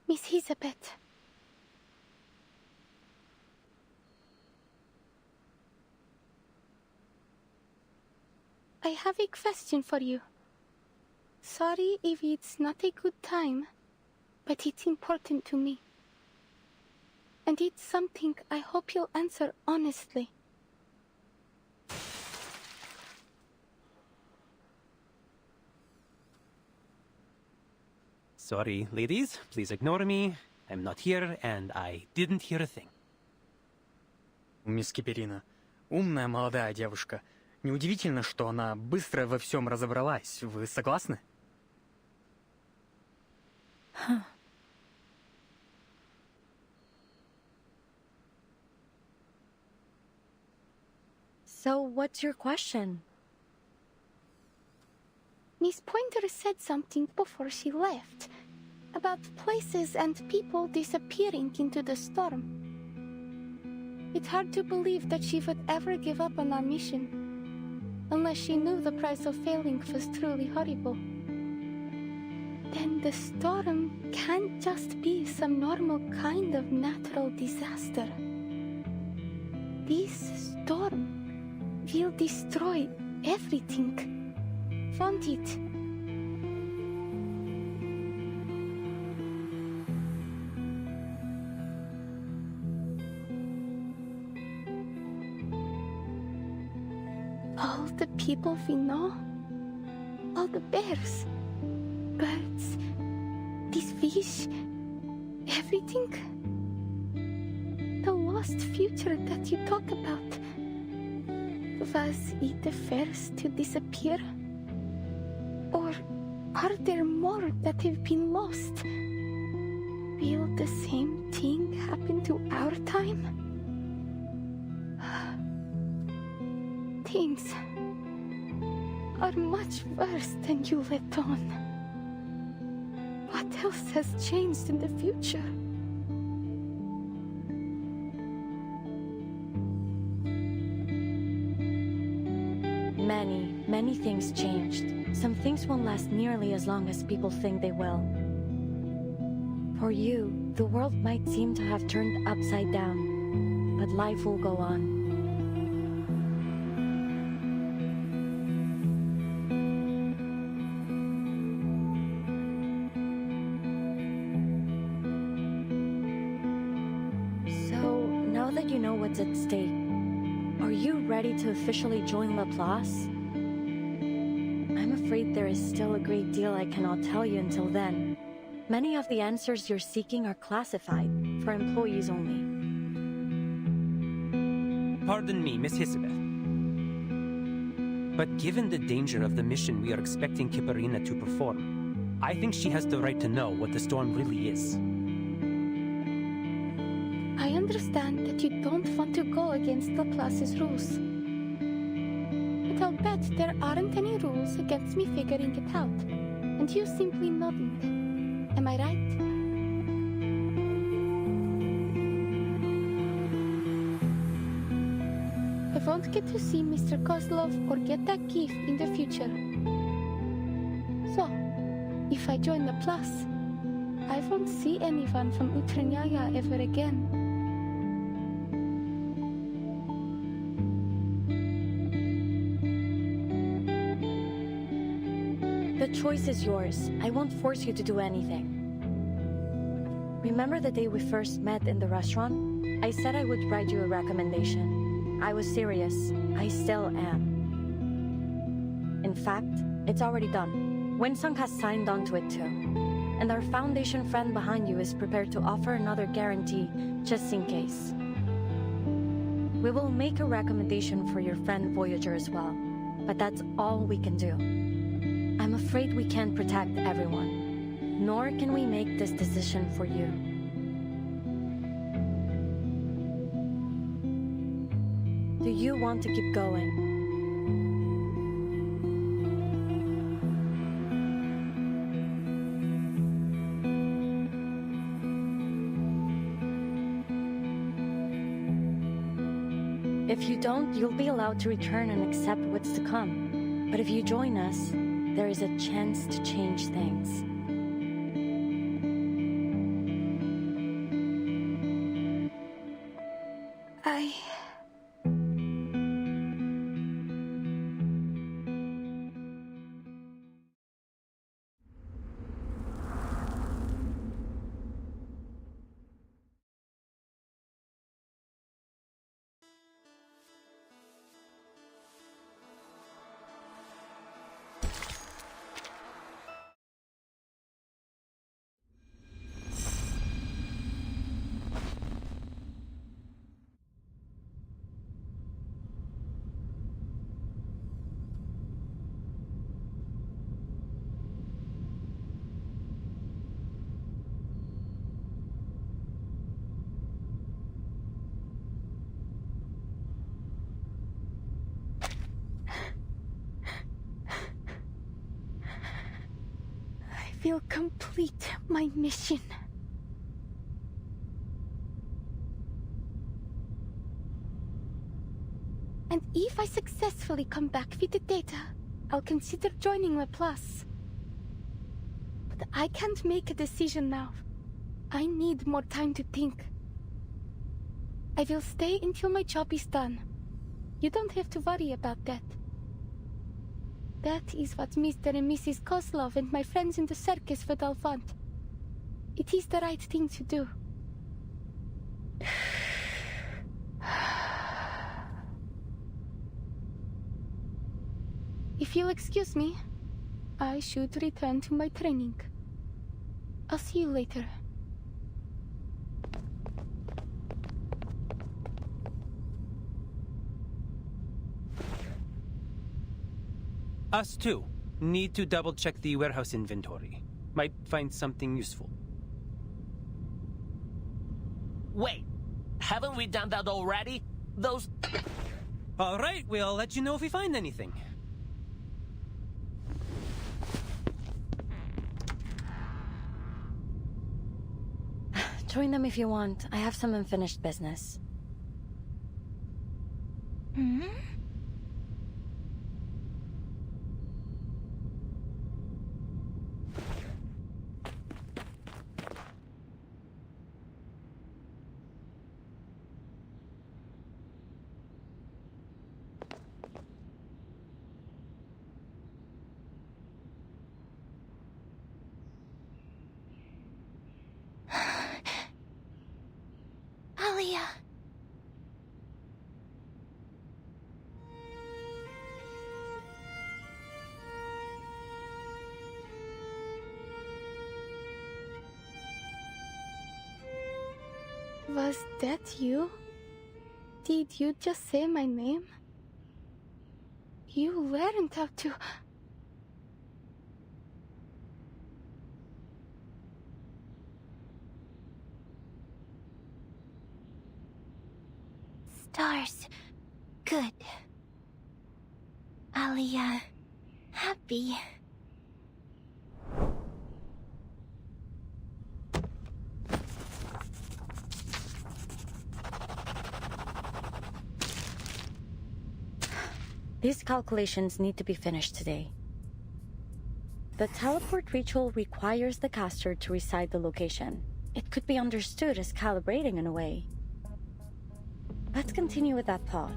Miss Elizabeth. I have a question for you. Sorry if it's not a good time, but it's important to me. And it's something I hope you'll answer honestly. Sorry, ladies. Please ignore me. I'm not here, and I didn't hear a thing. Мисс Киперина, умная молодая девушка. Неудивительно, что она быстро во всем разобралась. Вы согласны? So, what's your question? Miss Pointer said something before she left about places and people disappearing into the storm. It's hard to believe that she would ever give up on our mission, unless she knew the price of failing was truly horrible. Then the storm can't just be some normal kind of natural disaster. This storm will destroy everything, won't it? All the people we know, all the bears, birds, these fish, everything. The lost future that you talk about. Was it the first to disappear? Or are there more that have been lost? Will the same thing happen to our time? things are much worse than you let on. What else has changed in the future? Many things changed. Some things won't last nearly as long as people think they will. For you, the world might seem to have turned upside down, but life will go on. So, now that you know what's at stake, are you ready to officially join Laplace? I'm afraid there is still a great deal I cannot tell you until then. Many of the answers you're seeking are classified, for employees only. Pardon me, Miss Hisabeth. But given the danger of the mission we are expecting Kipparina to perform, I think she has the right to know what the storm really is. I understand that you don't want to go against Laplace's rules. But I'll bet there aren't any rules against me figuring it out, and you simply nodding. Am I right? I won't get to see Mr. Kozlov or get that gift in the future. So, if I join Laplace, I won't see anyone from Utranyaya ever again. The choice is yours. I won't force you to do anything. Remember the day we first met in the restaurant? I said I would write you a recommendation. I was serious. I still am. In fact, it's already done. Winsong has signed on to it too. And our Foundation friend behind you is prepared to offer another guarantee, just in case. We will make a recommendation for your friend Voyager as well. But that's all we can do. I'm afraid we can't protect everyone, nor can we make this decision for you. Do you want to keep going? If you don't, you'll be allowed to return and accept what's to come. But if you join us, there is a chance to change things. Will complete my mission. And if I successfully come back with the data, I'll consider joining Laplace. But I can't make a decision now. I need more time to think. I will stay until my job is done. You don't have to worry about that. That is what Mr. and Mrs. Kozlov and my friends in the circus would all want. It is the right thing to do. If you'll excuse me, I should return to my training. I'll see you later. Us too. Need to double-check the warehouse inventory. Might find something useful. Wait, haven't we done that already? Those... Alright, we'll let you know if we find anything. Join them if you want. I have some unfinished business. Hmm? Alia. Was that you? Did you just say my name? You weren't up to... Stars. Good. Alia. Happy. These calculations need to be finished today. The teleport ritual requires the caster to recite the location. It could be understood as calibrating in a way. Let's continue with that thought.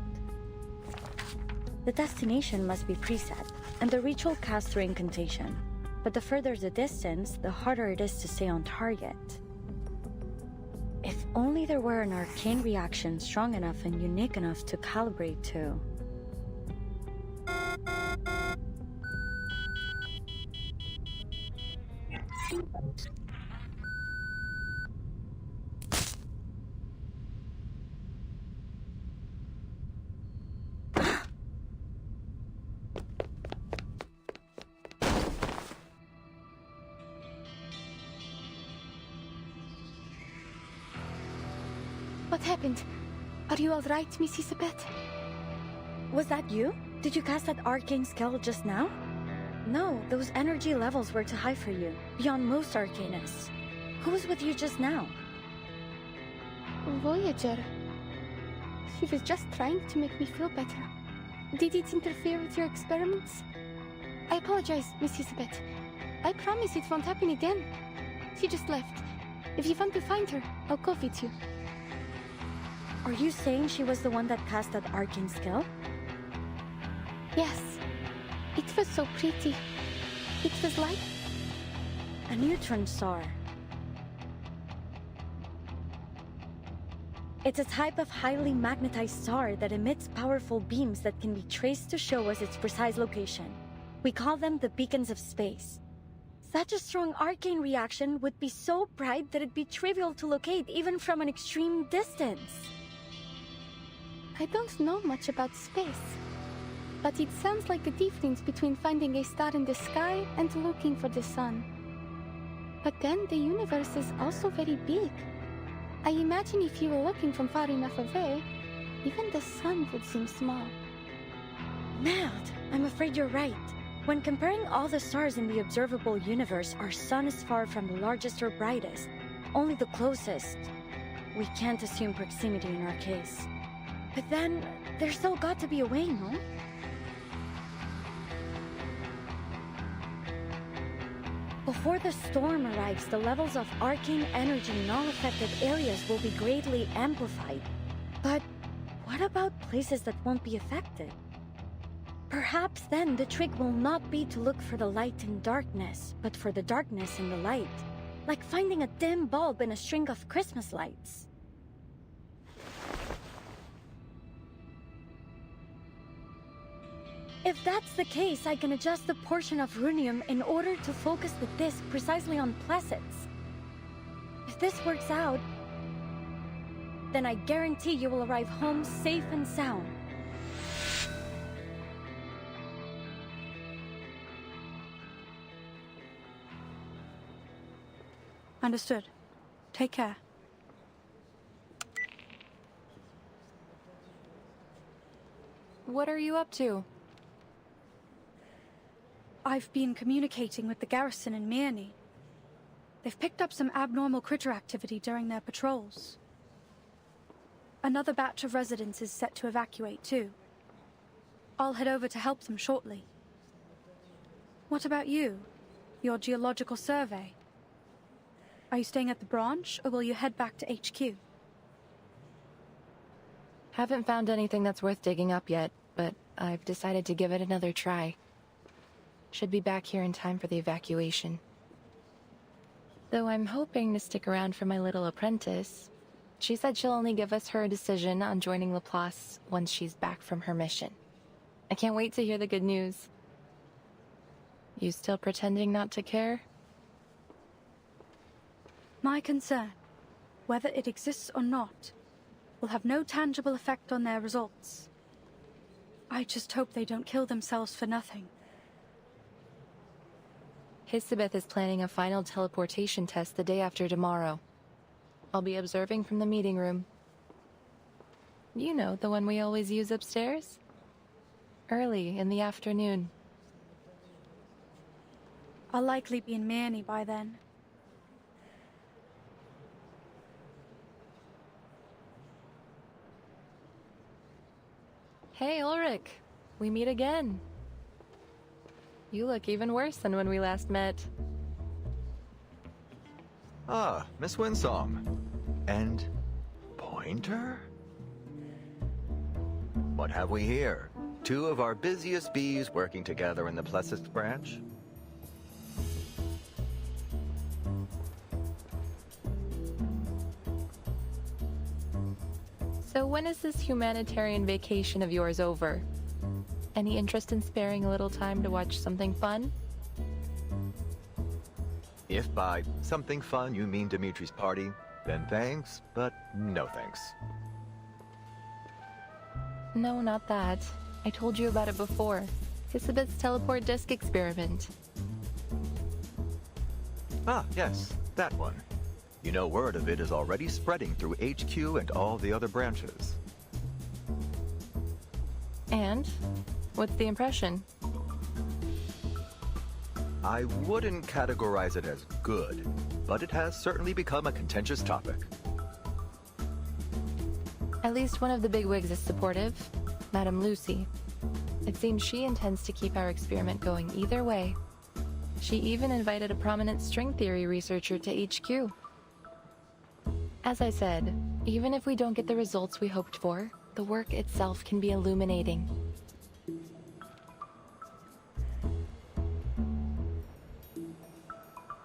The destination must be preset, and the ritual cast through incantation. But the further the distance, the harder it is to stay on target. If only there were an arcane reaction strong enough and unique enough to calibrate to. What happened? Are you all right, Miss Isabeth? Was that you? Did you cast that arcane skill just now? No, those energy levels were too high for you, beyond most arcanists. Who was with you just now? Voyager. She was just trying to make me feel better. Did it interfere with your experiments? I apologize, Miss Isabeth. I promise it won't happen again. She just left. If you want to find her, I'll go with you. Are you saying she was the one that cast that arcane skill? Yes. It was so pretty. It was like... a neutron star. It's a type of highly magnetized star that emits powerful beams that can be traced to show us its precise location. We call them the beacons of space. Such a strong arcane reaction would be so bright that it'd be trivial to locate even from an extreme distance. I don't know much about space, but it sounds like the difference between finding a star in the sky and looking for the sun. But then the universe is also very big. I imagine if you were looking from far enough away, even the sun would seem small. Mad, I'm afraid you're right. When comparing all the stars in the observable universe, our sun is far from the largest or brightest, only the closest. We can't assume proximity in our case. But then, there's still got to be a way, no? Before the storm arrives, the levels of arcane energy in all affected areas will be greatly amplified. But what about places that won't be affected? Perhaps then the trick will not be to look for the light in darkness, but for the darkness in the light. Like finding a dim bulb in a string of Christmas lights. If that's the case, I can adjust the portion of runium in order to focus the disc precisely on placets. If this works out, then I guarantee you will arrive home safe and sound. Understood. Take care. What are you up to? I've been communicating with the garrison in Mirny. They've picked up some abnormal critter activity during their patrols. Another batch of residents is set to evacuate too. I'll head over to help them shortly. What about you? Your geological survey? Are you staying at the branch, or will you head back to HQ? Haven't found anything that's worth digging up yet, but I've decided to give it another try. Should be back here in time for the evacuation. Though I'm hoping to stick around for my little apprentice. She said she'll only give us her decision on joining Laplace once she's back from her mission. I can't wait to hear the good news. You still pretending not to care? My concern, whether it exists or not, will have no tangible effect on their results. I just hope they don't kill themselves for nothing. Hisabeth is planning a final teleportation test the day after tomorrow. I'll be observing from the meeting room. You know, the one we always use upstairs? Early in the afternoon. I'll likely be in Mirny by then. Hey, Ulrich. We meet again. You look even worse than when we last met. Ah, Miss Winsong. And Pointer? What have we here? Two of our busiest bees working together in the Plessist branch? So when is this humanitarian vacation of yours over? Any interest in sparing a little time to watch something fun? If by something fun you mean Dimitri's party, then thanks, but no thanks. No, not that. I told you about it before. Hisabeth's teleport disc experiment. Ah, yes, that one. You know, word of it is already spreading through HQ and all the other branches. And? What's the impression? I wouldn't categorize it as good, but it has certainly become a contentious topic. At least one of the bigwigs is supportive, Madame Lucy. It seems she intends to keep our experiment going either way. She even invited a prominent string theory researcher to HQ. As I said, even if we don't get the results we hoped for, the work itself can be illuminating.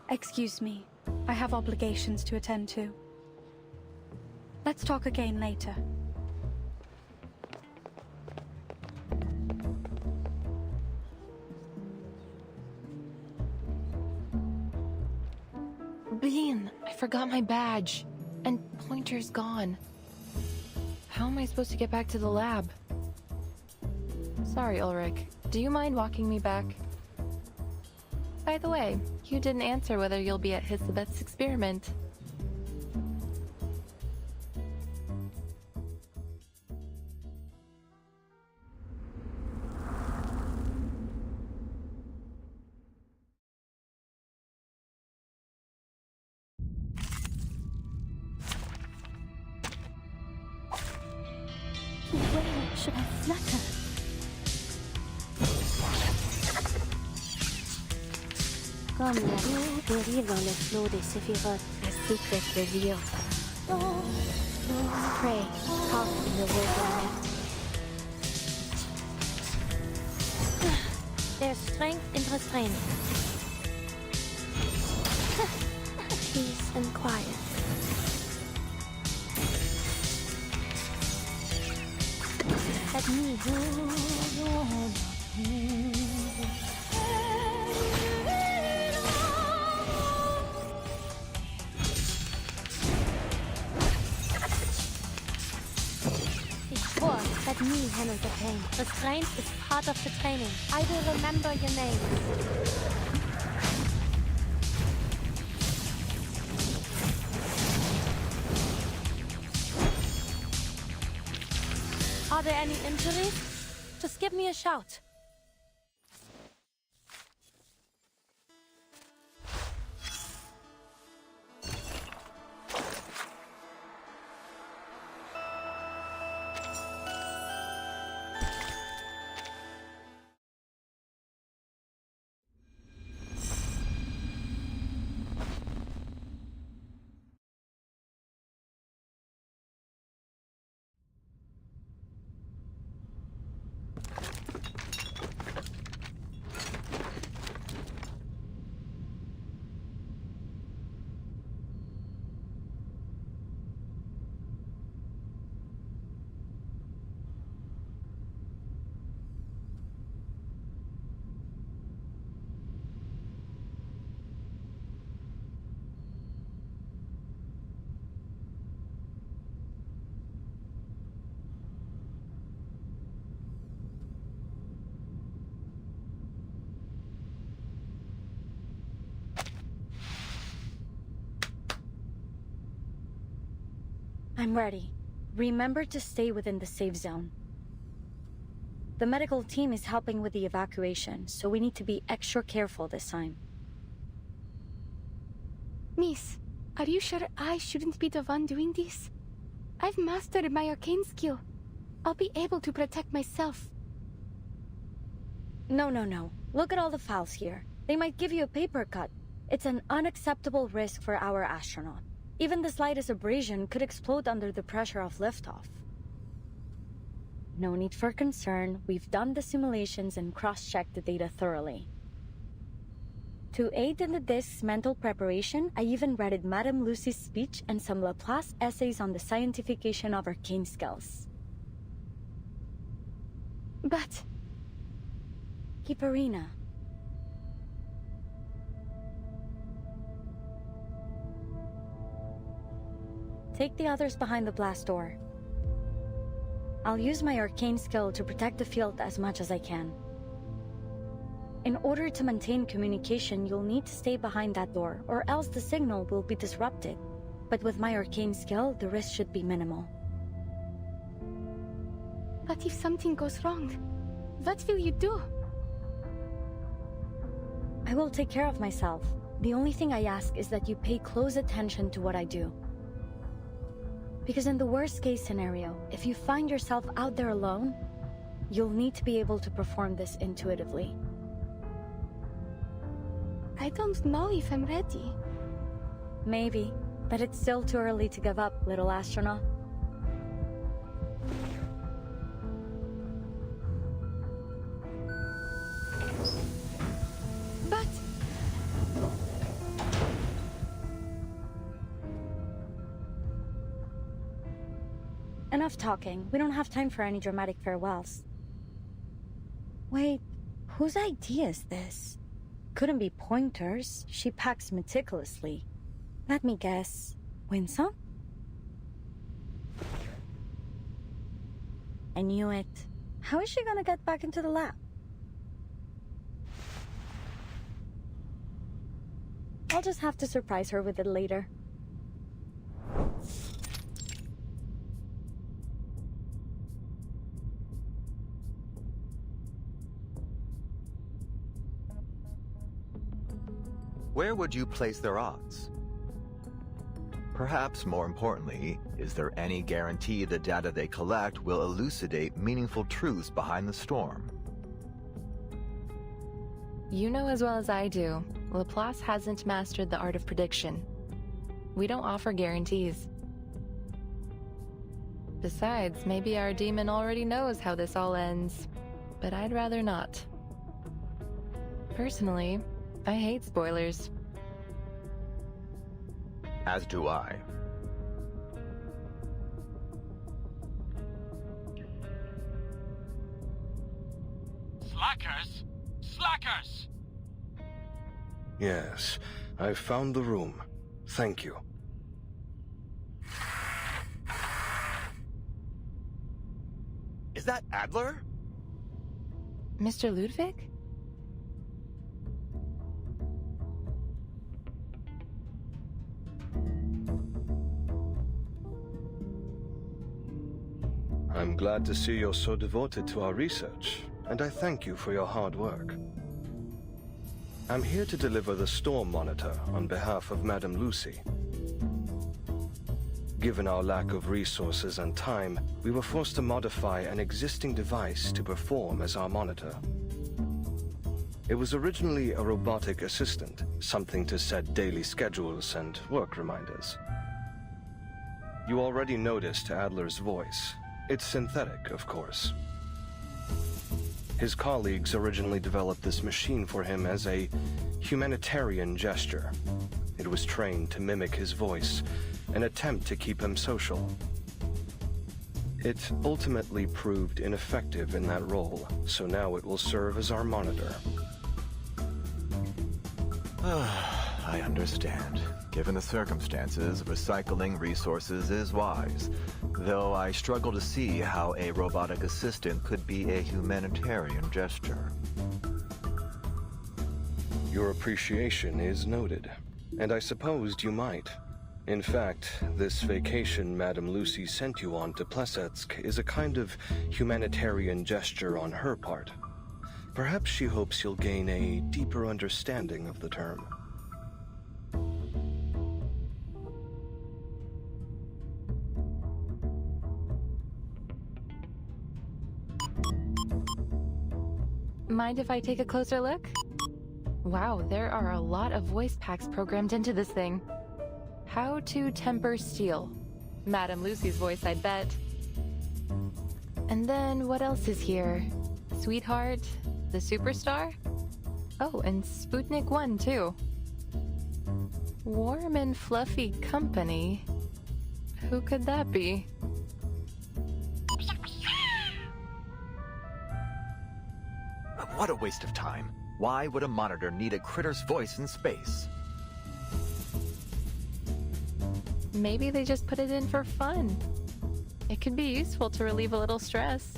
Excuse me. I have obligations to attend to. Let's talk again later. Bean, I forgot my badge. And Pointer's gone. How am I supposed to get back to the lab? Sorry, Ulrich. Do you mind walking me back? By the way, you didn't answer whether you'll be at Hisabeth's experiment. Where should I flutter? Comme l'eau dérive dans le flot des séphirotes, a secret revealed. Pray, talk in the wilderness. There's strength in restraint. Peace and quiet. Let me hold on. Let me handle the pain. Restraint is part of the training. I will remember your name. Are there any injuries? Just give me a shout. I'm ready. Remember to stay within the safe zone. The medical team is helping with the evacuation, so we need to be extra careful this time. Miss, are you sure I shouldn't be the one doing this? I've mastered my arcane skill. I'll be able to protect myself. No. Look at all the files here. They might give you a paper cut. It's an unacceptable risk for our astronaut. Even the slightest abrasion could explode under the pressure of liftoff. No need for concern. We've done the simulations and cross-checked the data thoroughly. To aid in the disk's mental preparation, I even read Madame Lucy's speech and some Laplace essays on the scientification of arcane skills. But... Kiparina. Take the others behind the blast door. I'll use my arcane skill to protect the field as much as I can. In order to maintain communication, you'll need to stay behind that door, or else the signal will be disrupted. But with my arcane skill, the risk should be minimal. But if something goes wrong, what will you do? I will take care of myself. The only thing I ask is that you pay close attention to what I do. Because in the worst-case scenario, if you find yourself out there alone, you'll need to be able to perform this intuitively. I don't know if I'm ready. Maybe, but it's still too early to give up, little astronaut. But... Enough talking. We don't have time for any dramatic farewells. Wait, whose idea is this? Couldn't be Pointer's. She packs meticulously. Let me guess. Winsong? I knew it. How is she gonna get back into the lab? I'll just have to surprise her with it later. Where would you place their odds? Perhaps more importantly, is there any guarantee the data they collect will elucidate meaningful truths behind the storm? You know as well as I do, Laplace hasn't mastered the art of prediction. We don't offer guarantees. Besides, maybe our demon already knows how this all ends, but I'd rather not. Personally, I hate spoilers. As do I. Slackers! Slackers! Yes, I've found the room. Thank you. Is that Adler? Mr. Ludwig? I'm glad to see you're so devoted to our research, and I thank you for your hard work. I'm here to deliver the storm monitor on behalf of Madame Lucy. Given our lack of resources and time, we were forced to modify an existing device to perform as our monitor. It was originally a robotic assistant, something to set daily schedules and work reminders. You already noticed Adler's voice. It's synthetic, of course. His colleagues originally developed this machine for him as a humanitarian gesture. It was trained to mimic his voice, an attempt to keep him social. It ultimately proved ineffective in that role, so now it will serve as our monitor. I understand. Given the circumstances, recycling resources is wise. Though I struggle to see how a robotic assistant could be a humanitarian gesture. Your appreciation is noted, and I supposed you might. In fact, this vacation Madame Lucy sent you on to Plesetsk is a kind of humanitarian gesture on her part. Perhaps she hopes you'll gain a deeper understanding of the term. Mind if I take a closer look? Wow, there are a lot of voice packs programmed into this thing. How to temper steel. Madame Lucy's voice, I'd bet. And then what else is here? Sweetheart? The Superstar? Oh, and Sputnik 1 too. Warm and fluffy company? Who could that be? What a waste of time. Why would a monitor need a critter's voice in space? Maybe they just put it in for fun. It could be useful to relieve a little stress.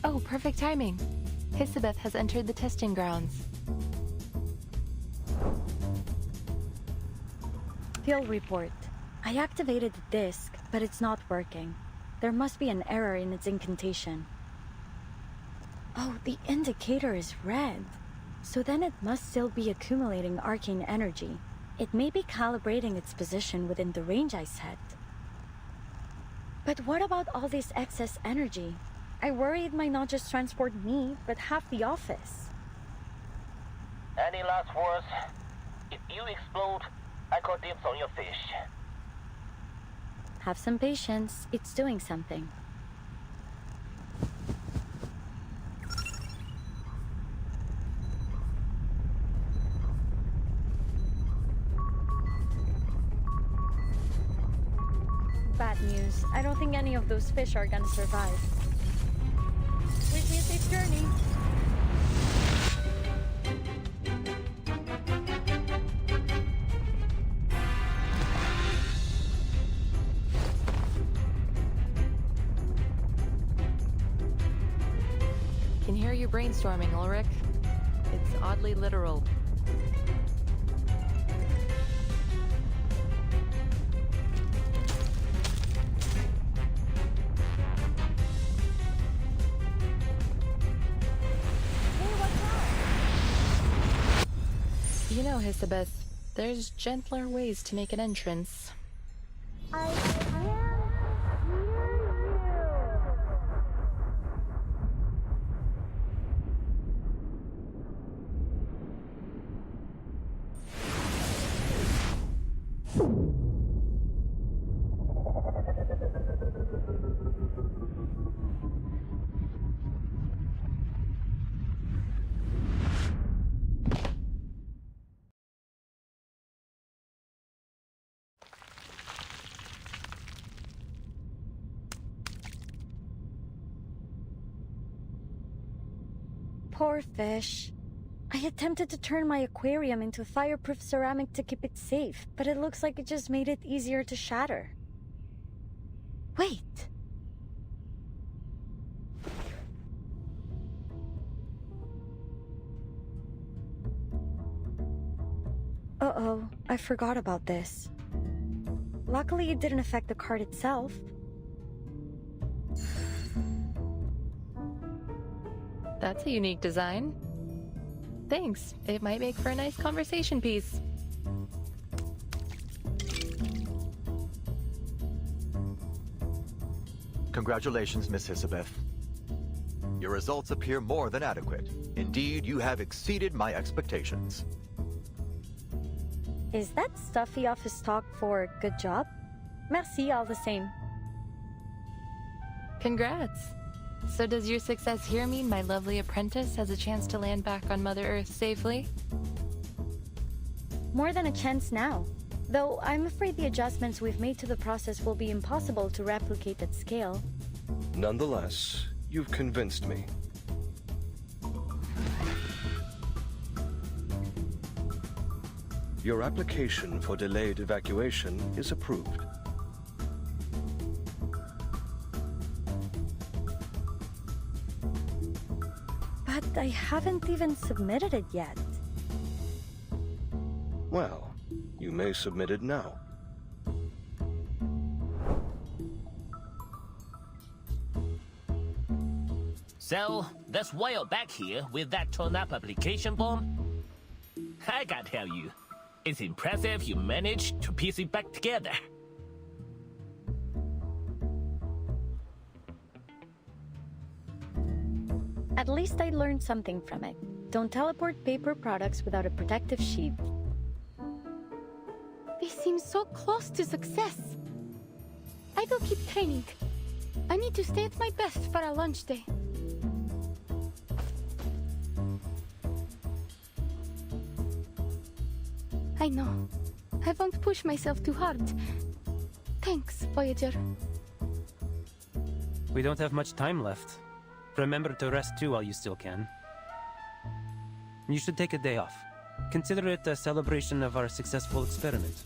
Oh, perfect timing. Hisabeth has entered the testing grounds. Field report. I activated the disk, but it's not working. There must be an error in its incantation. Oh, the indicator is red. So then it must still be accumulating arcane energy. It may be calibrating its position within the range I set. But what about all this excess energy? I worry it might not just transport me, but half the office. Any last words? If you explode, I call dibs on your fish. Have some patience. It's doing something. Bad news. I don't think any of those fish are gonna survive. Wish me a safe journey. Can hear you brainstorming, Ulrich. It's oddly literal. You know, Hisabeth, there's gentler ways to make an entrance. Poor fish. I attempted to turn my aquarium into fireproof ceramic to keep it safe, but it looks like it just made it easier to shatter. Wait! Uh-oh, I forgot about this. Luckily, it didn't affect the card itself. That's a unique design. Thanks. It might make for a nice conversation piece. Congratulations, Miss Isabeth. Your results appear more than adequate. Indeed, you have exceeded my expectations. Is that stuffy office talk for good job? Merci all the same. Congrats. So does your success here mean my lovely apprentice has a chance to land back on Mother Earth safely? More than a chance now. Though I'm afraid the adjustments we've made to the process will be impossible to replicate at scale. Nonetheless, you've convinced me. Your application for delayed evacuation is approved. But I haven't even submitted it yet. Well, you may submit it now. So, that's why you're back here with that torn-up application form? I gotta tell you, it's impressive you managed to piece it back together. At least I learned something from it. Don't teleport paper products without a protective sheet. We seem so close to success. I will keep training. I need to stay at my best for our lunch day. I know. I won't push myself too hard. Thanks, Voyager. We don't have much time left. Remember to rest too while you still can. You should take a day off. Consider it a celebration of our successful experiment.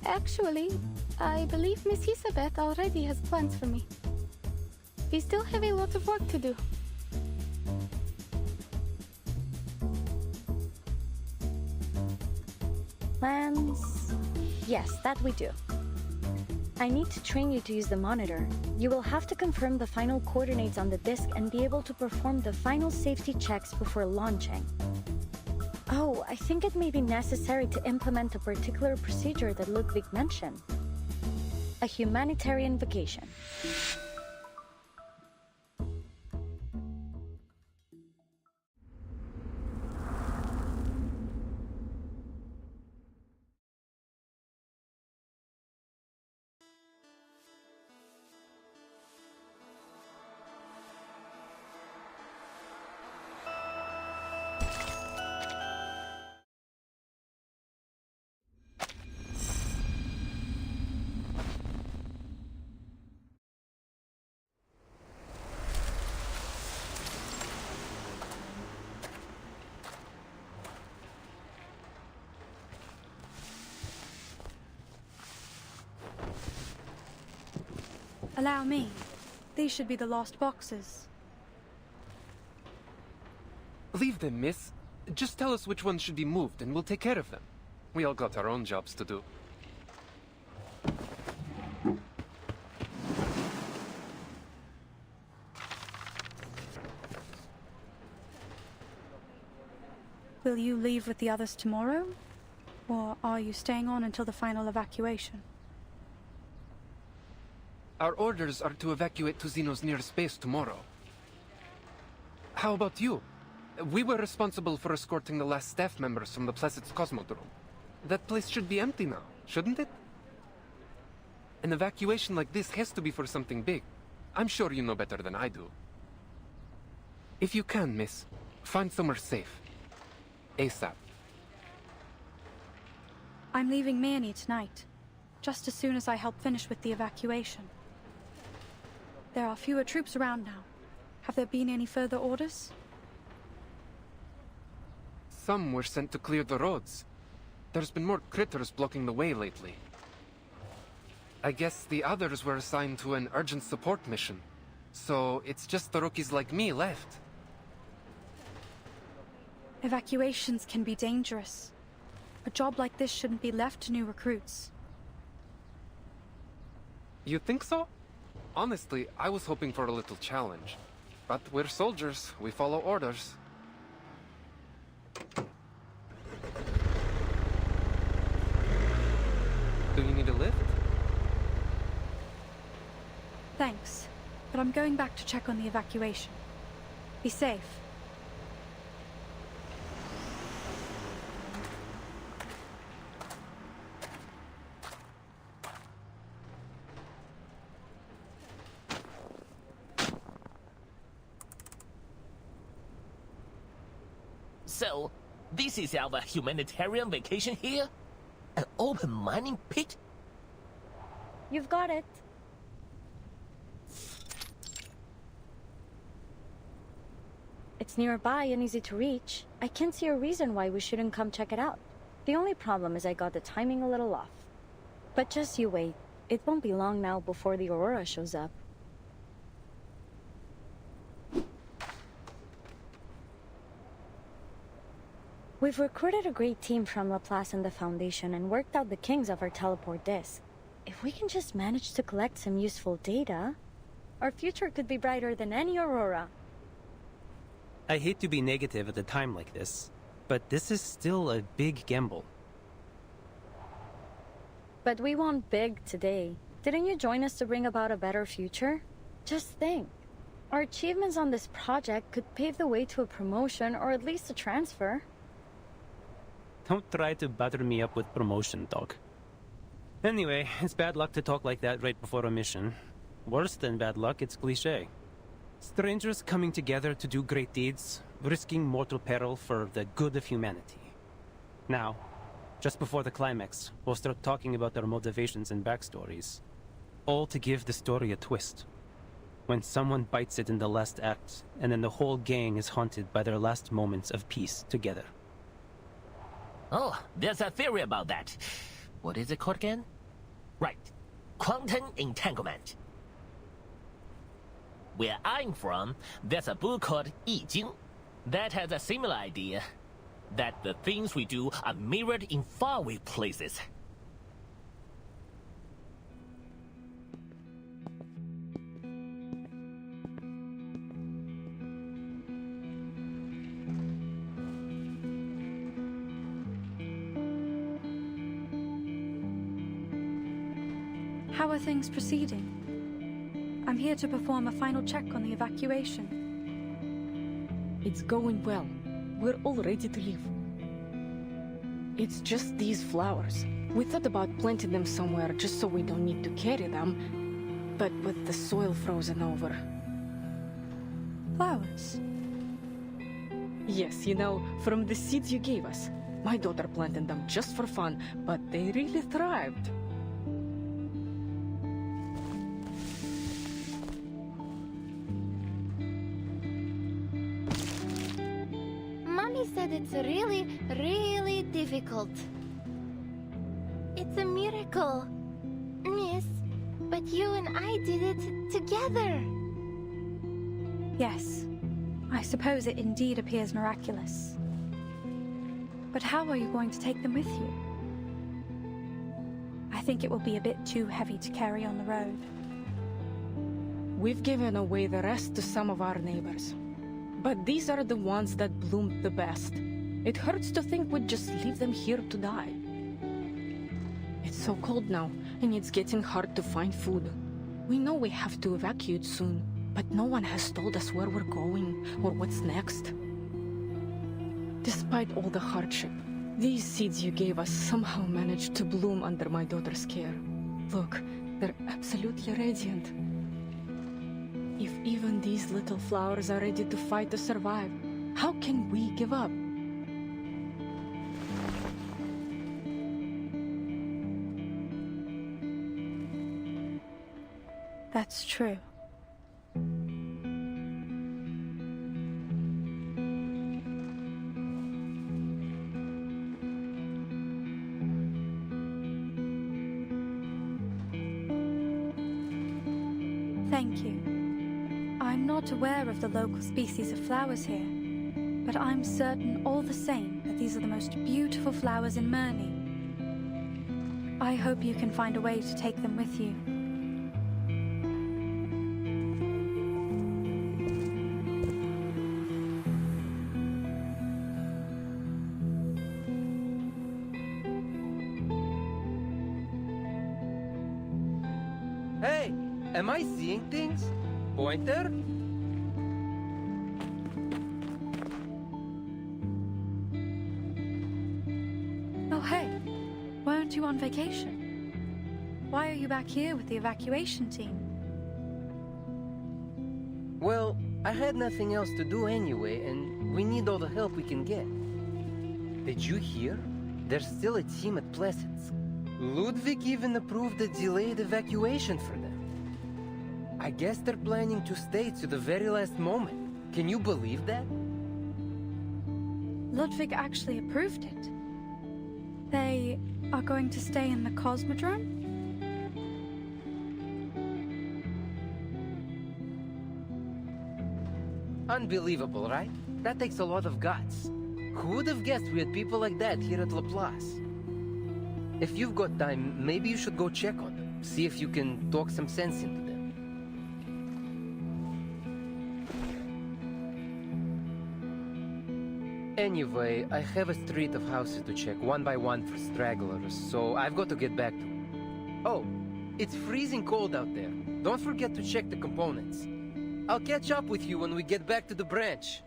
Actually, I believe Miss Isabeth already has plans for me. We still have a lot of work to do. Plans? Yes, that we do. I need to train you to use the monitor. You will have to confirm the final coordinates on the disk and be able to perform the final safety checks before launching. Oh, I think it may be necessary to implement a particular procedure that Ludwig mentioned. A humanitarian vacation. Allow me. These should be the lost boxes. Leave them, miss. Just tell us which ones should be moved and we'll take care of them. We all got our own jobs to do. Will you leave with the others tomorrow? Or are you staying on until the final evacuation? Our orders are to evacuate to Xeno's nearest base tomorrow. How about you? We were responsible for escorting the last staff members from the Placid's Cosmodrome. That place should be empty now, shouldn't it? An evacuation like this has to be for something big. I'm sure you know better than I do. If you can, miss, find somewhere safe. ASAP. I'm leaving Mirny tonight, just as soon as I help finish with the evacuation. There are fewer troops around now. Have there been any further orders? Some were sent to clear the roads. There's been more critters blocking the way lately. I guess the others were assigned to an urgent support mission. So it's just the rookies like me left. Evacuations can be dangerous. A job like this shouldn't be left to new recruits. You think so? Honestly, I was hoping for a little challenge. But we're soldiers. We follow orders. Do you need a lift? Thanks, but I'm going back to check on the evacuation. Be safe. So, this is our humanitarian vacation here? An open mining pit? You've got it. It's nearby and easy to reach. I can't see a reason why we shouldn't come check it out. The only problem is I got the timing a little off. But just you wait. It won't be long now before the Aurora shows up. We've recruited a great team from Laplace and the Foundation and worked out the kinks of our teleport disk. If we can just manage to collect some useful data, our future could be brighter than any Aurora. I hate to be negative at a time like this, but this is still a big gamble. But we want big today. Didn't you join us to bring about a better future? Just think. Our achievements on this project could pave the way to a promotion or at least a transfer. Don't try to butter me up with promotion talk. Anyway, it's bad luck to talk like that right before a mission. Worse than bad luck, it's cliché. Strangers coming together to do great deeds, risking mortal peril for the good of humanity. Now, just before the climax, we'll start talking about their motivations and backstories. All to give the story a twist. When someone bites it in the last act, and then the whole gang is haunted by their last moments of peace together. Oh, there's a theory about that. What is it called again? Right. Quantum entanglement. Where I'm from, there's a book called 易经 that has a similar idea. That the things we do are mirrored in faraway places. How are things proceeding? I'm here to perform a final check on the evacuation. It's going well. We're all ready to leave. It's just these flowers. We thought about planting them somewhere just so we don't need to carry them, but with the soil frozen over. Flowers? Yes, you know, from the seeds you gave us. My daughter planted them just for fun, but they really thrived. Mommy said it's really, really difficult. It's a miracle, Miss, but you and I did it together. Yes, I suppose it indeed appears miraculous. But how are you going to take them with you? I think it will be a bit too heavy to carry on the road. We've given away the rest to some of our neighbors. But these are the ones that bloomed the best. It hurts to think we'd just leave them here to die. It's so cold now, and it's getting hard to find food. We know we have to evacuate soon, but no one has told us where we're going or what's next. Despite all the hardship, these seeds you gave us somehow managed to bloom under my daughter's care. Look, they're absolutely radiant. If even these little flowers are ready to fight to survive, how can we give up? That's true. Thank you. I'm not aware of the local species of flowers here, but I'm certain all the same that these are the most beautiful flowers in Murney. I hope you can find a way to take them with you. Hey, am I seeing things? Pointer? Oh, hey. Weren't you on vacation? Why are you back here with the evacuation team? Well, I had nothing else to do anyway, and we need all the help we can get. Did you hear? There's still a team at Placid's. Ludwig even approved a delayed evacuation for them. I guess they're planning to stay to the very last moment. Can you believe that? Ludwig actually approved it. They are going to stay in the Cosmodrome? Unbelievable, right? That takes a lot of guts. Who would have guessed we had people like that here at Laplace? If you've got time, maybe you should go check on them. See if you can talk some sense into them. Anyway, I have a street of houses to check one by one for stragglers, so I've got to get back to it. Oh, it's freezing cold out there. Don't forget to check the components. I'll catch up with you when we get back to the branch.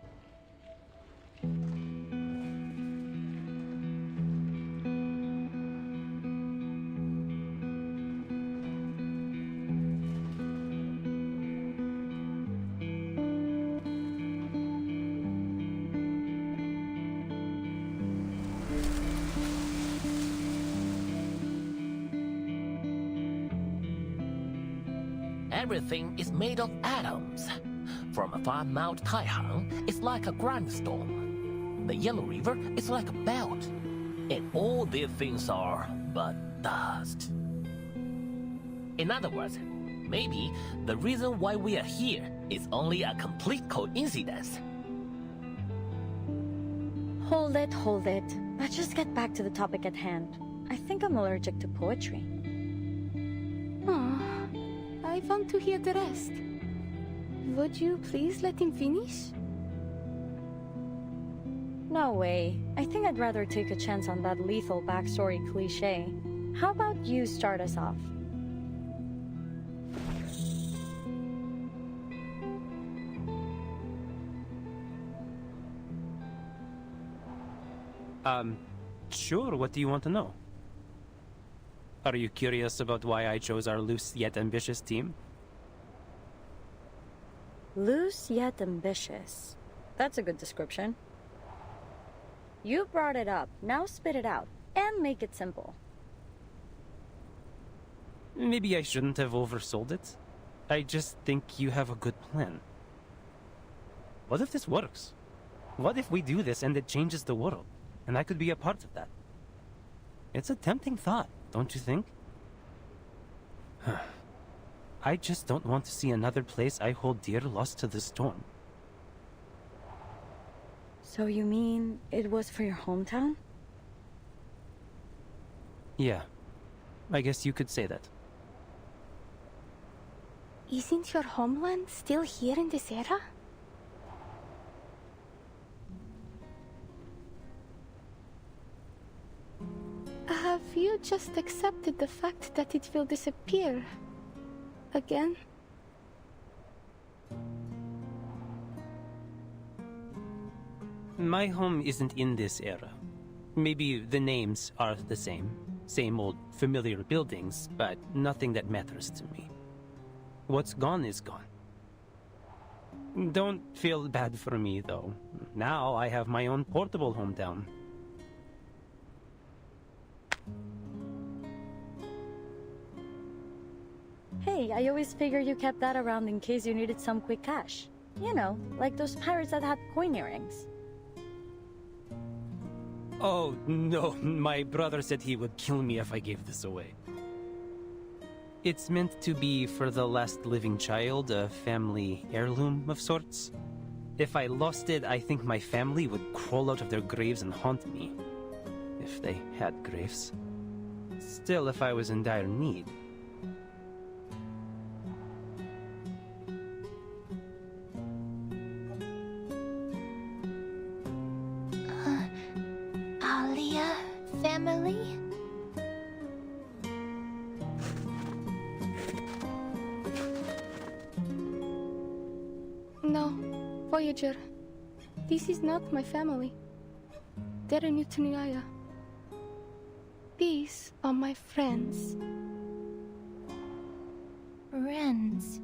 Everything is made of atoms. From afar, Mount Taihang is like a grindstone. The Yellow River is like a belt. And all these things are but dust. In other words, maybe the reason why we are here is only a complete coincidence. Hold it, hold it. Let's just get back to the topic at hand. I think I'm allergic to poetry. Oh, I want to hear the rest. Would you please let him finish? No way. I think I'd rather take a chance on that lethal backstory cliche. How about you start us off? Sure, what do you want to know? Are you curious about why I chose our loose yet ambitious team? Loose yet ambitious. That's a good description. You brought it up. Now spit it out. And make it simple. Maybe I shouldn't have oversold it. I just think you have a good plan. What if this works? What if we do this and it changes the world? And I could be a part of that. It's a tempting thought, don't you think? I just don't want to see another place I hold dear lost to the storm. So you mean it was for your hometown? Yeah, I guess you could say that. Isn't your homeland still here in this era? Have you just accepted the fact that it will disappear again? My home isn't in this era. Maybe the names are the same. Same old familiar buildings, but nothing that matters to me. What's gone is gone. Don't feel bad for me, though. Now I have my own portable hometown. Hey, I always figured you kept that around in case you needed some quick cash. You know, like those pirates that had coin earrings. Oh, no. My brother said he would kill me if I gave this away. It's meant to be for the last living child, a family heirloom of sorts. If I lost it, I think my family would crawl out of their graves and haunt me. If they had graves. Still, if I was in dire need. Alia family? Voyager, this is not my family. They're new to Niyaya. These are my friends. Friends.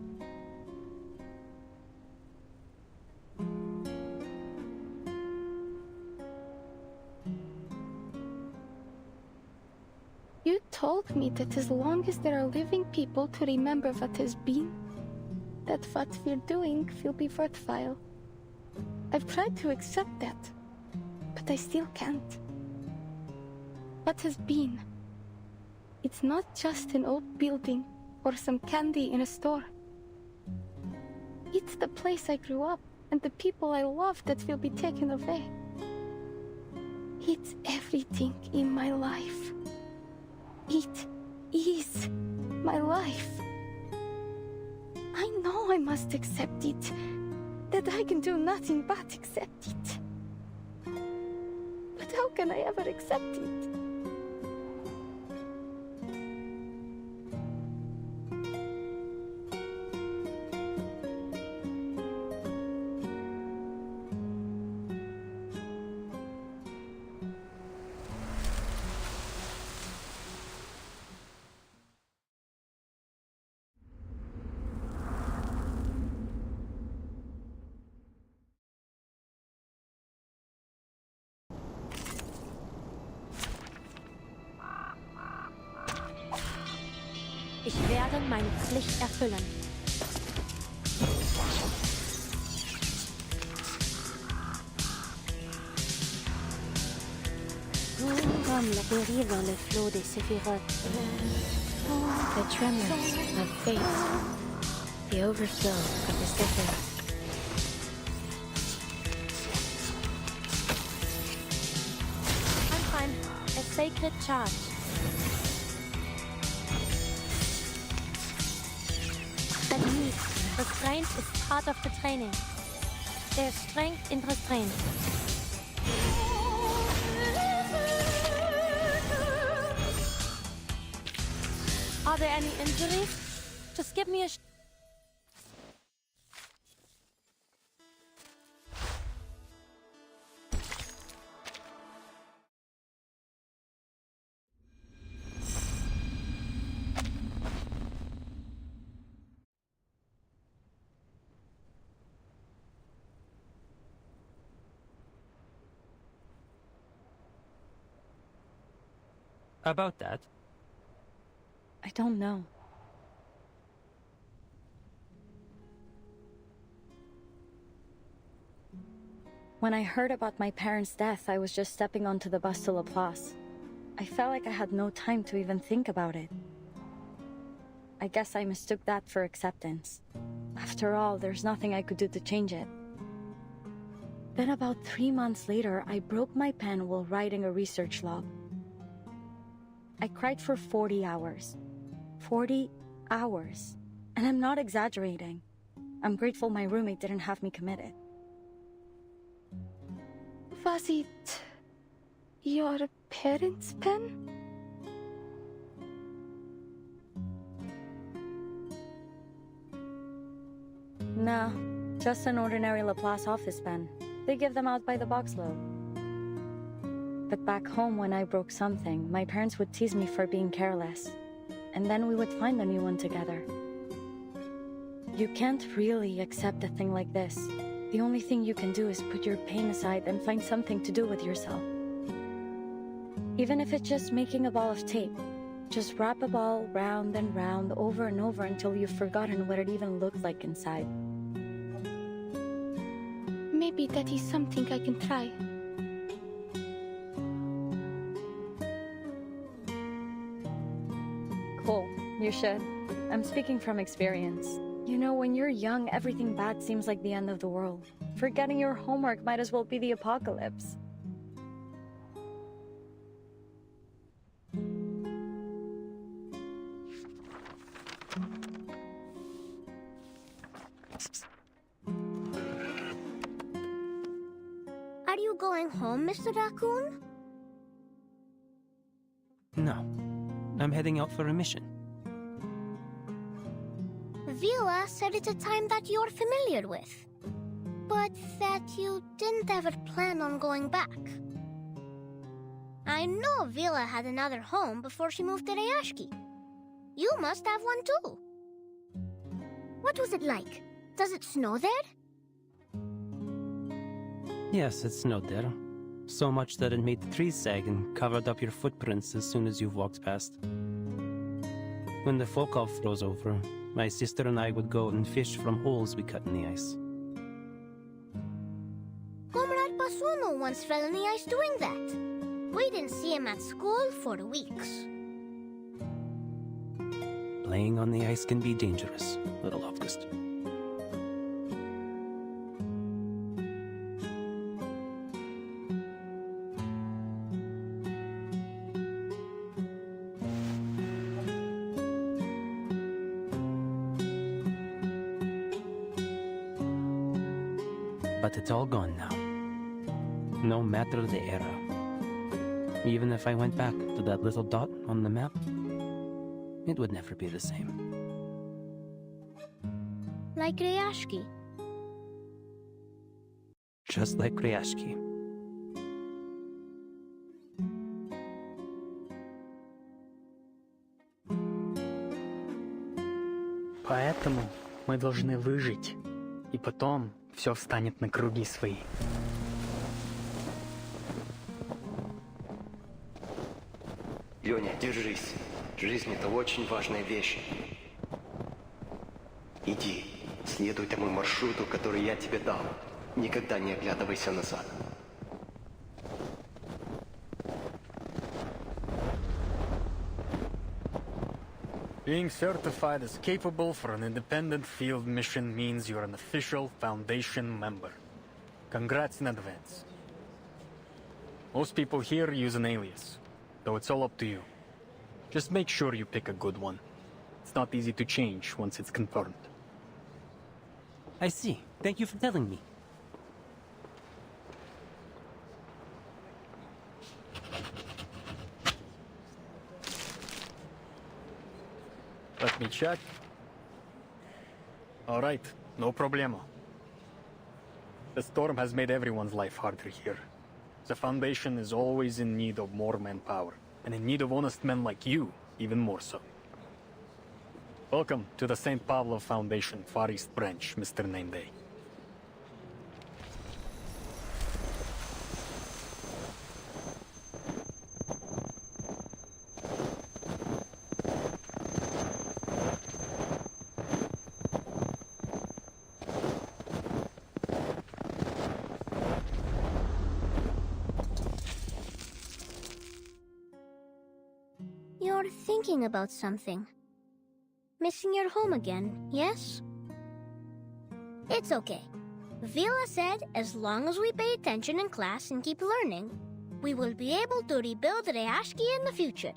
You told me that as long as there are living people to remember what has been, that what we're doing will be worthwhile. I've tried to accept that, but I still can't. What has been? It's not just an old building or some candy in a store. It's the place I grew up and the people I love that will be taken away. It's everything in my life. It is my life. I know I must accept it, that I can do nothing but accept it. But how can I ever accept it? Ich werde meine Pflicht erfüllen. Comme la périr dans le flot des séphirotes. The tremors of fate. The overflow of the Sephiroth. Anfang, a sacred charge. Restraint is part of the training. There's strength in restraint. Are there any injuries? Just give me a About that? I don't know. When I heard about my parents' death, I was just stepping onto the bus to Laplace. I felt like I had no time to even think about it. I guess I mistook that for acceptance. After all, there's nothing I could do to change it. Then about 3 months later, I broke my pen while writing a research log. I cried for 40 hours. 40 hours. And I'm not exaggerating. I'm grateful my roommate didn't have me committed. Was it your parents' pen? Nah, just an ordinary Laplace office pen. They give them out by the boxload. But back home, when I broke something, my parents would tease me for being careless. And then we would find a new one together. You can't really accept a thing like this. The only thing you can do is put your pain aside and find something to do with yourself. Even if it's just making a ball of tape. Just wrap a ball round and round over and over until you've forgotten what it even looked like inside. Maybe that is something I can try. Cool, you should. I'm speaking from experience. You know, when you're young, everything bad seems like the end of the world. Forgetting your homework might as well be the apocalypse. Are you going home, Mr. Raccoon? No. I'm heading out for a mission. Vila said it's a time that you're familiar with. But that you didn't ever plan on going back. I know Vila had another home before she moved to Rayashki. You must have one too. What was it like? Does it snow there? Yes, it snowed there. So much that it made the trees sag and covered up your footprints as soon as you've walked past. When the Fokov froze over, my sister and I would go and fish from holes we cut in the ice. Comrade Basuno once fell in the ice doing that. We didn't see him at school for weeks. Playing on the ice can be dangerous, little August. But it's all gone now. No matter the era. Even if I went back to that little dot on the map, it would never be the same. Like Rayashki. Just like Rayashki. Поэтому мы должны выжить, и потом все встанет на круги свои. Леня, держись. Жизнь — это очень важная вещь. Иди, следуй тому маршруту, который я тебе дал. Никогда не оглядывайся назад. Being certified as capable for an independent field mission means you're an official Foundation member. Congrats in advance. Most people here use an alias, though it's all up to you. Just make sure you pick a good one. It's not easy to change once it's confirmed. I see. Thank you for telling me. Let me check. All right, no problemo. The storm has made everyone's life harder here. The Foundation is always in need of more manpower, and in need of honest men like you, even more so. Welcome to the St. Pavlov Foundation Far East Branch, Mr. Nameday. You're thinking about something. Missing your home again, yes? It's okay. Vila said as long as we pay attention in class and keep learning, we will be able to rebuild Rayashki in the future.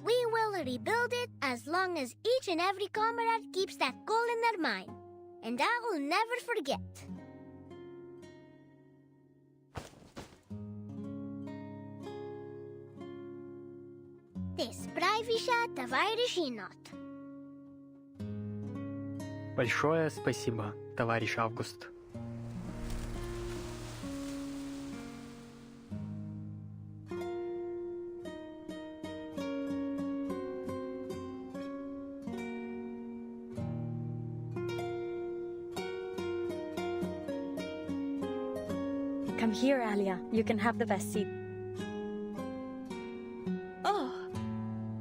We will rebuild it as long as each and every comrade keeps that goal in their mind. And I will never forget. Ты справишься, товарищ енот. Большое спасибо, товарищ Август. Come here, Alia. You can have the best seat.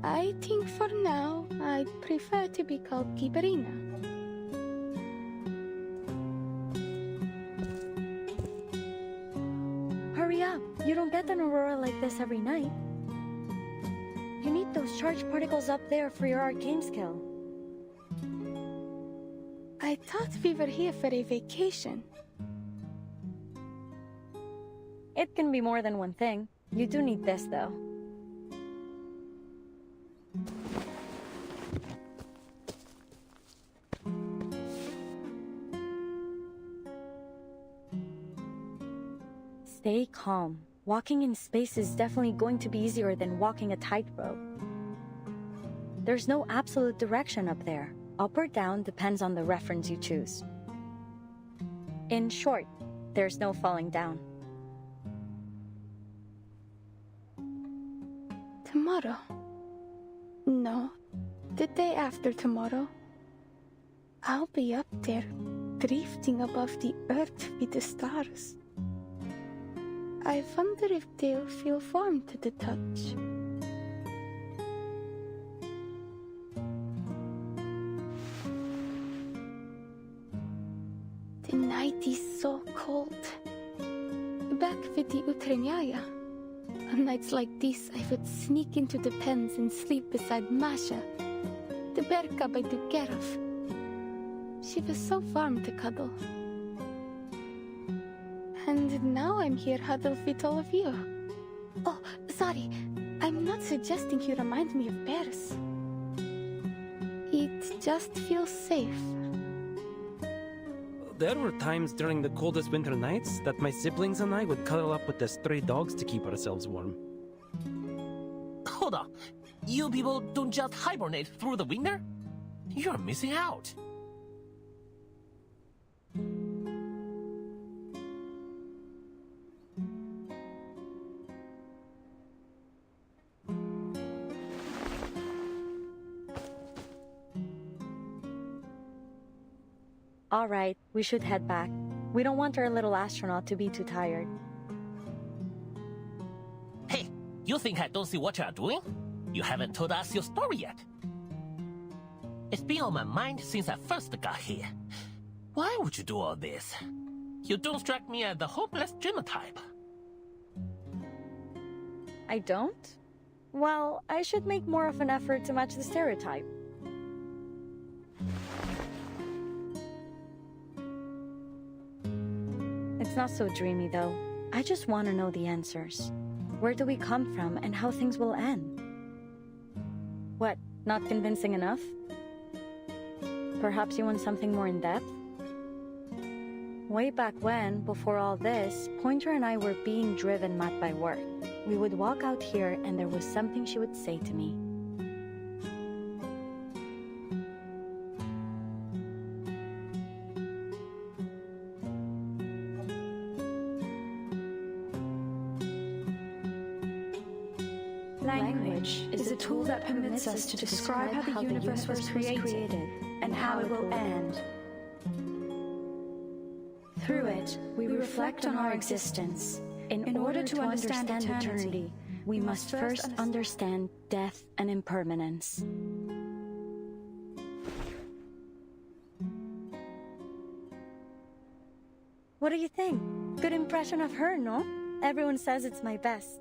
I think for now, I'd prefer to be called Kibarina. Hurry up. You don't get an aurora like this every night. You need those charged particles up there for your arcane skill. I thought we were here for a vacation. It can be more than one thing. You do need this, though. Stay calm. Walking in space is definitely going to be easier than walking a tightrope. There's no absolute direction up there. Up or down depends on the reference you choose. In short, there's no falling down. Tomorrow? No, the day after tomorrow. I'll be up there, drifting above the earth with the stars. I wonder if they'll feel warm to the touch. The night is so cold. Back with the Utreniaya. On nights like this, I would sneak into the pens and sleep beside Masha, the bear cub I took care of. She was so warm to cuddle. And now I'm here huddled with all of you. Oh, sorry. I'm not suggesting you remind me of bears. It just feels safe. There were times during the coldest winter nights that my siblings and I would cuddle up with the stray dogs to keep ourselves warm. Hold on. You people don't just hibernate through the winter? You're missing out. All right, we should head back. We don't want our little astronaut to be too tired. Hey, you think I don't see what you're doing? You haven't told us your story yet. It's been on my mind since I first got here. Why would you do all this? You don't strike me as the hopeless dreamer type. I don't? Well, I should make more of an effort to match the stereotype. It's not so dreamy, though. I just want to know the answers. Where do we come from and how things will end? What, not convincing enough? Perhaps you want something more in-depth? Way back when, before all this, Pointer and I were being driven mad by work. We would walk out here and there was something she would say to me. Language is a tool that permits us to describe how the universe was created and how it will end. Through it, we reflect on our existence. In order to understand eternity, we must first understand death and impermanence. What do you think? Good impression of her, no? Everyone says it's my best.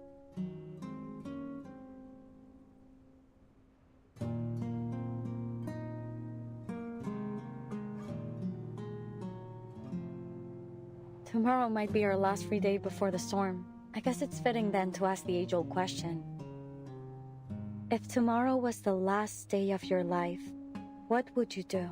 Tomorrow might be our last free day before the storm. I guess it's fitting then to ask the age-old question. If tomorrow was the last day of your life, what would you do?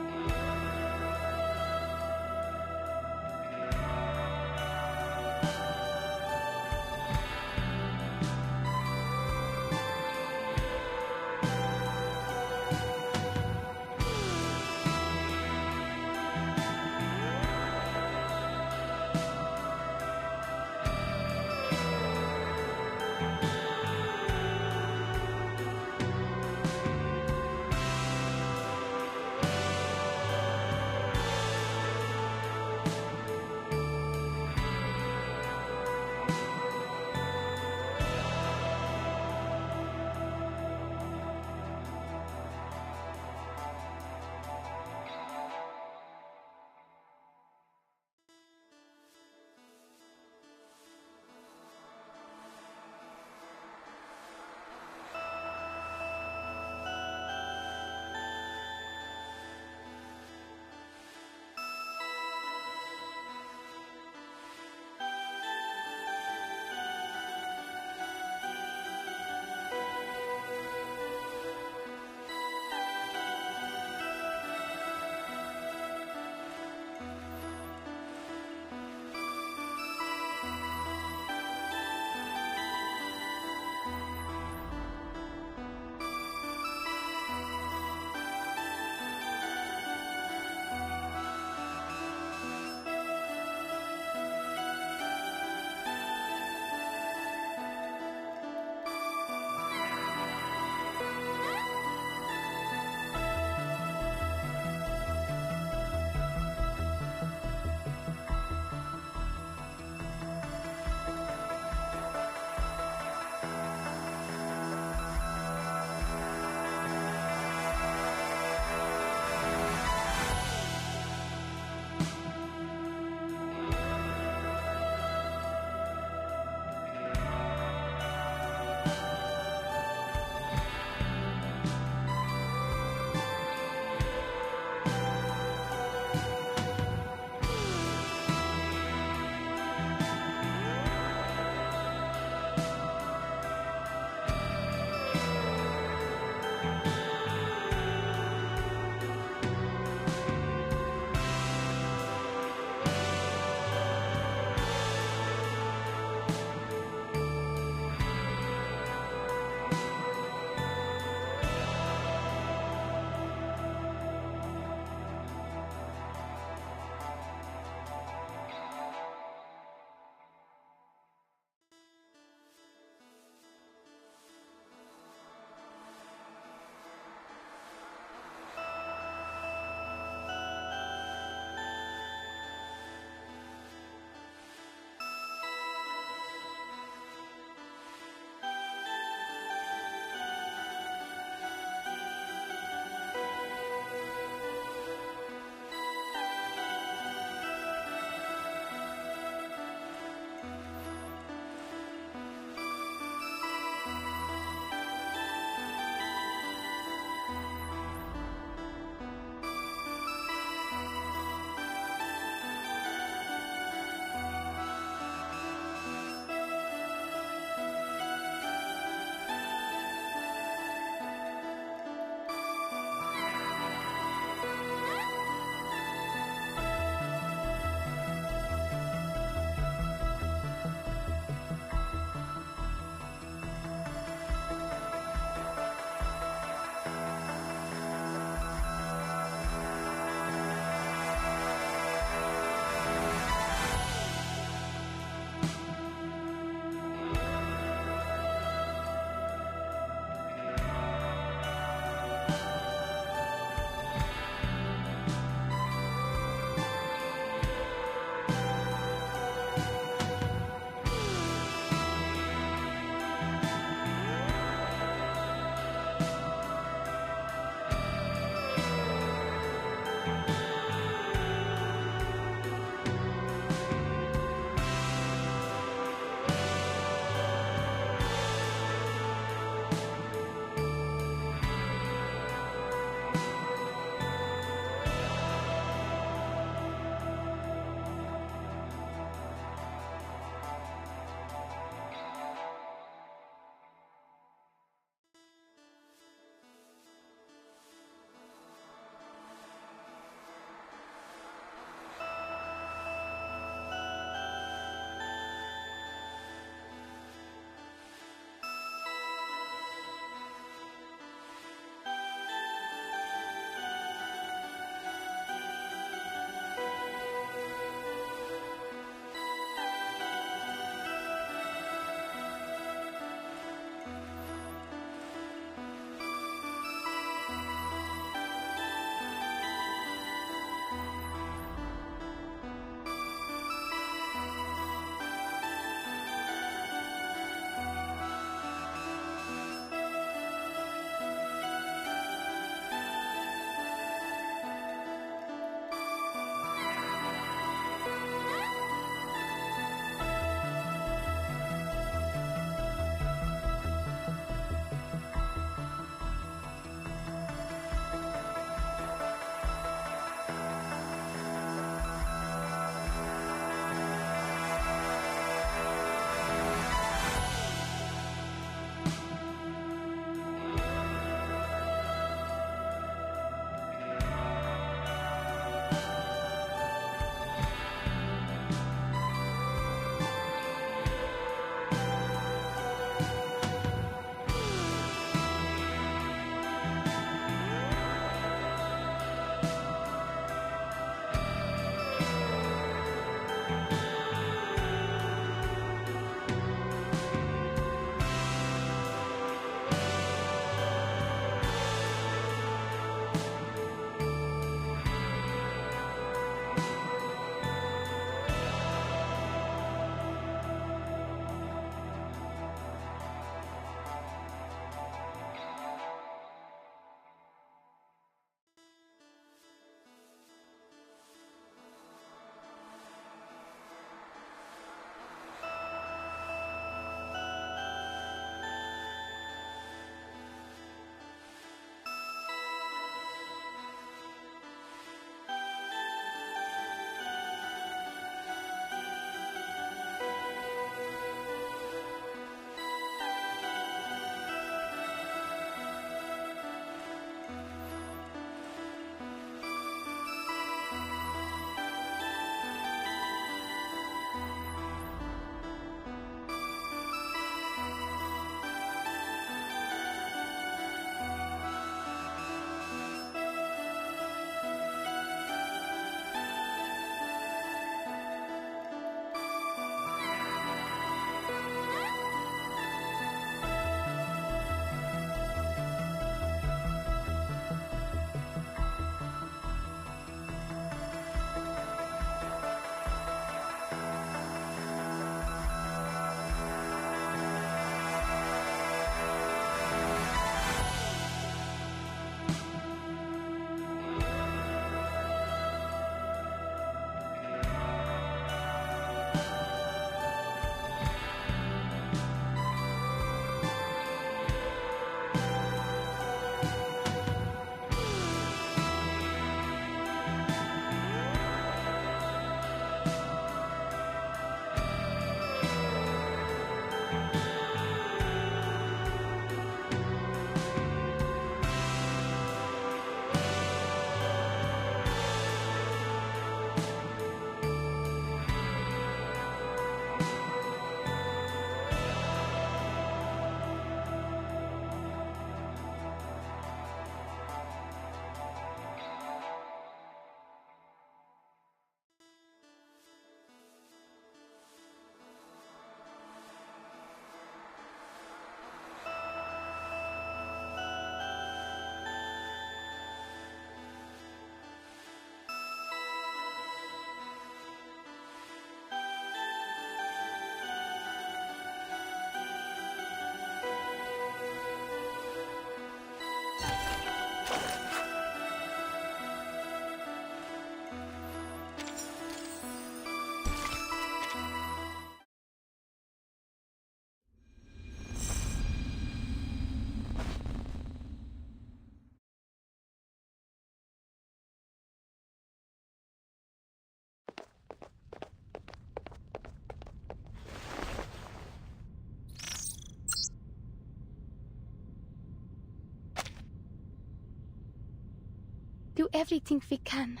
everything we can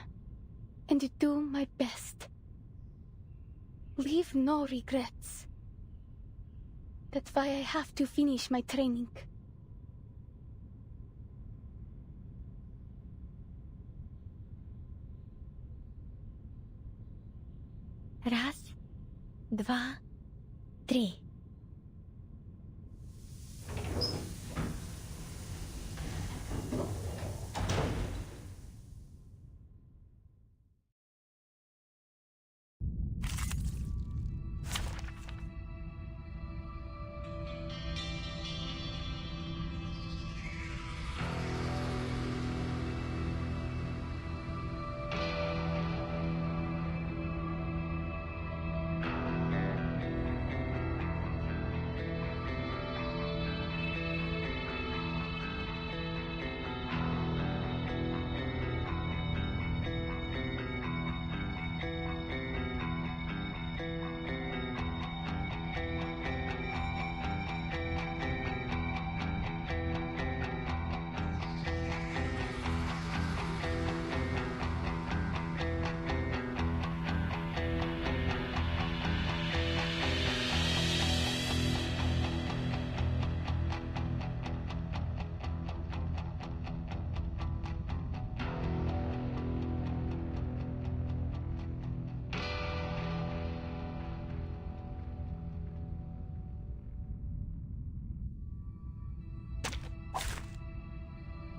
and do my best. Leave no regrets. That's why I have to finish my training. Раз, два, три.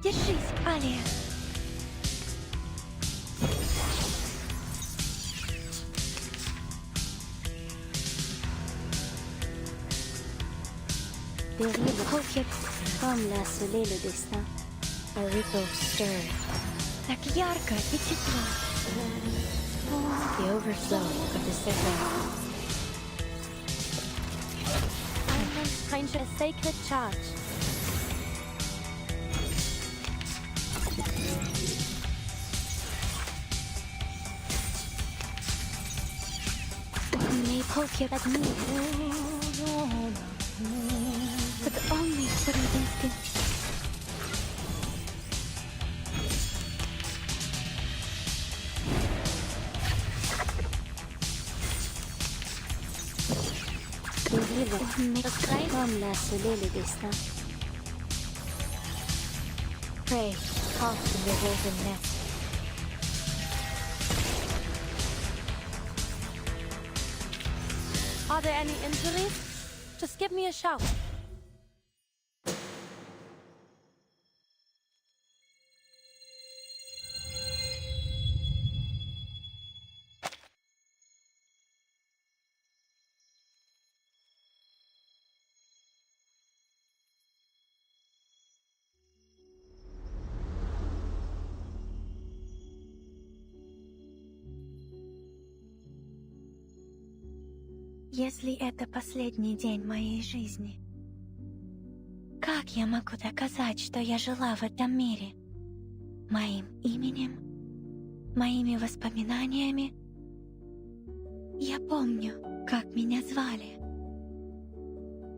Держись, Алия. Terrible coquette, comme l'a scellé le destin. A ripple stirred. Так ярко и тепло. The overflow of the circle. Stranger sacred charge. May coquette at me. But only for an instant. Comme l'a scellé le destin. Prey caught in the woven net. Are there any injuries? Just give me a shout. Если это последний день моей жизни, как я могу доказать, что я жила в этом мире? Моим именем? Моими воспоминаниями? Я помню, как меня звали.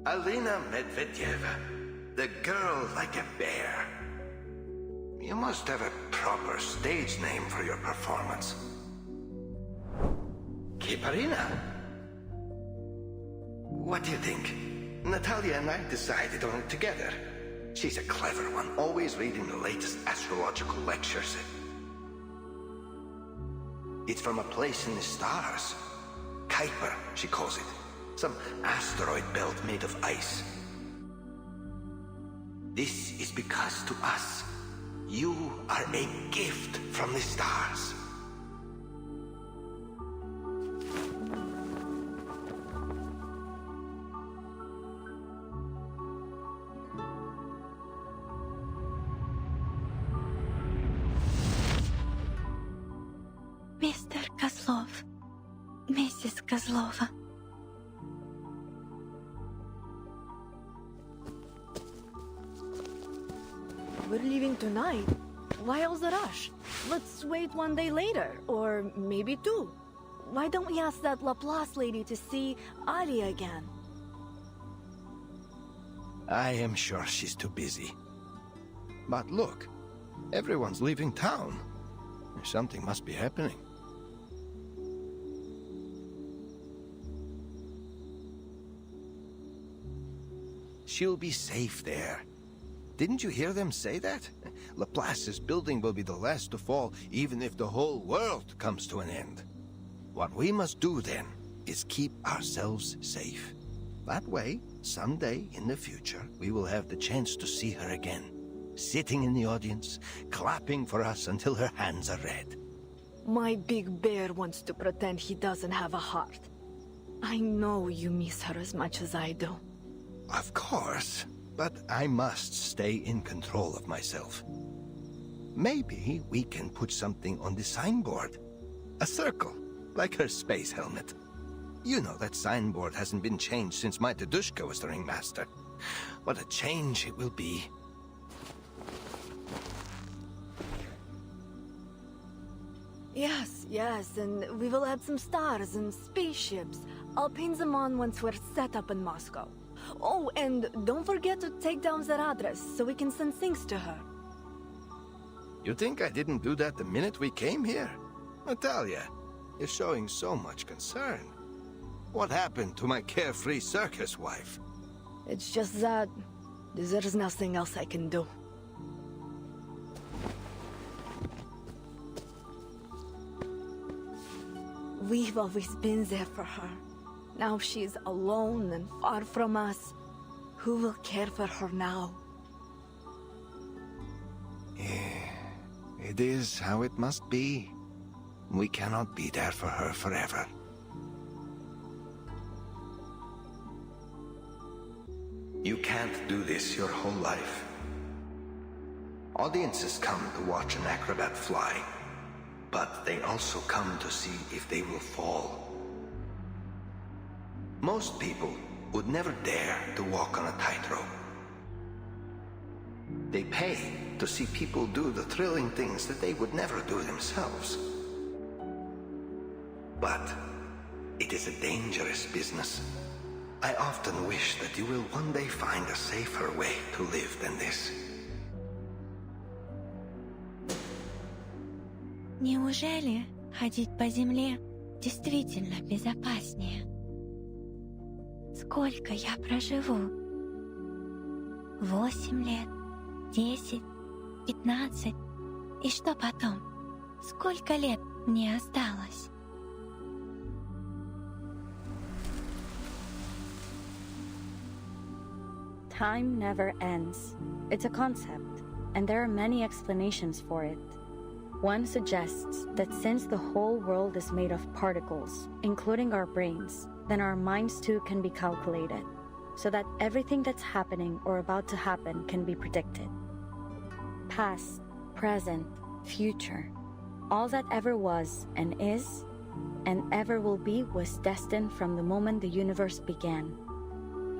Alina Medvedeva, the girl like a bear. You must have a proper stage name for your performance. Kiparina? What do you think? Natalia and I decided on it together. She's a clever one, always reading the latest astrological lectures. It's from a place in the stars. Kuiper, she calls it. Some asteroid belt made of ice. This is because to us, you are a gift from the stars. Мистер Козлов, миссис Козлова. We're leaving tonight. Why all the rush? Let's wait one day later, or maybe two. Why don't we ask that Laplace lady to see Aria again? I am sure she's too busy. But look, everyone's leaving town. Something must be happening. She'll be safe there. Didn't you hear them say that? Laplace's building will be the last to fall, even if the whole world comes to an end. What we must do then is keep ourselves safe. That way, someday in the future, we will have the chance to see her again, sitting in the audience, clapping for us until her hands are red. My big bear wants to pretend he doesn't have a heart. I know you miss her as much as I do. Of course, but I must stay in control of myself. Maybe we can put something on the signboard. A circle, like her space helmet. You know that signboard hasn't been changed since my Dedushka was the ringmaster. What a change it will be. Yes, and we will add some stars and spaceships. I'll paint them on once we're set up in Moscow. Oh, and don't forget to take down their address so we can send things to her. You think I didn't do that the minute we came here? Natalia, you're showing so much concern. What happened to my carefree circus wife? It's just that there's nothing else I can do. We've always been there for her. Now she's alone and far from us. Who will care for her now? It is how it must be. We cannot be there for her forever. You can't do this your whole life. Audiences come to watch an acrobat fly, but they also come to see if they will fall. Most people would never dare to walk on a tightrope. They pay to see people do the thrilling things that they would never do themselves. But it is a dangerous business. I often wish that you will one day find a safer way to live than this. Неужели ходить по земле действительно безопаснее? Сколько я проживу? 8 лет, 10, 15. И что потом? Сколько лет мне осталось? Time never ends. It's a concept, and there are many explanations for it. One suggests that since the whole world is made of particles, including our brains, then our minds too can be calculated, so that everything that's happening or about to happen can be predicted. Past, present, future, all that ever was and is, and ever will be was destined from the moment the universe began.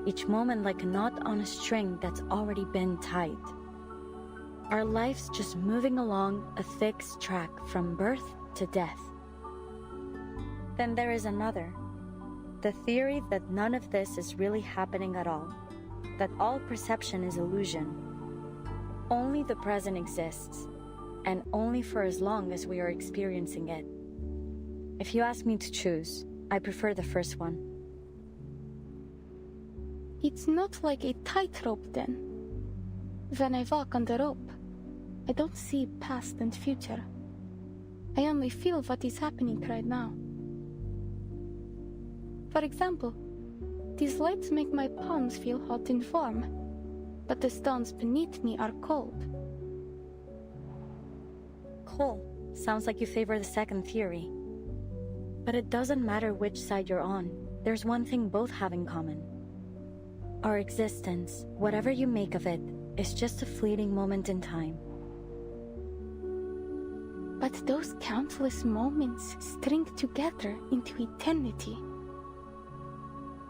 Each moment like a knot on a string that's already been tied. Our lives just moving along a fixed track from birth to death. Then there is another. The theory that none of this is really happening at all. That all perception is illusion. Only the present exists, and only for as long as we are experiencing it. If you ask me to choose, I prefer the first one. It's not like a tightrope then. When I walk on the rope, I don't see past and future. I only feel what is happening right now. For example, these lights make my palms feel hot and warm, but the stones beneath me are cold. Cool. Sounds like you favor the second theory. But it doesn't matter which side you're on. There's one thing both have in common. Our existence, whatever you make of it, is just a fleeting moment in time. But those countless moments string together into eternity.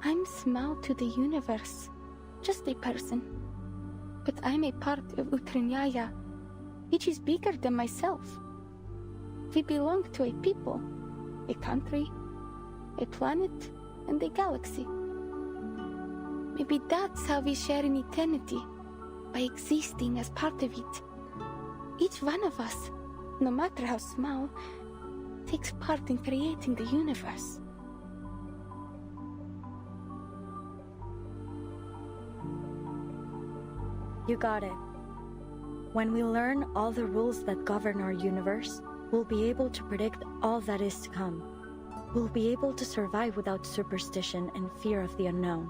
I'm small to the universe, just a person. But I'm a part of Utranyaya, which is bigger than myself. We belong to a people, a country, a planet, and a galaxy. Maybe that's how we share in eternity, by existing as part of it. Each one of us, no matter how small, takes part in creating the universe. You got it. When we learn all the rules that govern our universe, we'll be able to predict all that is to come. We'll be able to survive without superstition and fear of the unknown.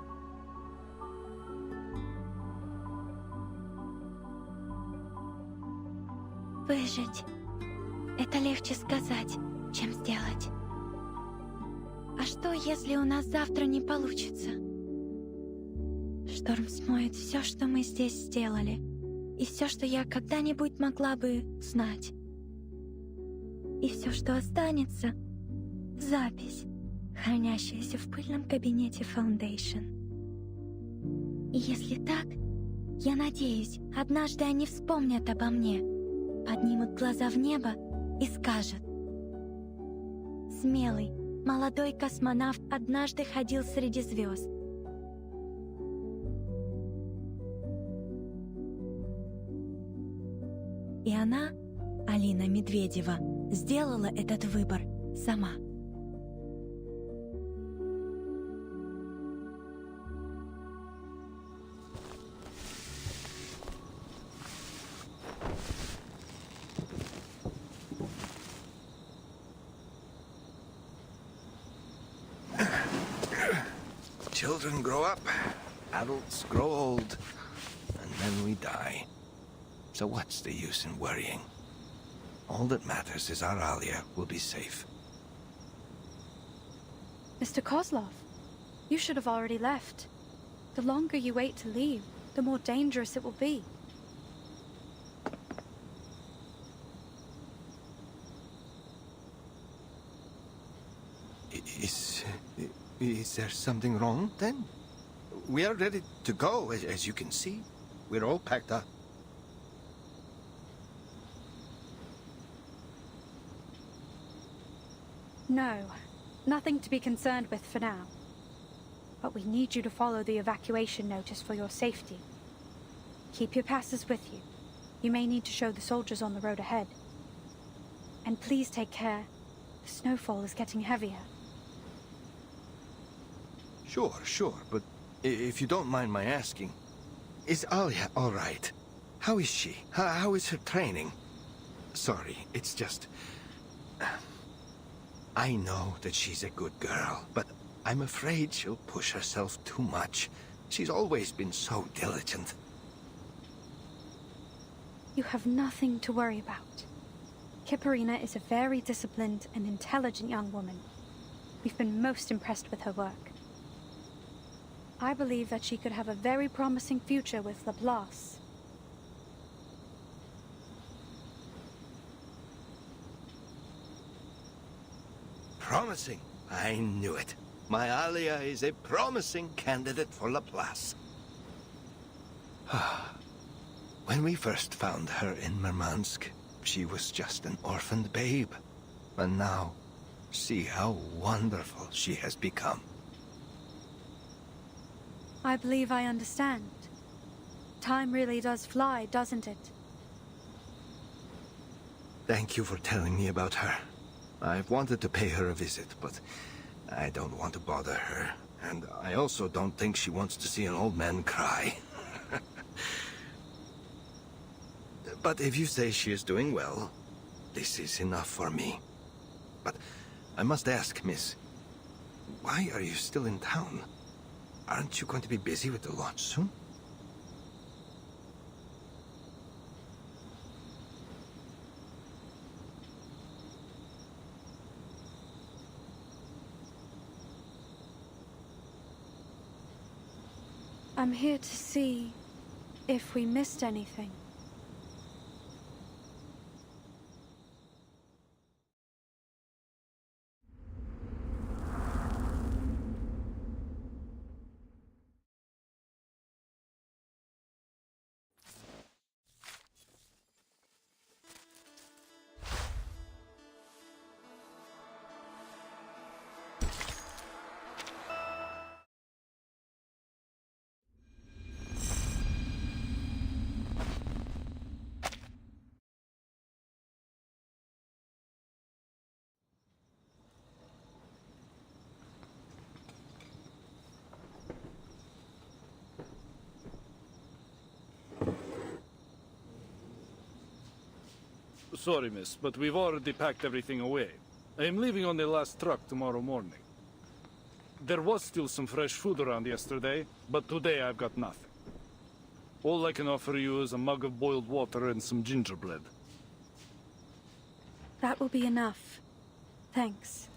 Выжить. Это легче сказать, чем сделать. А что, если у нас завтра не получится? Шторм смоет все, что мы здесь сделали, и все, что я когда-нибудь могла бы знать. И все, что останется — запись, хранящаяся в пыльном кабинете Foundation. И если так, я надеюсь, однажды они вспомнят обо мне, поднимут глаза в небо и скажут: «Смелый, молодой космонавт однажды ходил среди звезд». И она, Алина Медведева, сделала этот выбор сама. Children grow up, adults grow old, and then we die. So what's the use in worrying? All that matters is our Alia will be safe. Mr. Kozlov, you should have already left. The longer you wait to leave, the more dangerous it will be. Is there something wrong, then? We are ready to go, as you can see. We're all packed up. No, nothing to be concerned with for now. But we need you to follow the evacuation notice for your safety. Keep your passes with you. You may need to show the soldiers on the road ahead. And please take care. The snowfall is getting heavier. Sure, but if you don't mind my asking, is Alia all right? How is she? How is her training? Sorry, it's just... I know that she's a good girl, but I'm afraid she'll push herself too much. She's always been so diligent. You have nothing to worry about. Kiparina is a very disciplined and intelligent young woman. We've been most impressed with her work. I believe that she could have a very promising future with Laplace. Promising? I knew it. My Alia is a promising candidate for Laplace. When we first found her in Murmansk, she was just an orphaned babe. And now, see how wonderful she has become. I believe I understand. Time really does fly, doesn't it? Thank you for telling me about her. I've wanted to pay her a visit, but I don't want to bother her. And I also don't think she wants to see an old man cry. But if you say she is doing well, this is enough for me. But I must ask, miss, why are you still in town? Aren't you going to be busy with the launch soon? I'm here to see if we missed anything. Sorry, miss, but we've already packed everything away. I am leaving on the last truck tomorrow morning. There was still some fresh food around yesterday, but today I've got nothing. All I can offer you is a mug of boiled water and some gingerbread. That will be enough. Thanks.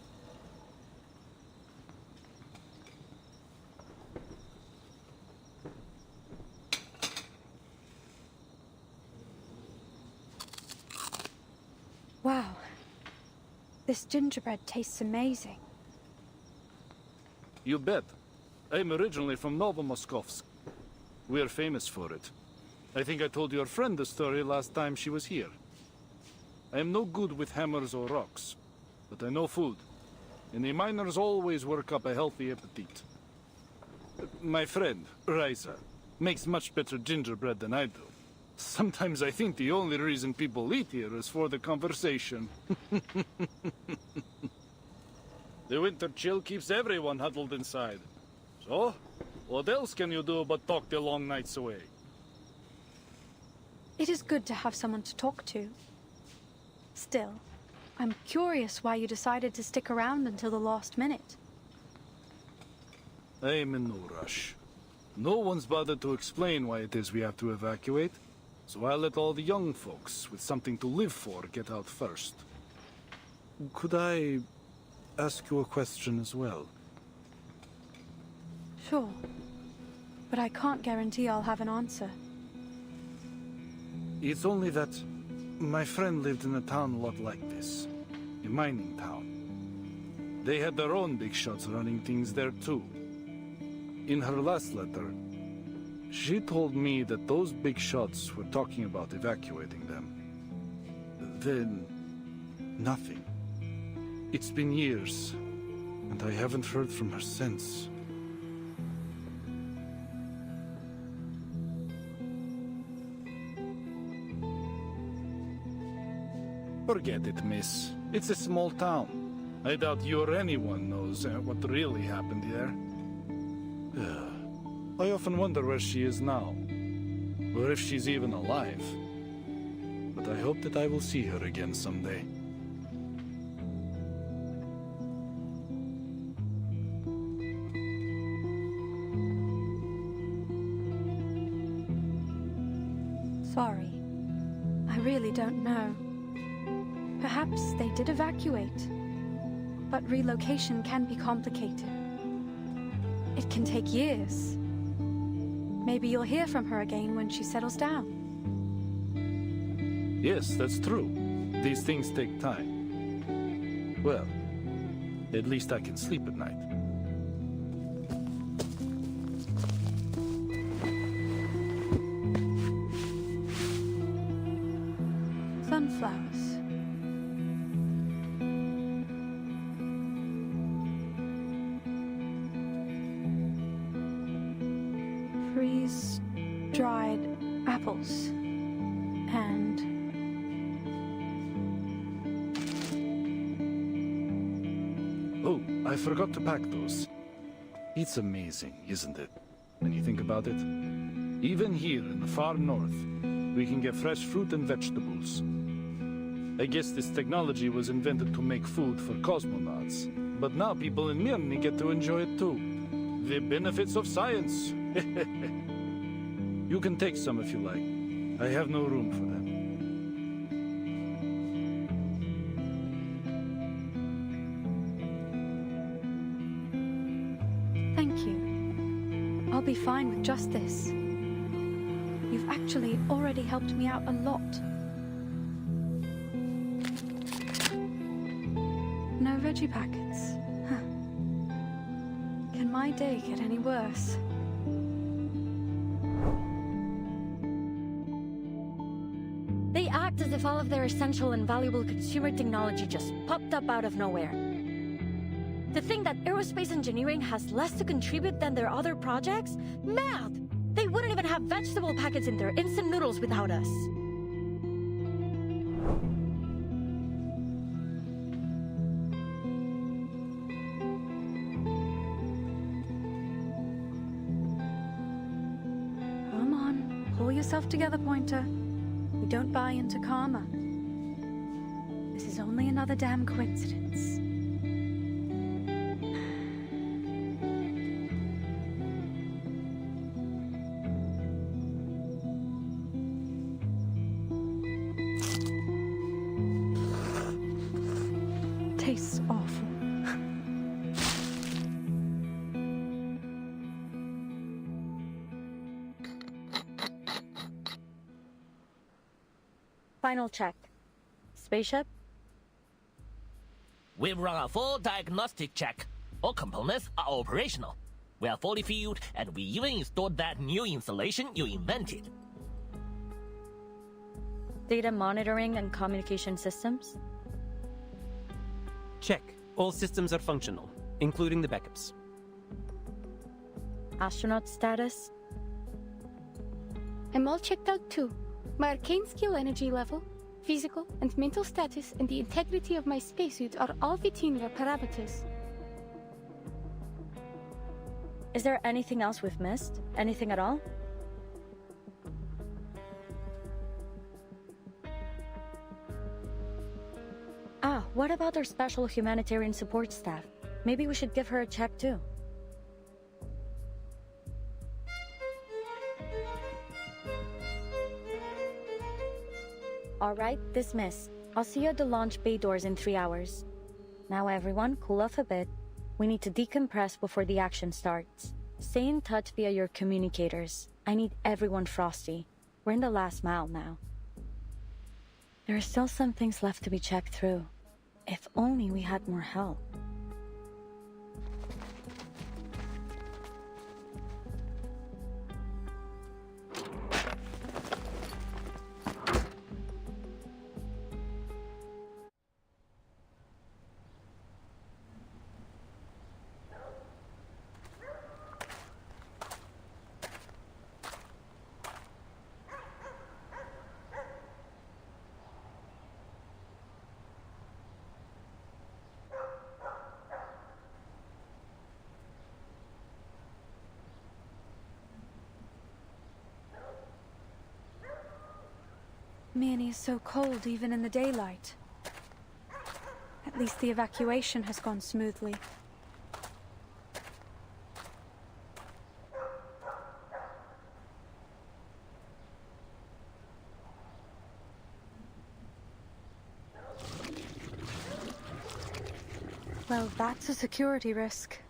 Wow. This gingerbread tastes amazing. You bet. I'm originally from Novomoskovsk. We're famous for it. I think I told your friend the story last time she was here. I am no good with hammers or rocks, but I know food, and the miners always work up a healthy appetite. My friend, Raisa, makes much better gingerbread than I do. Sometimes I think the only reason people eat here is for the conversation. The winter chill keeps everyone huddled inside. So, what else can you do but talk the long nights away? It is good to have someone to talk to. Still, I'm curious why you decided to stick around until the last minute. I'm in no rush. No one's bothered to explain why it is we have to evacuate, so I'll let all the young folks with something to live for get out first. Could I ask you a question as well? Sure, but I can't guarantee I'll have an answer. It's only that my friend lived in a town a lot like this. A mining town. They had their own big shots running things there too. In her last letter, she told me that those big shots were talking about evacuating them. Then, nothing. It's been years, and I haven't heard from her since. Forget it, miss. It's a small town. I doubt you or anyone knows what really happened here. I often wonder where she is now, or if she's even alive. But I hope that I will see her again someday. Sorry. I really don't know. Perhaps they did evacuate, but relocation can be complicated. It can take years. Maybe you'll hear from her again when she settles down. Yes, that's true. These things take time. Well, at least I can sleep at night. Sunflowers. Freeze-dried apples. And oh, I forgot to pack those. It's amazing, isn't it? When you think about it. Even here in the far north, we can get fresh fruit and vegetables. I guess this technology was invented to make food for cosmonauts. But now people in Mirny get to enjoy it too. The benefits of science. You can take some if you like. I have no room for them. thank you. I'll be fine with just this. You've actually already helped me out a lot. No veggie packets. Huh. Can my day get any worse? They act as if all of their essential and valuable consumer technology just popped up out of nowhere. To think that aerospace engineering has less to contribute than their other projects? Mad! They wouldn't even have vegetable packets in their instant noodles without us. Come on, pull yourself together, Pointer. We don't buy into karma. This is only another damn coincidence. Tastes awful. Final check. Spaceship? We've run a full diagnostic check. All components are operational. We are fully fueled, and we even installed that new installation you invented. Data monitoring and communication systems? Check. All systems are functional, including the backups. Astronaut status? I'm all checked out too. My arcane skill energy level, physical and mental status, and the integrity of my spacesuit are all within their parameters. Is there anything else we've missed? Anything at all? What about our special humanitarian support staff? Maybe we should give her a check too. Alright, dismissed. I'll see you at the launch bay doors in 3 hours. Now everyone, cool off a bit. We need to decompress before the action starts. Stay in touch via your communicators. I need everyone frosty. We're in the last mile now. There are still some things left to be checked through. If only we had more help. Mirny is so cold even in the daylight. At least the evacuation has gone smoothly. Well, that's a security risk.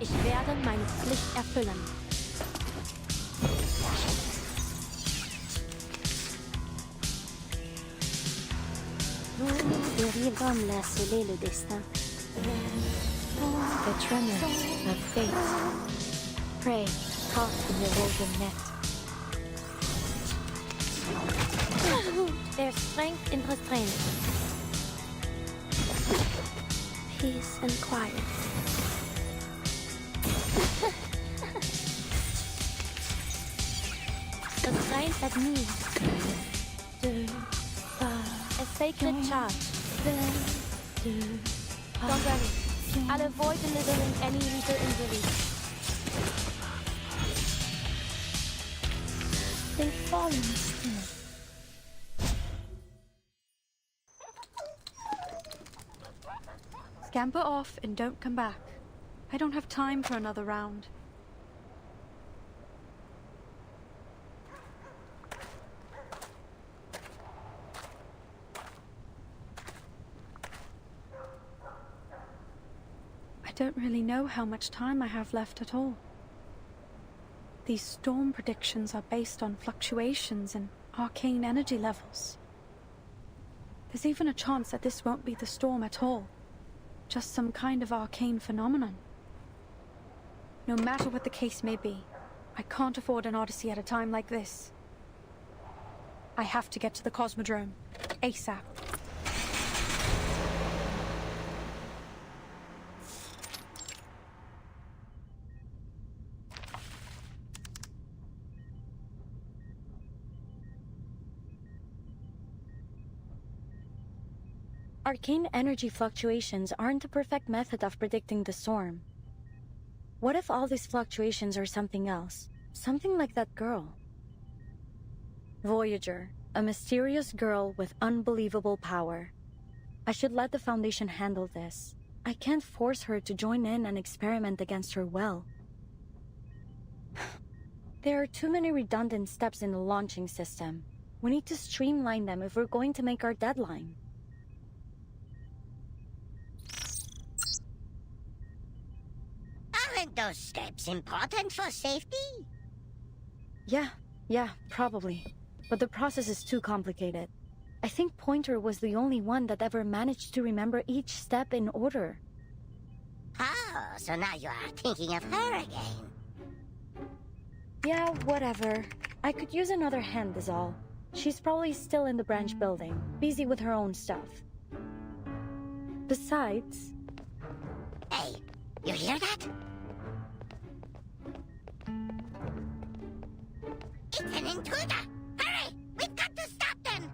Ich werde meine Pflicht erfüllen. Nous dérivons la sceller le destin. The tremors of fate. Prey caught in the woven net. There's strength in restraint. Peace and quiet. The strength that needs. A sacred charge. Don't worry. I'll avoid delivering any lethal injuries. They've fallen still. Scamper off and don't come back. I don't have time for another round. I don't really know how much time I have left at all. These storm predictions are based on fluctuations in arcane energy levels. There's even a chance that this won't be the storm at all. Just some kind of arcane phenomenon. No matter what the case may be, I can't afford an odyssey at a time like this. I have to get to the Cosmodrome, ASAP. Arcane energy fluctuations aren't a perfect method of predicting the storm. What if all these fluctuations are something else? Something like that girl. Voyager, a mysterious girl with unbelievable power. I should let the Foundation handle this. I can't force her to join in and experiment against her will. There are too many redundant steps in the launching system. We need to streamline them if we're going to make our deadline. Aren't those steps important for safety? Yeah, probably. But the process is too complicated. I think Pointer was the only one that ever managed to remember each step in order. Oh, so now you are thinking of her again. Yeah, whatever. I could use another hand is all. She's probably still in the branch building, busy with her own stuff. Besides... Hey, you hear that? It's an intruder! Hurry! We've got to stop them!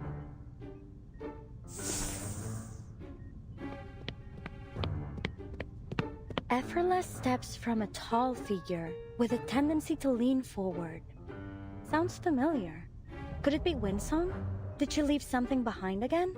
Effortless steps from a tall figure, with a tendency to lean forward. Sounds familiar. Could it be Winsong? Did she leave something behind again?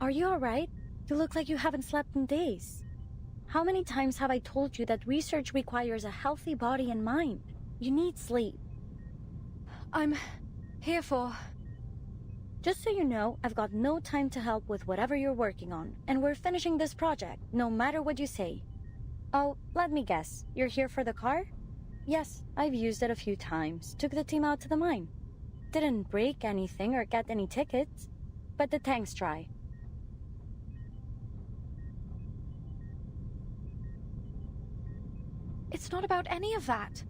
Are you alright? You look like you haven't slept in days. How many times have I told you that research requires a healthy body and mind? You need sleep. I'm here for... Just so you know, I've got no time to help with whatever you're working on, and we're finishing this project, no matter what you say. Oh, let me guess, you're here for the car? Yes, I've used it a few times, took the team out to the mine. Didn't break anything or get any tickets, but the tank's dry. It's not about any of that.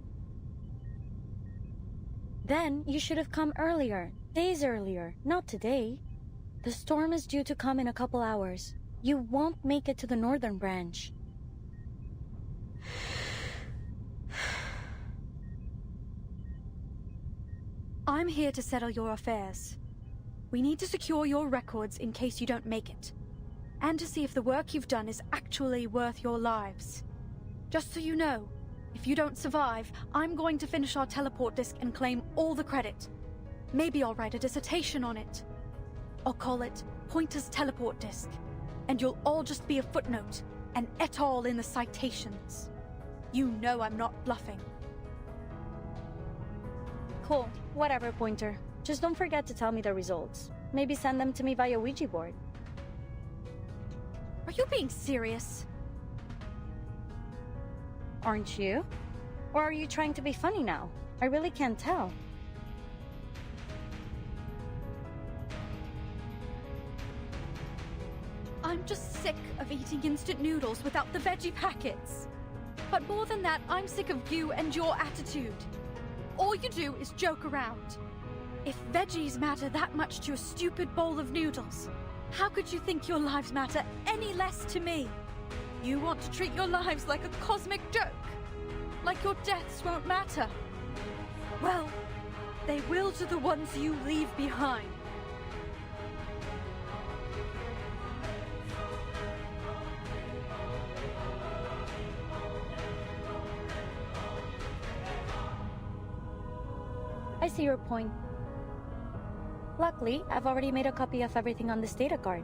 Then you should have come earlier, days earlier, not today. The storm is due to come in a couple hours. You won't make it to the northern branch. I'm here to settle your affairs. We need to secure your records in case you don't make it. And to see if the work you've done is actually worth your lives. Just so you know, if you don't survive, I'm going to finish our teleport disk and claim all the credit. Maybe I'll write a dissertation on it. I'll call it Pointer's Teleport Disk. And you'll all just be a footnote, an et al. In the citations. You know I'm not bluffing. Cool, whatever, Pointer. Just don't forget to tell me the results. Maybe send them to me via Ouija board. Are you being serious? Aren't you? Or are you trying to be funny now? I really can't tell. I'm just sick of eating instant noodles without the veggie packets. But more than that, I'm sick of you and your attitude. All you do is joke around. If veggies matter that much to a stupid bowl of noodles, how could you think your lives matter any less to me? You want to treat your lives like a cosmic joke? Like your deaths won't matter? Well, they will to the ones you leave behind. I see your point. Luckily, I've already made a copy of everything on this data card.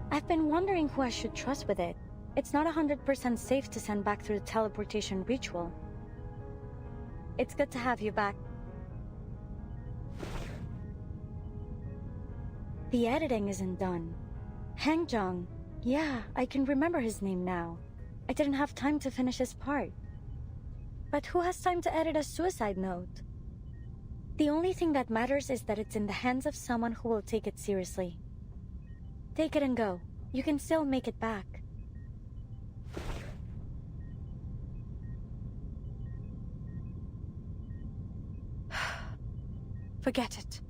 I've been wondering who I should trust with it. It's not 100% safe to send back through the teleportation ritual. It's good to have you back. The editing isn't done. Hangjong. Yeah, I can remember his name now. I didn't have time to finish his part. But who has time to edit a suicide note? The only thing that matters is that it's in the hands of someone who will take it seriously. Take it and go. You can still make it back. Forget it.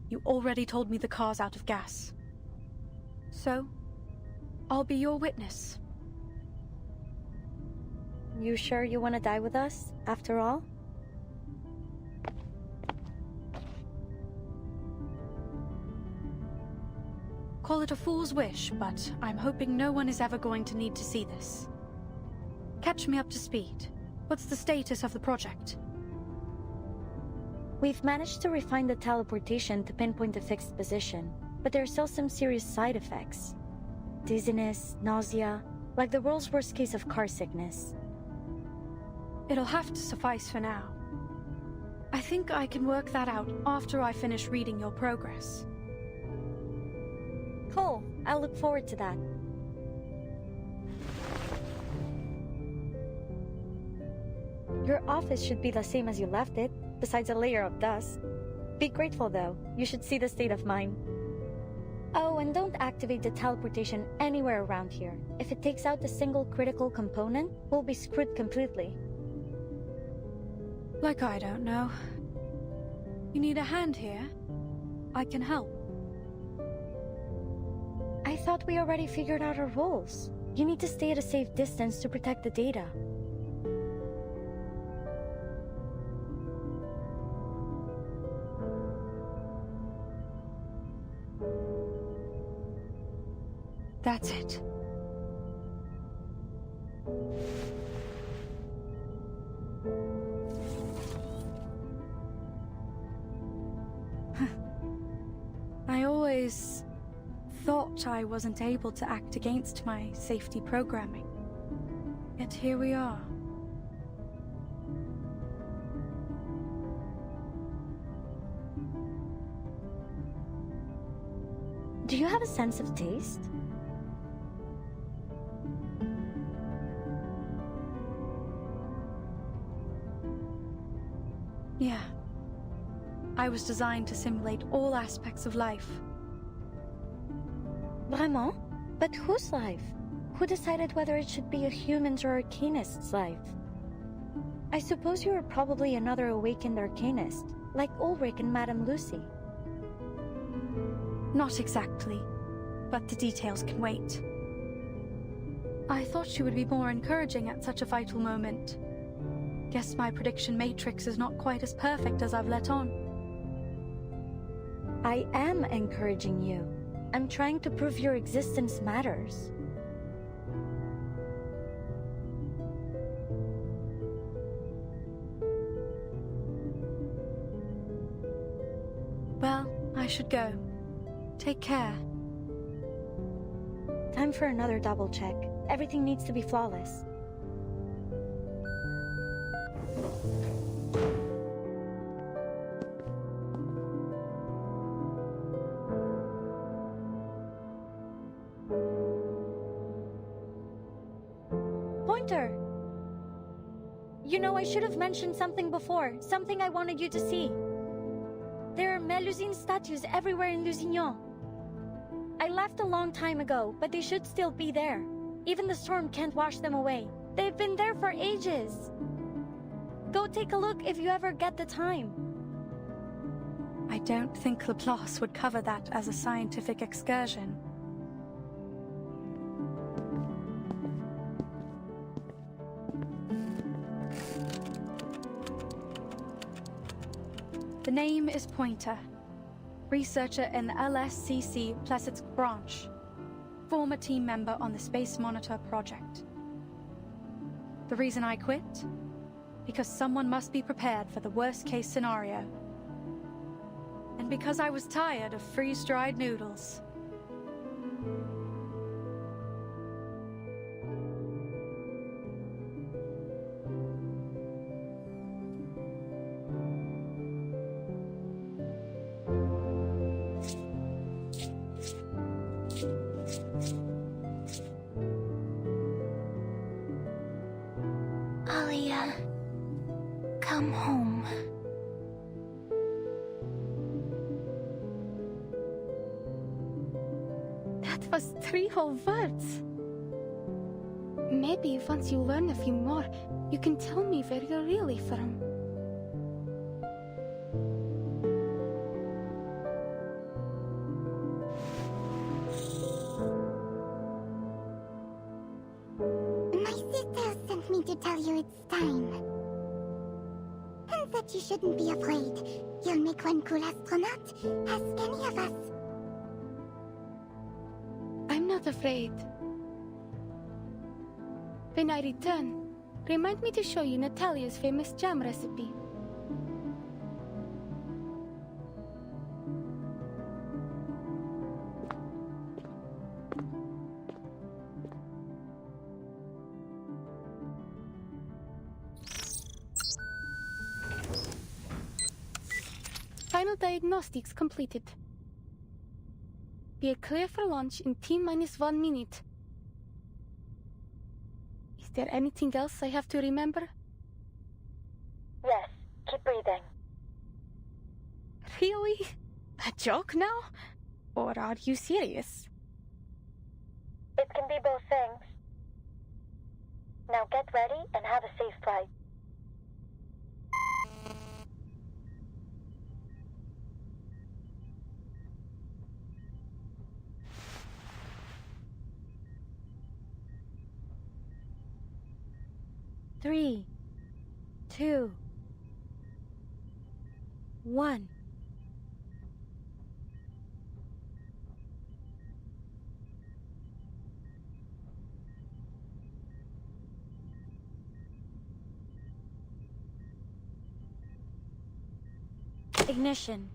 You already told me the car's out of gas. So, I'll be your witness. You sure you want to die with us, after all? Call it a fool's wish, but I'm hoping no one is ever going to need to see this. Catch me up to speed. What's the status of the project? We've managed to refine the teleportation to pinpoint a fixed position, but there are still some serious side effects. Dizziness, nausea, like the world's worst case of car sickness. It'll have to suffice for now. I think I can work that out after I finish reading your progress. Cool. I'll look forward to that. Your office should be the same as you left it, besides a layer of dust. Be grateful though. You should see the state of mine. Oh, and don't activate the teleportation anywhere around here. If it takes out a single critical component, we'll be screwed completely. Like I don't know. You need a hand here? I can help. I thought we already figured out our roles. You need to stay at a safe distance to protect the data. That's it. much I wasn't able to act against my safety programming. Yet here we are. Do you have a sense of taste? Yeah. I was designed to simulate all aspects of life. Vraiment? But whose life? Who decided whether it should be a human's or arcanist's life? I suppose you are probably another awakened arcanist, like Ulrich and Madame Lucy. Not exactly, but the details can wait. I thought she would be more encouraging at such a vital moment. Guess my prediction matrix is not quite as perfect as I've let on. I am encouraging you. I'm trying to prove your existence matters. Well, I should go. Take care. Time for another double check. Everything needs to be flawless. Pointer! You know, I should have mentioned something before. Something I wanted you to see. There are Melusine statues everywhere in Lusignan. I left a long time ago, but they should still be there. Even the storm can't wash them away. They've been there for ages. Go take a look if you ever get the time. I don't think Laplace would cover that as a scientific excursion. The name is Pointer, researcher in the LSCC Plesetsk branch, former team member on the Space Monitor project. The reason I quit? Because someone must be prepared for the worst-case scenario. And because I was tired of freeze-dried noodles. Alia, come home. That was 3 whole words. Maybe once you learn a few more, you can tell me where you're really from. My sister sent me to tell you it's time. And that you shouldn't be afraid. You'll make one cool astronaut. Ask any of us. I'm not afraid. When I return, remind me to show you Natalia's famous jam recipe. Final diagnostics completed. We are clear for launch in T-1 minute. Is there anything else I have to remember? Yes, keep breathing. Really? A joke now? Or are you serious? It can be both things. Now get ready and have a safe flight. Three, 2, 1. Ignition.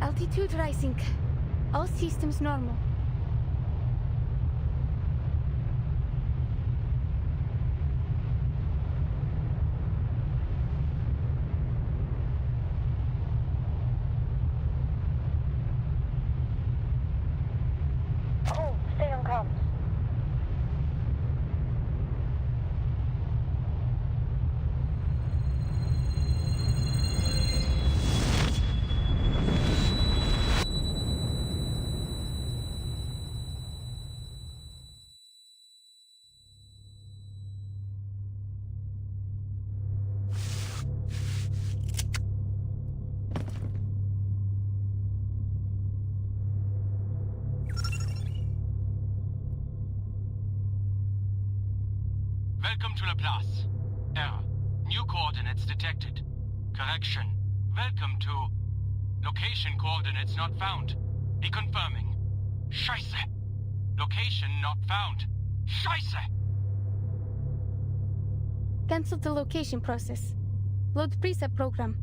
Altitude rising. All systems normal. Oh, stay on comms. Welcome to Laplace. Error. New coordinates detected. Correction. Welcome to... Location coordinates not found. Reconfirming. Scheiße. Location not found. Scheiße! Cancel the location process. Load preset program.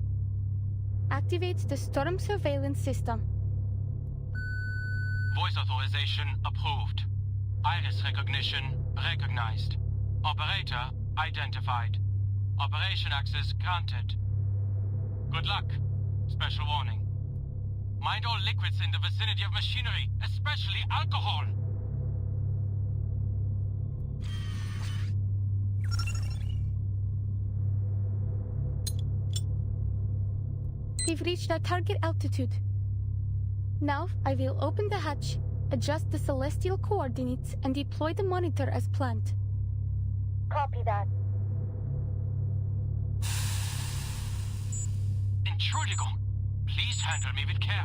Activate the storm surveillance system. Voice authorization approved. Iris recognition recognized. Operator identified. Operation access granted. Good luck. Special warning. Mind all liquids in the vicinity of machinery, especially alcohol. We've reached our target altitude. Now I will open the hatch, adjust the celestial coordinates, and deploy the monitor as planned. Copy that. Entschuldigung. Please handle me with care.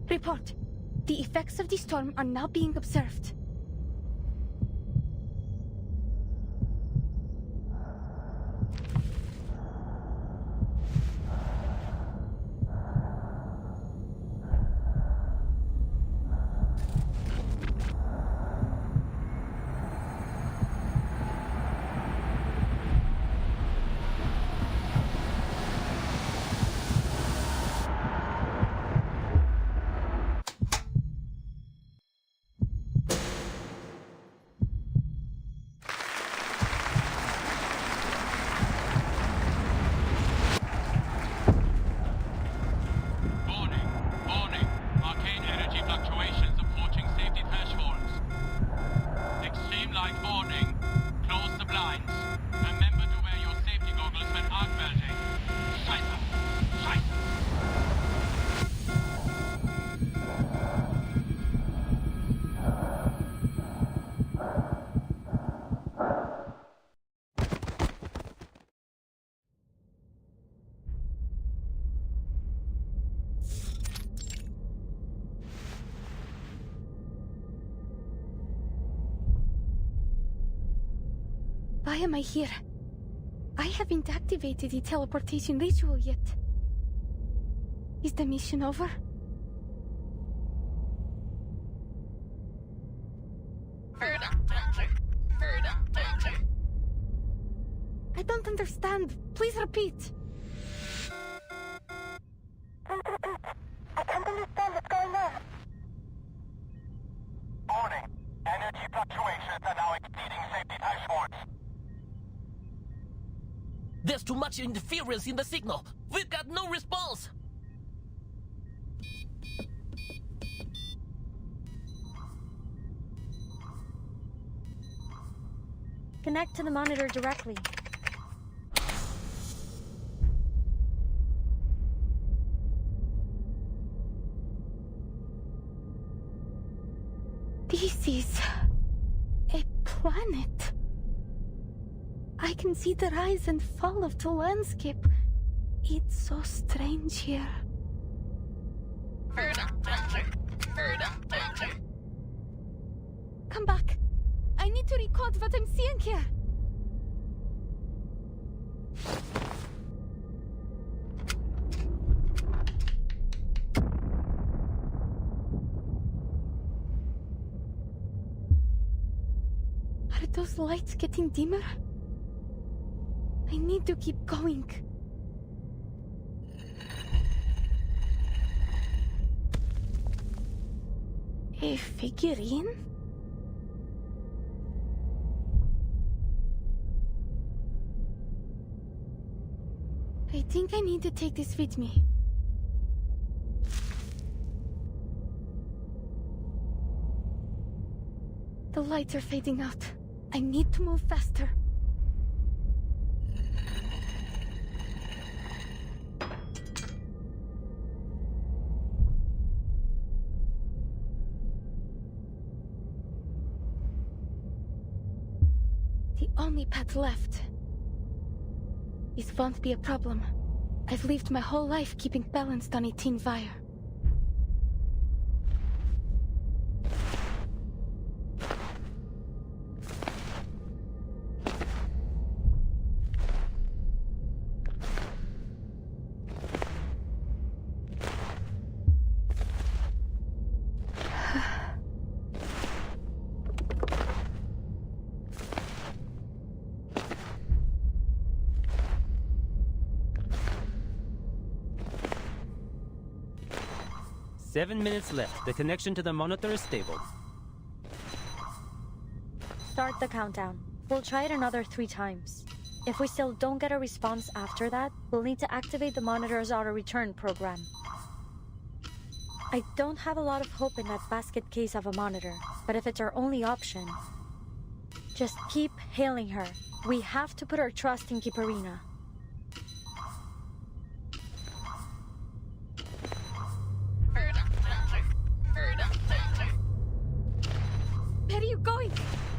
Report. The effects of the storm are now being observed. Why am I here? I haven't activated the teleportation ritual yet. Is the mission over? I don't understand. Please repeat. I can't understand what's going on. Warning. Energy fluctuations are now exceeding safety thresholds. There's too much interference in the signal. We've got no response. Connect to the monitor directly. This is a planet. I can see the rise and fall of the landscape. It's so strange here. Come back. I need to record what I'm seeing here. Are those lights getting dimmer? I need to keep going. A figurine? I think I need to take this with me. The lights are fading out. I need to move faster. The only path left. This won't be a problem. I've lived my whole life keeping balanced on a tin wire. Seven minutes left. The connection to the monitor is stable. Start the countdown. We'll try it another 3 times. If we still don't get a response after that, we'll need to activate the monitor's auto-return program. I don't have a lot of hope in that basket case of a monitor, but if it's our only option, just keep hailing her. We have to put our trust in Kiparina. Where are you going?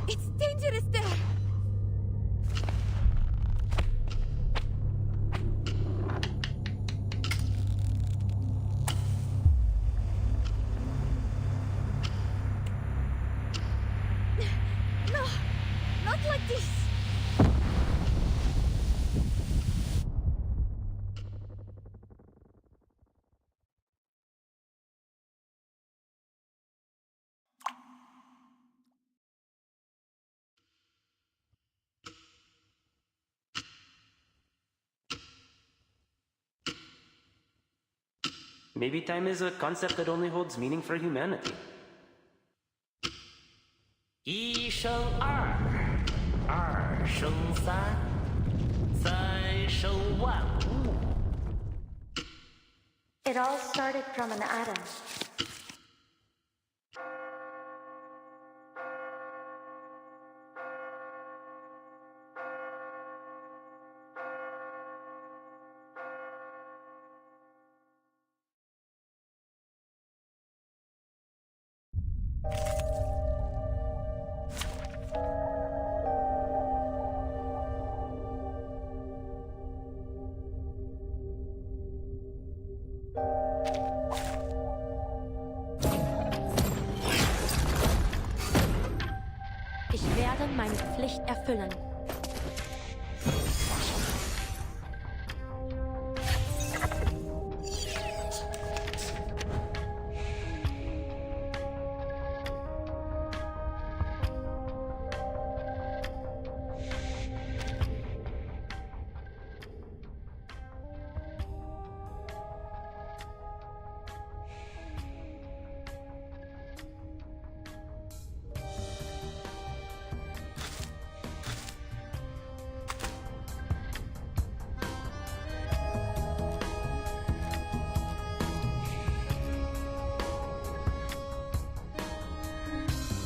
It's dangerous there! No! Not like this! Maybe time is a concept that only holds meaning for humanity. 1升2，2升3，3升万物。 It all started from an atom. Ich werde meine Pflicht erfüllen.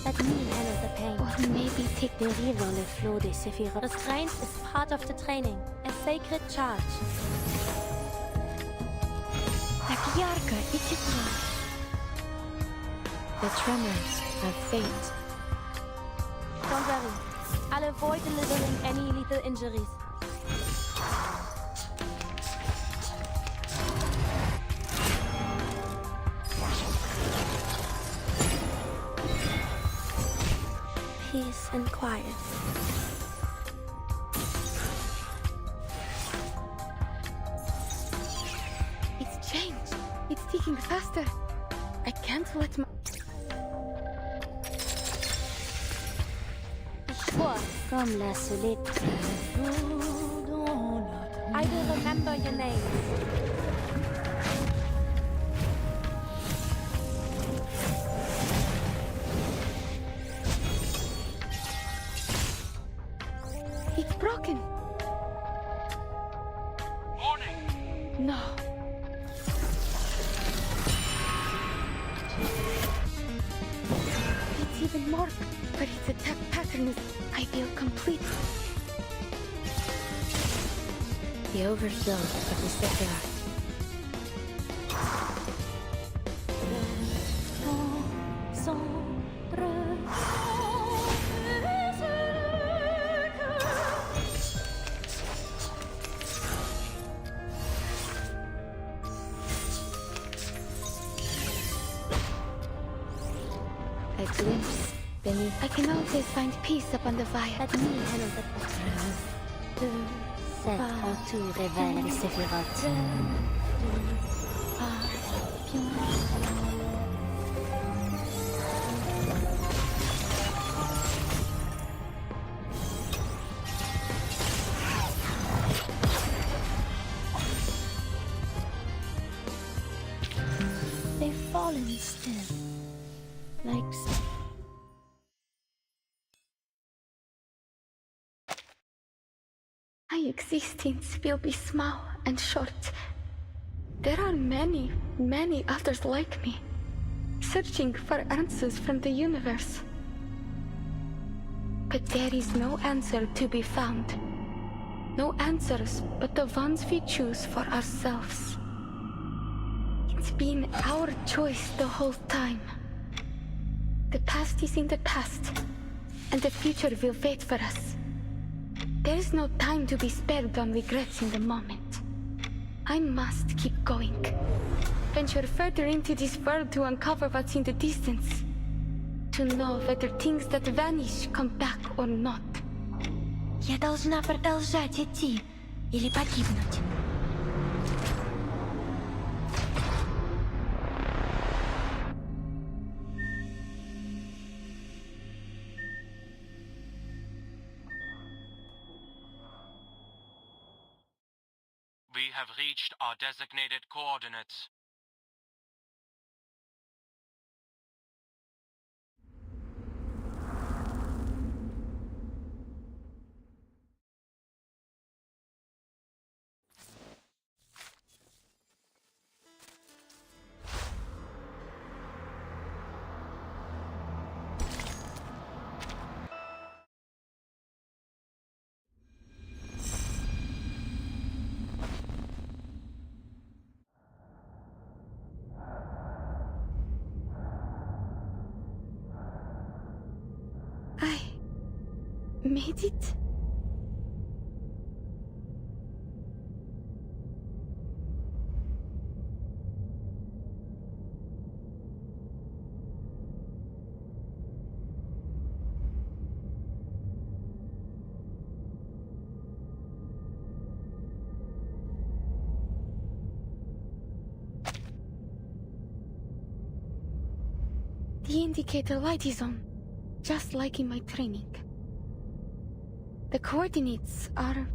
Let me handle the pain. Or maybe take the river le flot des Sephiroth. Restraint is part of the training, a sacred charge. Так ярко и тепло. The tremors of fate. Don't worry. I'll avoid delivering any lethal injuries. Peace and quiet. It's changed. It's ticking faster. I can't let my... Toi, comme la solitude. I will remember your name. It's broken. Warning! No. It's even more, but its attack pattern is, I feel, complete. The overflow of the Sephiroth. A glimpse beneath. I can always find peace upon the fire. Let me handle the question. Cette entour révèle les Sephiroth. They've fallen still. Like... My existence will be small and short. There are many, many others like me, searching for answers from the universe. But there is no answer to be found. No answers but the ones we choose for ourselves. It's been our choice the whole time. The past is in the past, and the future will wait for us. There is no time to be spared on regrets in the moment. I must keep going. Venture further into this world to uncover what's in the distance. To know whether things that vanish come back or not. Я должна продолжать идти или погибнуть. We have reached our designated coordinates. Made it? The indicator light is on, just like in my training. The coordinates are,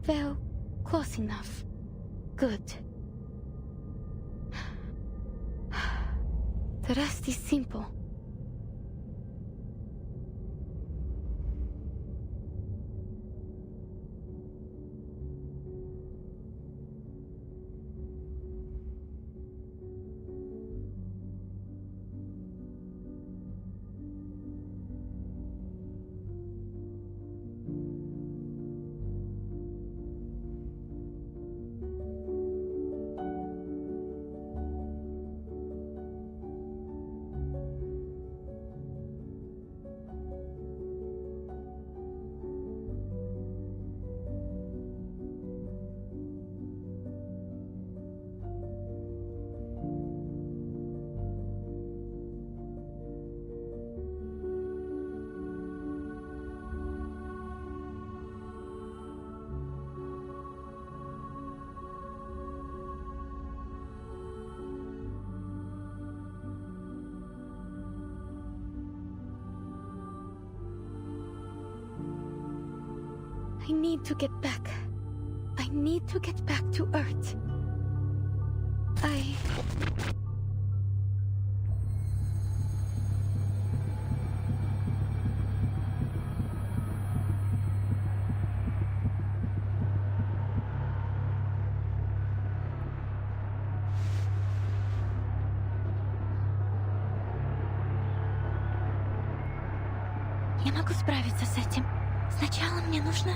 well, close enough. Good. The rest is simple. I need to get back. I need to get back to Earth. Я могу справиться с этим. Сначала мне нужно...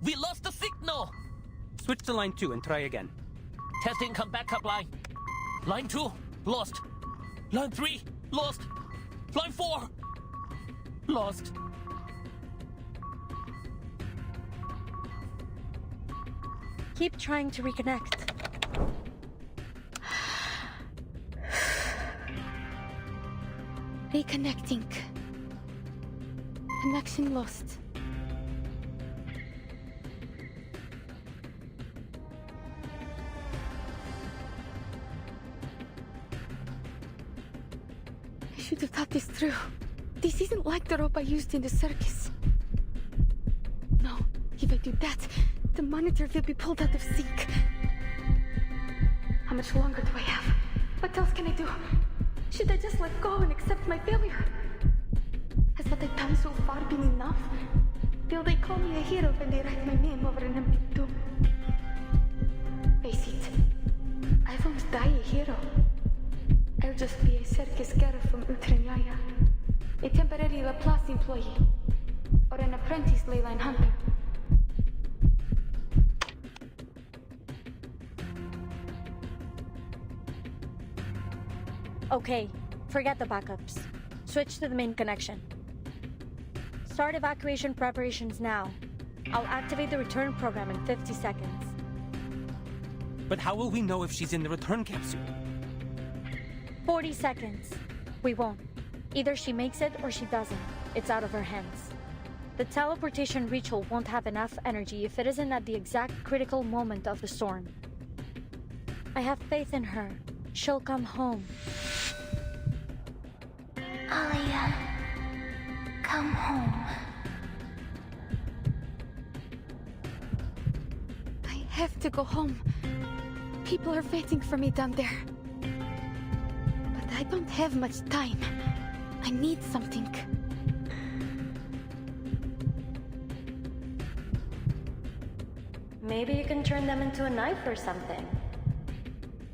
We lost the signal! Switch to line 2 and try again. Testing, come backup line. Line 2, lost. Line 3, lost. Line 4, lost. Keep trying to reconnect. Reconnecting. Connection lost. I should have thought this through. This isn't like the rope I used in the circus. No, if I do that, the monitor will be pulled out of sync. How much longer do I have? What else can I do? Should I just let go and accept my failure? Has what I've done so far been enough? Will they call me a hero when they write my name over an empty tomb? Face it, I won't die a hero. I'll just be a circus girl from Utranyaya, a temporary Laplace employee, or an apprentice leyline hunter. Okay, forget the backups. Switch to the main connection. Start evacuation preparations now. I'll activate the return program in 50 seconds. But how will we know if she's in the return capsule? 40 seconds. We won't. Either she makes it or she doesn't. It's out of her hands. The teleportation ritual won't have enough energy if it isn't at the exact critical moment of the storm. I have faith in her. She'll come home. Alia, come home. I have to go home. People are waiting for me down there. But I don't have much time. I need something. Maybe you can turn them into a knife or something.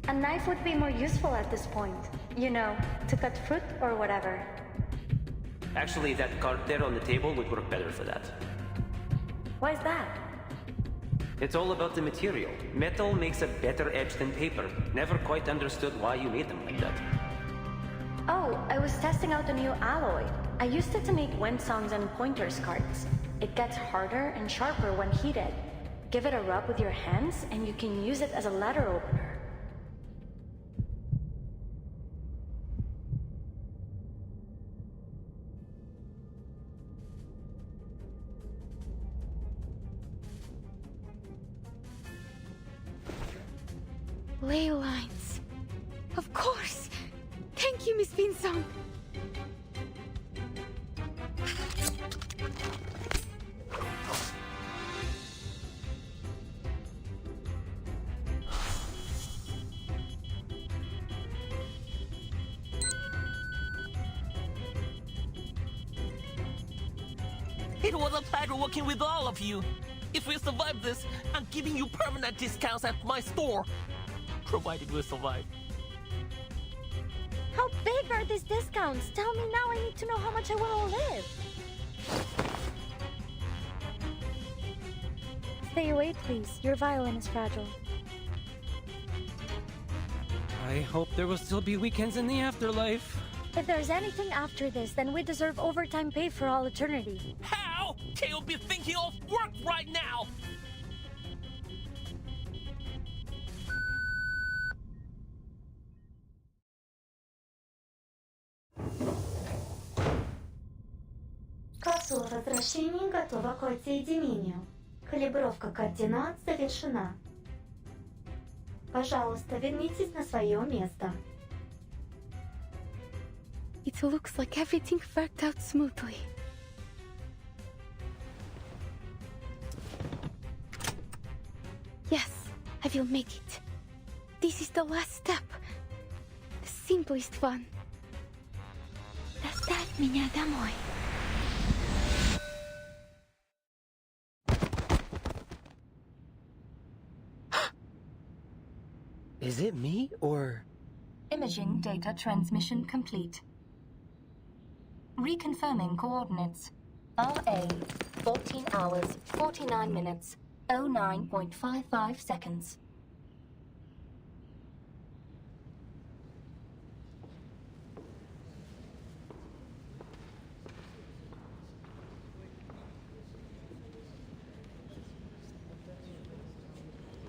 A knife would be more useful at this point. You know, to cut fruit or whatever. Actually, that card there on the table would work better for that. Why's that? It's all about the material. Metal makes a better edge than paper. Never quite understood why you made them like that. Oh, I was testing out a new alloy. I used it to make wind songs and pointers cards. It gets harder and sharper when heated. Give it a rub with your hands and you can use it as a letter opener. Ley lines. Of course! Thank you, Miss Vinsong. It was a pleasure working with all of you. If we survive this, I'm giving you permanent discounts at my store. Provided we survive. How big are these discounts? Tell me now, I need to know how much I will live. Stay away, please. Your violin is fragile. I hope there will still be weekends in the afterlife. If there's anything after this, then we deserve overtime pay for all eternity. How can you be thinking of work right now? Капсула возвращения готова к отсоединению. Калибровка координат завершена. Пожалуйста, вернитесь на свое место. It looks like everything worked out smoothly. Yes, I will make it. This is the last step. The simplest one. Доставь меня домой. Is it me, or...? Imaging data transmission complete. Reconfirming coordinates. RA, 14 hours, 49 minutes, 09.55 seconds.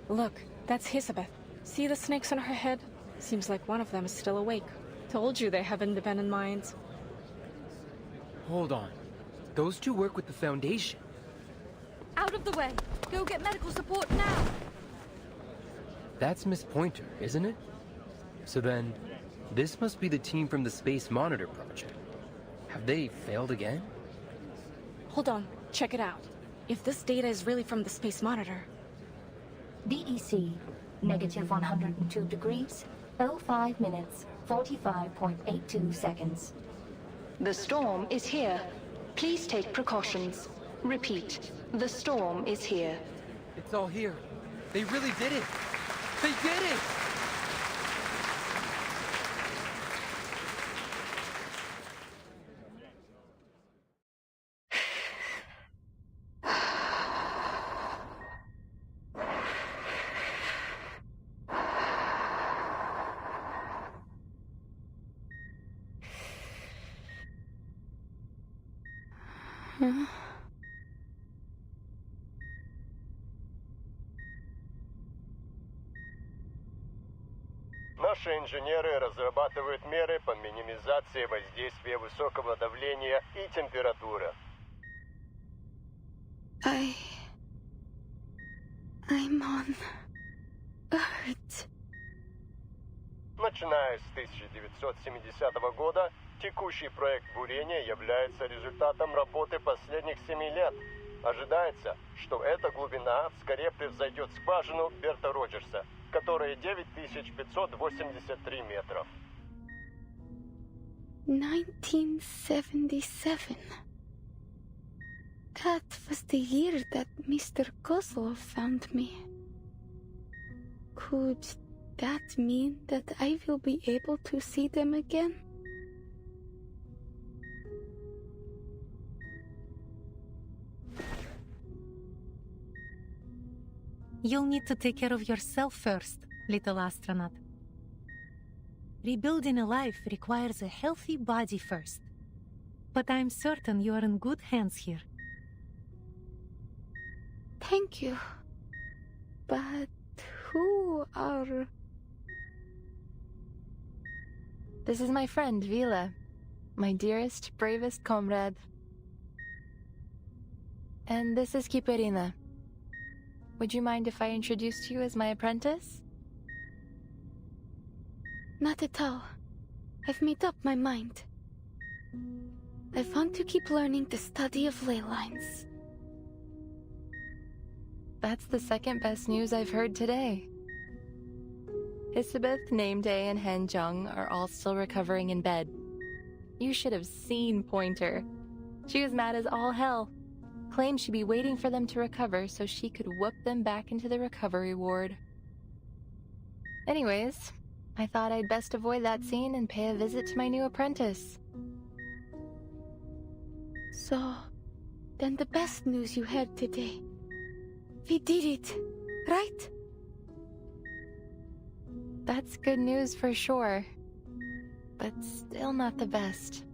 Look, that's Elizabeth. See the snakes on her head? Seems like one of them is still awake. Told you they have independent minds. Hold on. Those two work with the Foundation. Out of the way! Go get medical support now! That's Miss Pointer, isn't it? So then, this must be the team from the Space Monitor project. Have they failed again? Hold on, check it out. If this data is really from the Space Monitor... DEC, negative 102 degrees, 05 minutes, 45.82 seconds. The storm is here. Please take precautions. Repeat, the storm is here. It's all here. They really did it! They did it! Наши инженеры разрабатывают меры по минимизации воздействия высокого давления и температуры. I'm on Earth. Начиная с 1970 года, текущий проект бурения является результатом работы последних 7 лет. Ожидается, что эта глубина вскоре превзойдет скважину Берта Роджерса, которая 9583 метров. 1977. That was the year that Mr. Kozlov found me. Could that mean that I will be able to see them again? You'll need to take care of yourself first, little astronaut. Rebuilding a life requires a healthy body first. But I'm certain you are in good hands here. Thank you. But who are... This is my friend, Vila. My dearest, bravest comrade. And this is Kiperina. Would you mind if I introduced you as my apprentice? Not at all. I've made up my mind. I want to keep learning the study of ley lines. That's the second best news I've heard today. Isabeth, Nameday, and Hanjung are all still recovering in bed. You should have seen Pointer. She was mad as all hell. Claimed she'd be waiting for them to recover so she could whoop them back into the recovery ward. Anyways, I thought I'd best avoid that scene and pay a visit to my new apprentice. So, then the best news you heard today. We did it, right? That's good news for sure, but still not the best.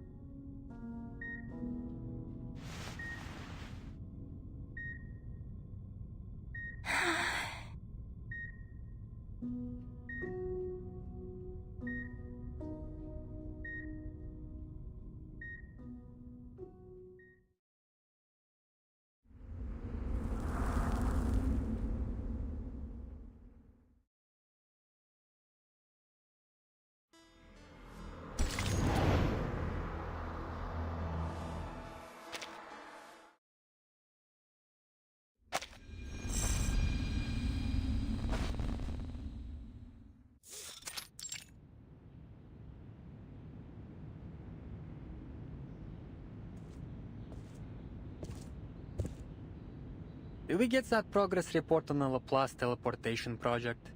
Did we get that progress report on the Laplace teleportation project?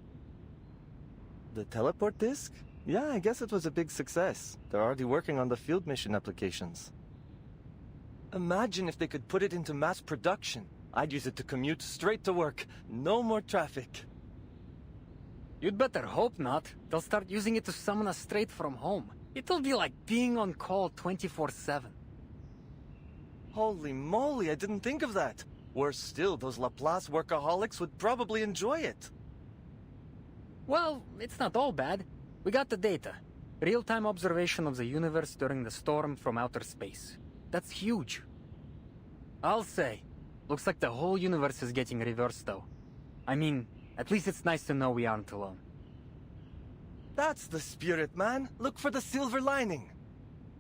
The teleport disk? Yeah, I guess it was a big success. They're already working on the field mission applications. Imagine if they could put it into mass production. I'd use it to commute straight to work. No more traffic. You'd better hope not. They'll start using it to summon us straight from home. It'll be like being on call 24/7. Holy moly, I didn't think of that. Worse still, those Laplace workaholics would probably enjoy it. Well, it's not all bad. We got the data. Real-time observation of the universe during the storm from outer space. That's huge. I'll say, looks like the whole universe is getting reversed though. I mean, at least it's nice to know we aren't alone. That's the spirit, man. Look for the silver lining.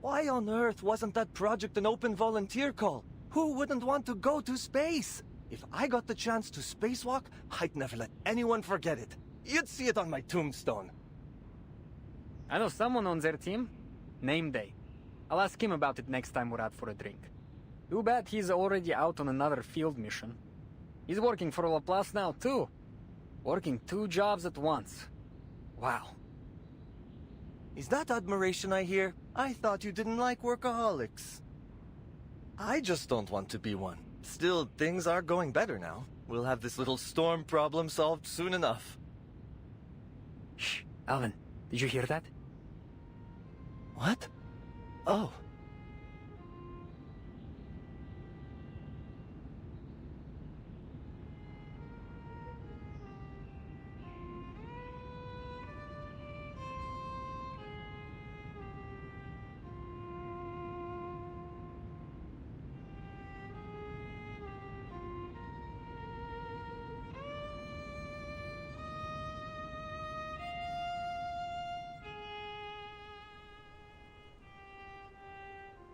Why on earth wasn't that project an open volunteer call? Who wouldn't want to go to space? If I got the chance to spacewalk, I'd never let anyone forget it. You'd see it on my tombstone. I know someone on their team. Name Day. I'll ask him about it next time we're out for a drink. Too bad he's already out on another field mission. He's working for Laplace now, too. Working 2 jobs at once. Wow. Is that admiration I hear? I thought you didn't like workaholics. I just don't want to be one. Still, things are going better now. We'll have this little storm problem solved soon enough. Shh, Alvin, did you hear that? What? Oh.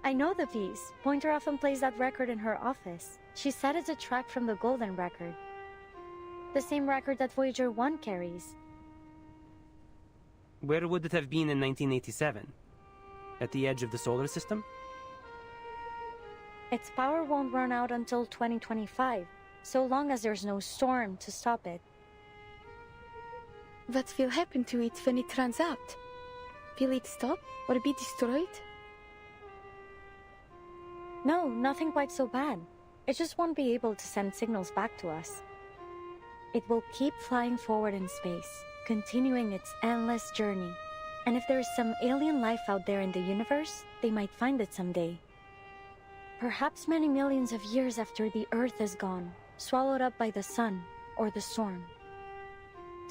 I know the piece. Pointer often plays that record in her office. She said it's a track from the Golden Record. The same record that Voyager 1 carries. Where would it have been in 1987? At the edge of the solar system? Its power won't run out until 2025, so long as there's no storm to stop it. What will happen to it when it runs out? Will it stop or be destroyed? No, nothing quite so bad. It just won't be able to send signals back to us. It will keep flying forward in space, continuing its endless journey. And if there is some alien life out there in the universe, they might find it someday. Perhaps many millions of years after the Earth is gone, swallowed up by the sun or the storm.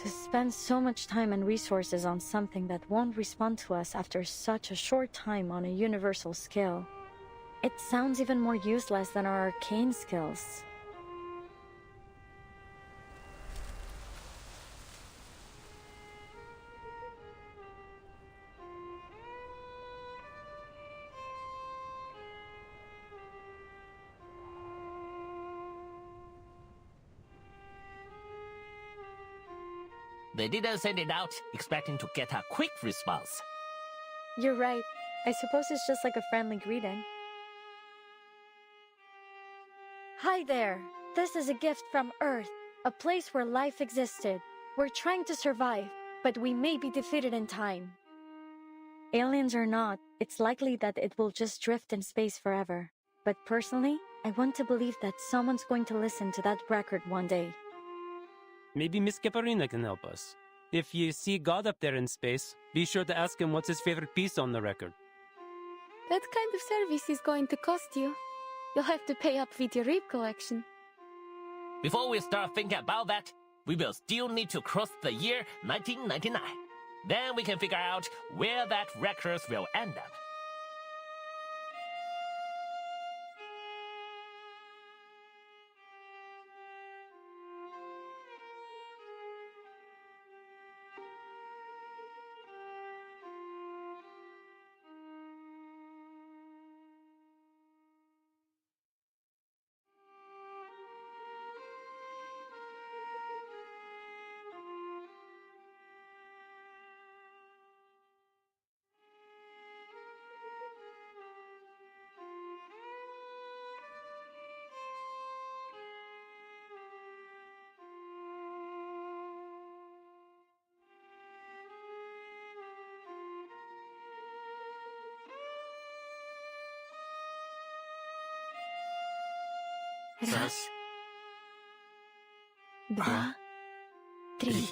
To spend so much time and resources on something that won't respond to us after such a short time on a universal scale, it sounds even more useless than our arcane skills. They didn't send it out expecting to get a quick response. You're right. I suppose it's just like a friendly greeting. Hi there. This is a gift from Earth, a place where life existed. We're trying to survive, but we may be defeated in time. Aliens or not, it's likely that it will just drift in space forever. But personally, I want to believe that someone's going to listen to that record one day. Maybe Miss Caparina can help us. If you see God up there in space, be sure to ask him what's his favorite piece on the record. That kind of service is going to cost you. You'll have to pay up with your rape collection. Before we start thinking about that, we will still need to cross the year 1999. Then we can figure out where that record will end up. Раз, два, три.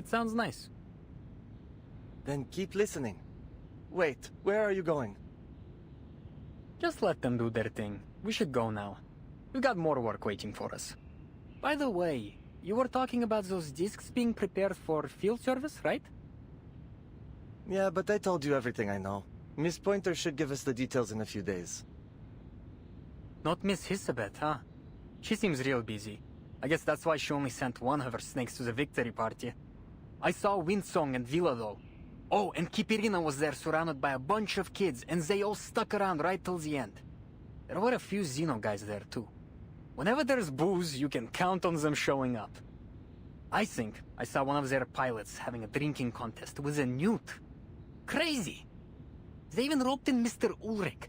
It sounds nice. Then keep listening. Wait, where are you going? Just let them do their thing. We should go now. We've got more work waiting for us. By the way, you were talking about those discs being prepared for field service, right? Yeah, but I told you everything I know. Miss Pointer should give us the details in a few days. Not Miss Hissabeth, huh? She seems real busy. I guess that's why she only sent one of her snakes to the victory party. I saw Windsong and Villa though. Oh, and Kipirina was there surrounded by a bunch of kids, and they all stuck around right till the end. There were a few Xeno guys there too. Whenever there's booze, you can count on them showing up. I think I saw one of their pilots having a drinking contest with a newt. Crazy! They even roped in Mr. Ulrich.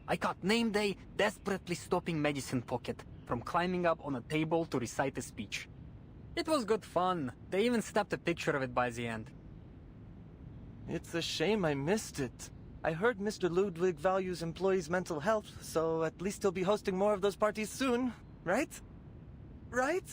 I caught name day desperately stopping Medicine Pocket from climbing up on a table to recite a speech. It was good fun. They even snapped a picture of it by the end. It's a shame I missed it. I heard Mr. Ludwig values employees' mental health, so at least he'll be hosting more of those parties soon, right? Right?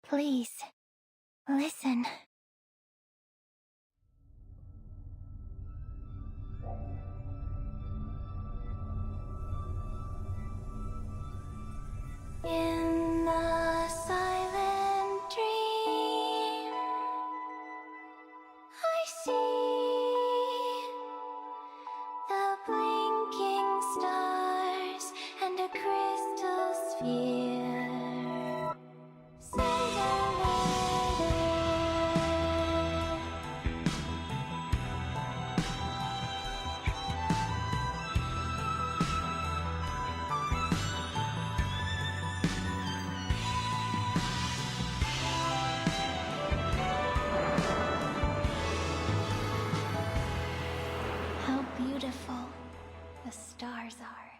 Please, listen. In a silent dream, I see the blinking stars and a crystal sphere. How beautiful the stars are.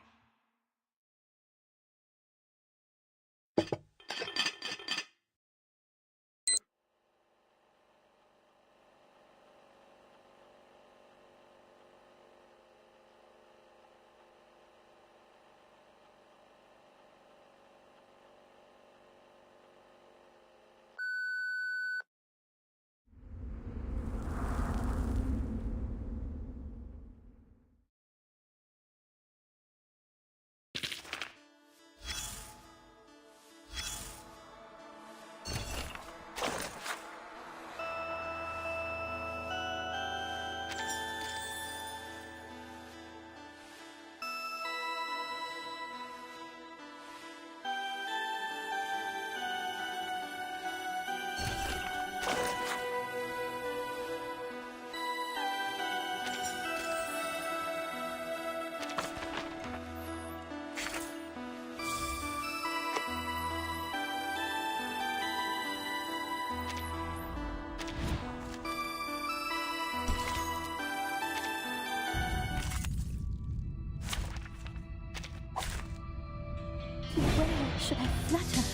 should I flatter?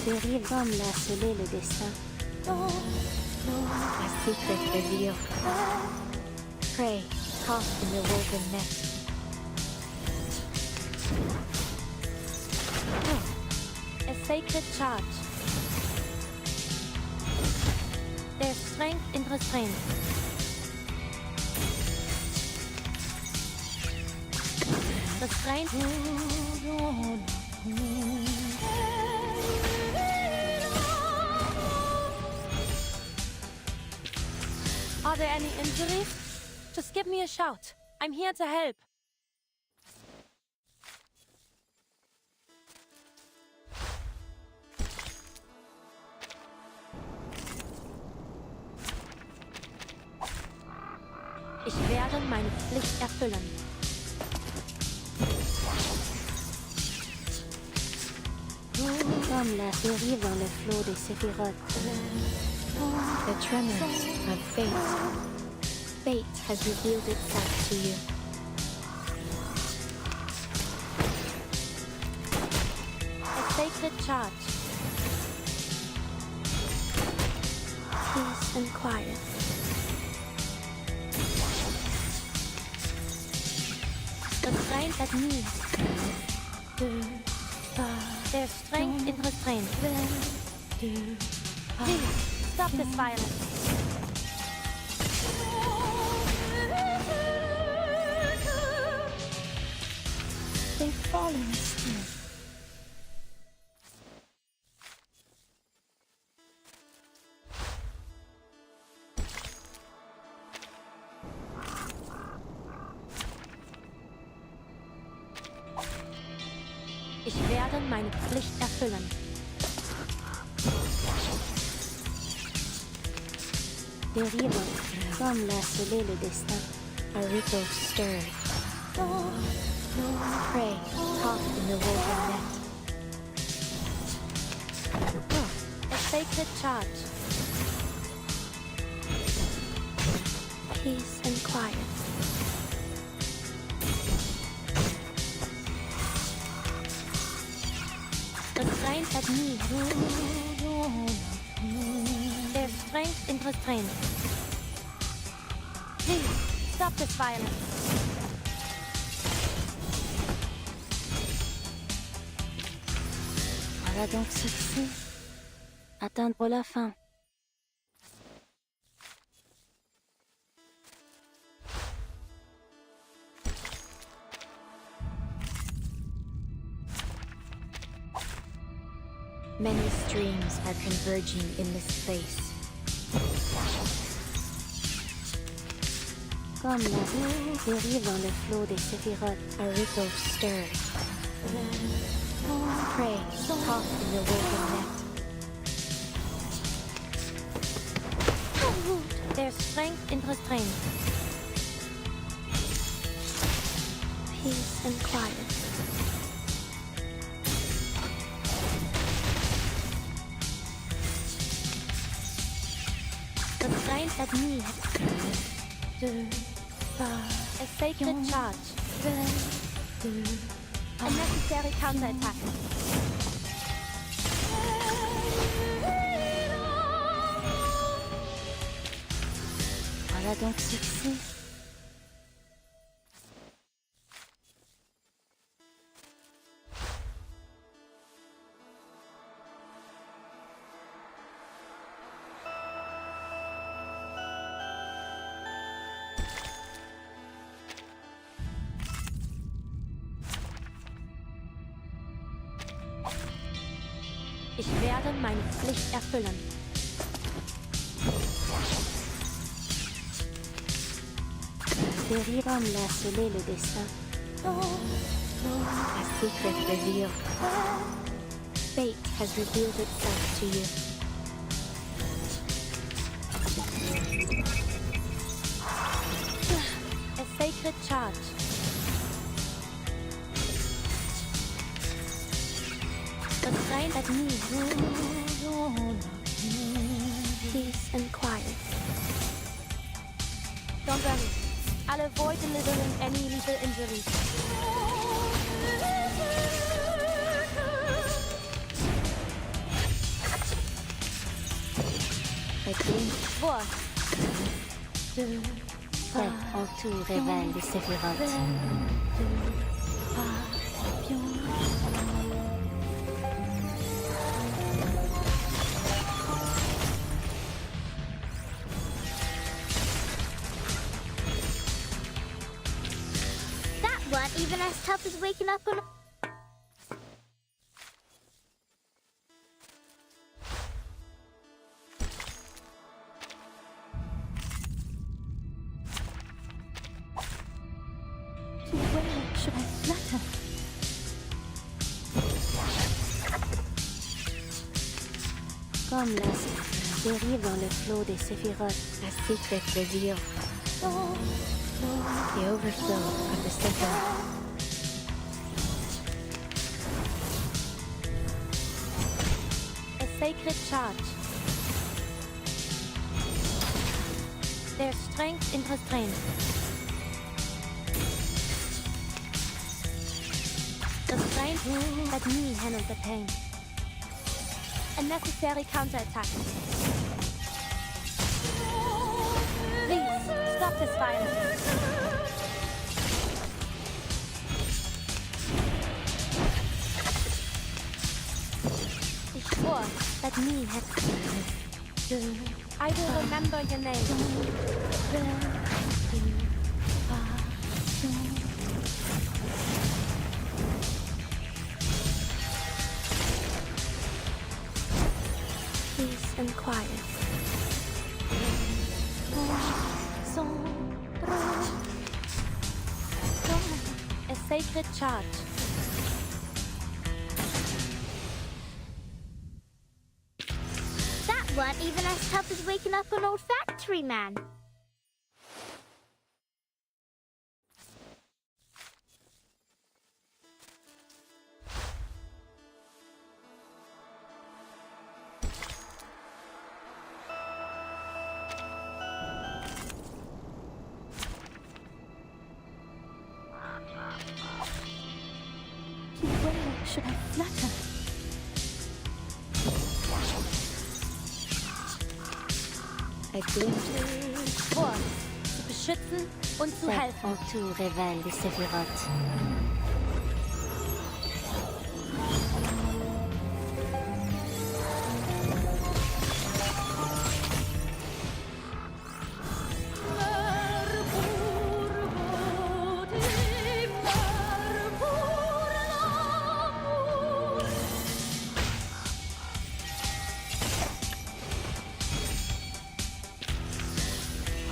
Dérive comme l'a scellé le destin. A secret revealed. Prey caught in the woven net. A sacred charge. There's strength in restraint. Restraint. Are there any injuries? Just give me a shout. I'm here to help. Ich werde meine Pflicht erfüllen. Comme la dérive dans le flot des séphirotes. The tremors of fate. Fate has revealed itself to you. A sacred charge. Peace and quiet. Restraint at me. There's strength in restraint. Please, stop this violence. They've fallen still. Ich werde meine Pflicht erfüllen. Dérive, comme l'a scellé le destin. A ripple stirred. Prey caught in the woven net. A sacred charge. Peace and quiet. Restraint at me. There's strength in restraint. Please, stop this violence. Voilà donc ceci. Attendre la fin. Many streams are converging in this place. Comme la dérive dans le flot des séphirotes. A ripple stirred. Prey caught in the woven net. There's strength in restraint. Peace and quiet. Restraint at me. A sacred charge. A necessary counterattack. Voilà donc ceci. Ich werde meine Pflicht erfüllen. Dérive comme l'a scellé le destin. A secret revealed. Fate has revealed itself to you. A sacred charge. Restraint at me. Peace and quiet. Don't worry. I'll I'll avoid delivering any lethal injuries. Vor. Prêt en tout révèle les séphirotes. That weren't even as tough as waking up on. Where should I flutter? Comme la dérive dans le flot des séphirotes, a secret reveal. The overflow of the Sephiroth. A sacred charge. Their strength in restraint. The strength that me handles the pain. A necessary counterattack. Please, stop this violence. Ich schwor that me had... I will remember your name. Peace and quiet. A sacred charge. That weren't even as tough as waking up an old factory man. Where should I flutter? A glimpse. Vor, zu beschützen und zu helfen. En tout révèle les séphirotes.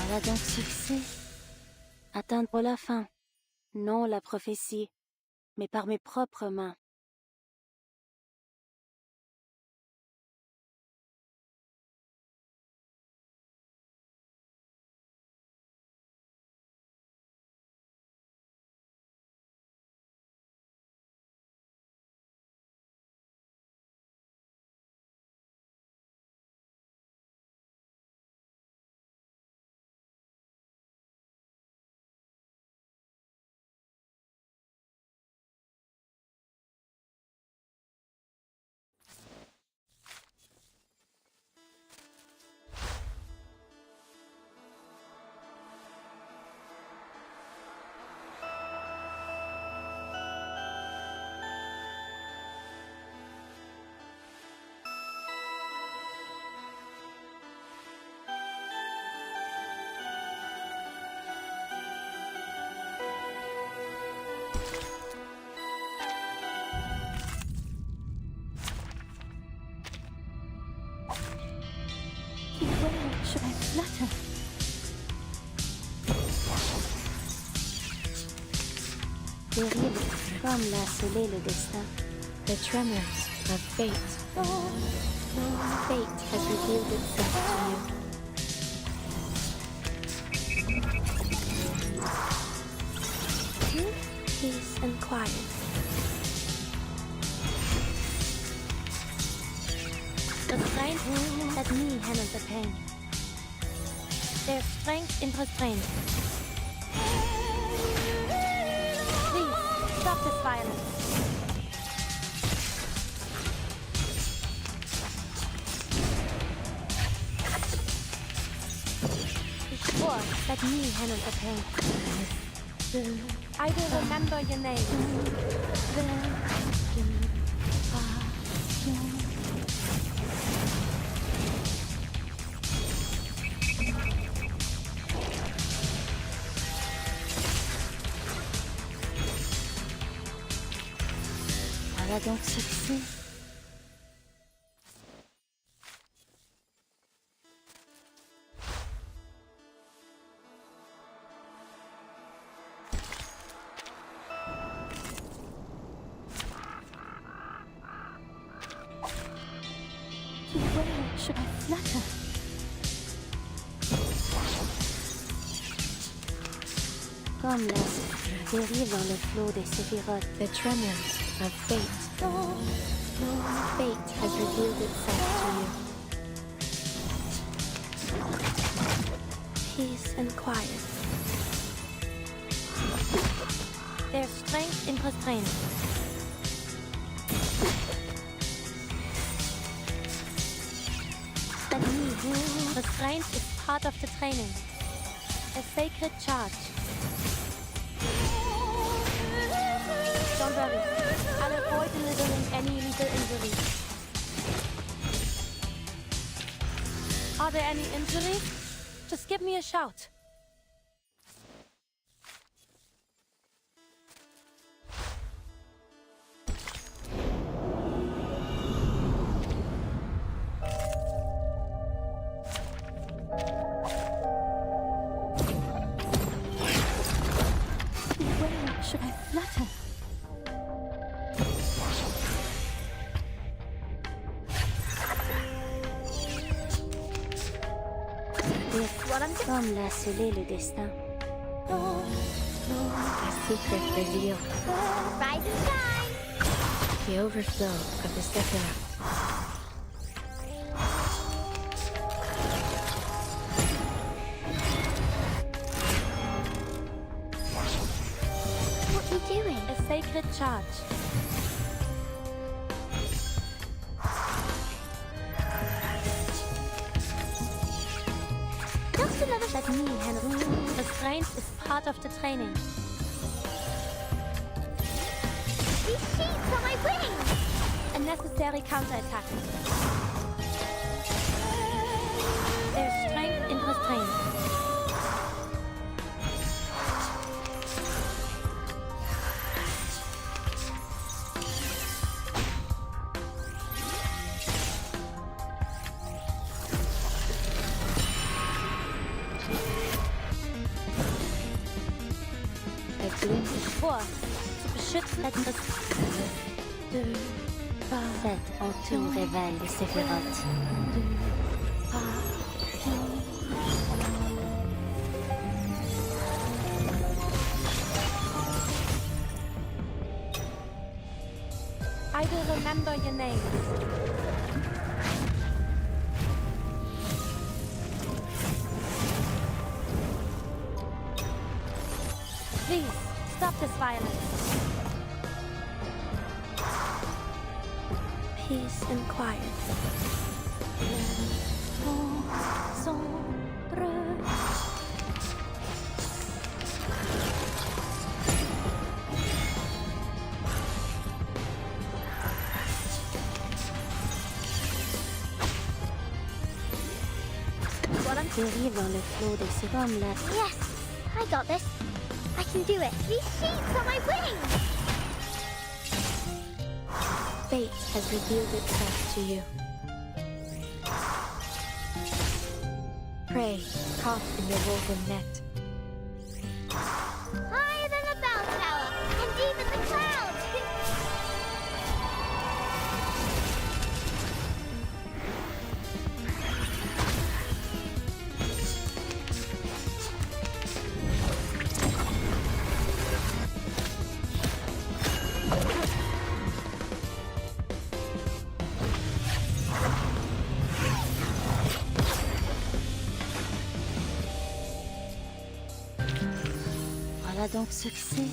Voilà donc succès. Atteindre la fin. Non la prophétie, mais par mes propres mains. Where should I flutter? Terrible, comme l'a scellé le destin. The tremors of fate. Fate has revealed itself to you. Peace and quiet. The strength that me handles the pain. Their strength in restraint. stop this violence. Be sure that me handle the pain. I will remember your name. Voilà donc ce que c'est. Where should I flutter? Comme l'astre dérive dans le flot des séphirotes. The tremors of fate. Fate has revealed itself to you. Peace and quiet. There's strength in restraint. Restraint is part of the training. A sacred charge. Don't worry. I'll avoid delivering any lethal injuries. Are there any injuries? Just give me a shout. Where should I flutter? Comme l'a scellé le destin. A secret revealed. Rise and shine! The overflow of the Sephiroth. What are you doing? A sacred charge. Just another Let me handle it. Restraint is part of the training. These sheets are my wings! A necessary counterattack. There's strength in restraint. Vor, zu beschützen etwas. 7 en tout révèle les Sephiroth. I will remember your name. Please, stop this violence. Peace and quiet. Dérive dans le flot des Sephiroth. Yes! I got this. I can do it. These sheets are my wings! Fate has revealed itself to you. Prey caught in the woven net. Higher than a bell tower, and even the clouds! Voilà donc ce que c'est.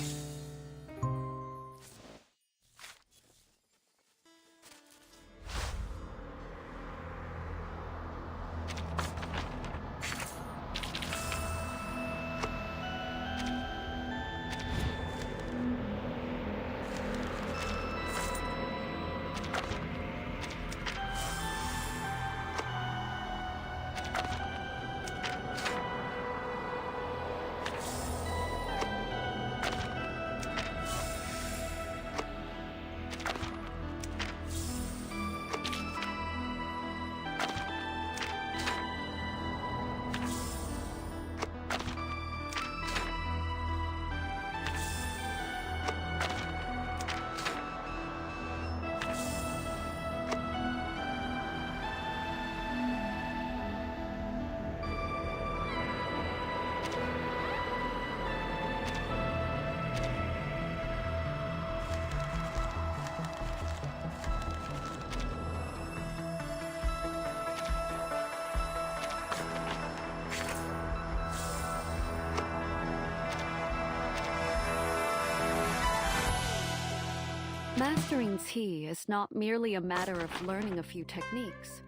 Mastering tea is not merely a matter of learning a few techniques.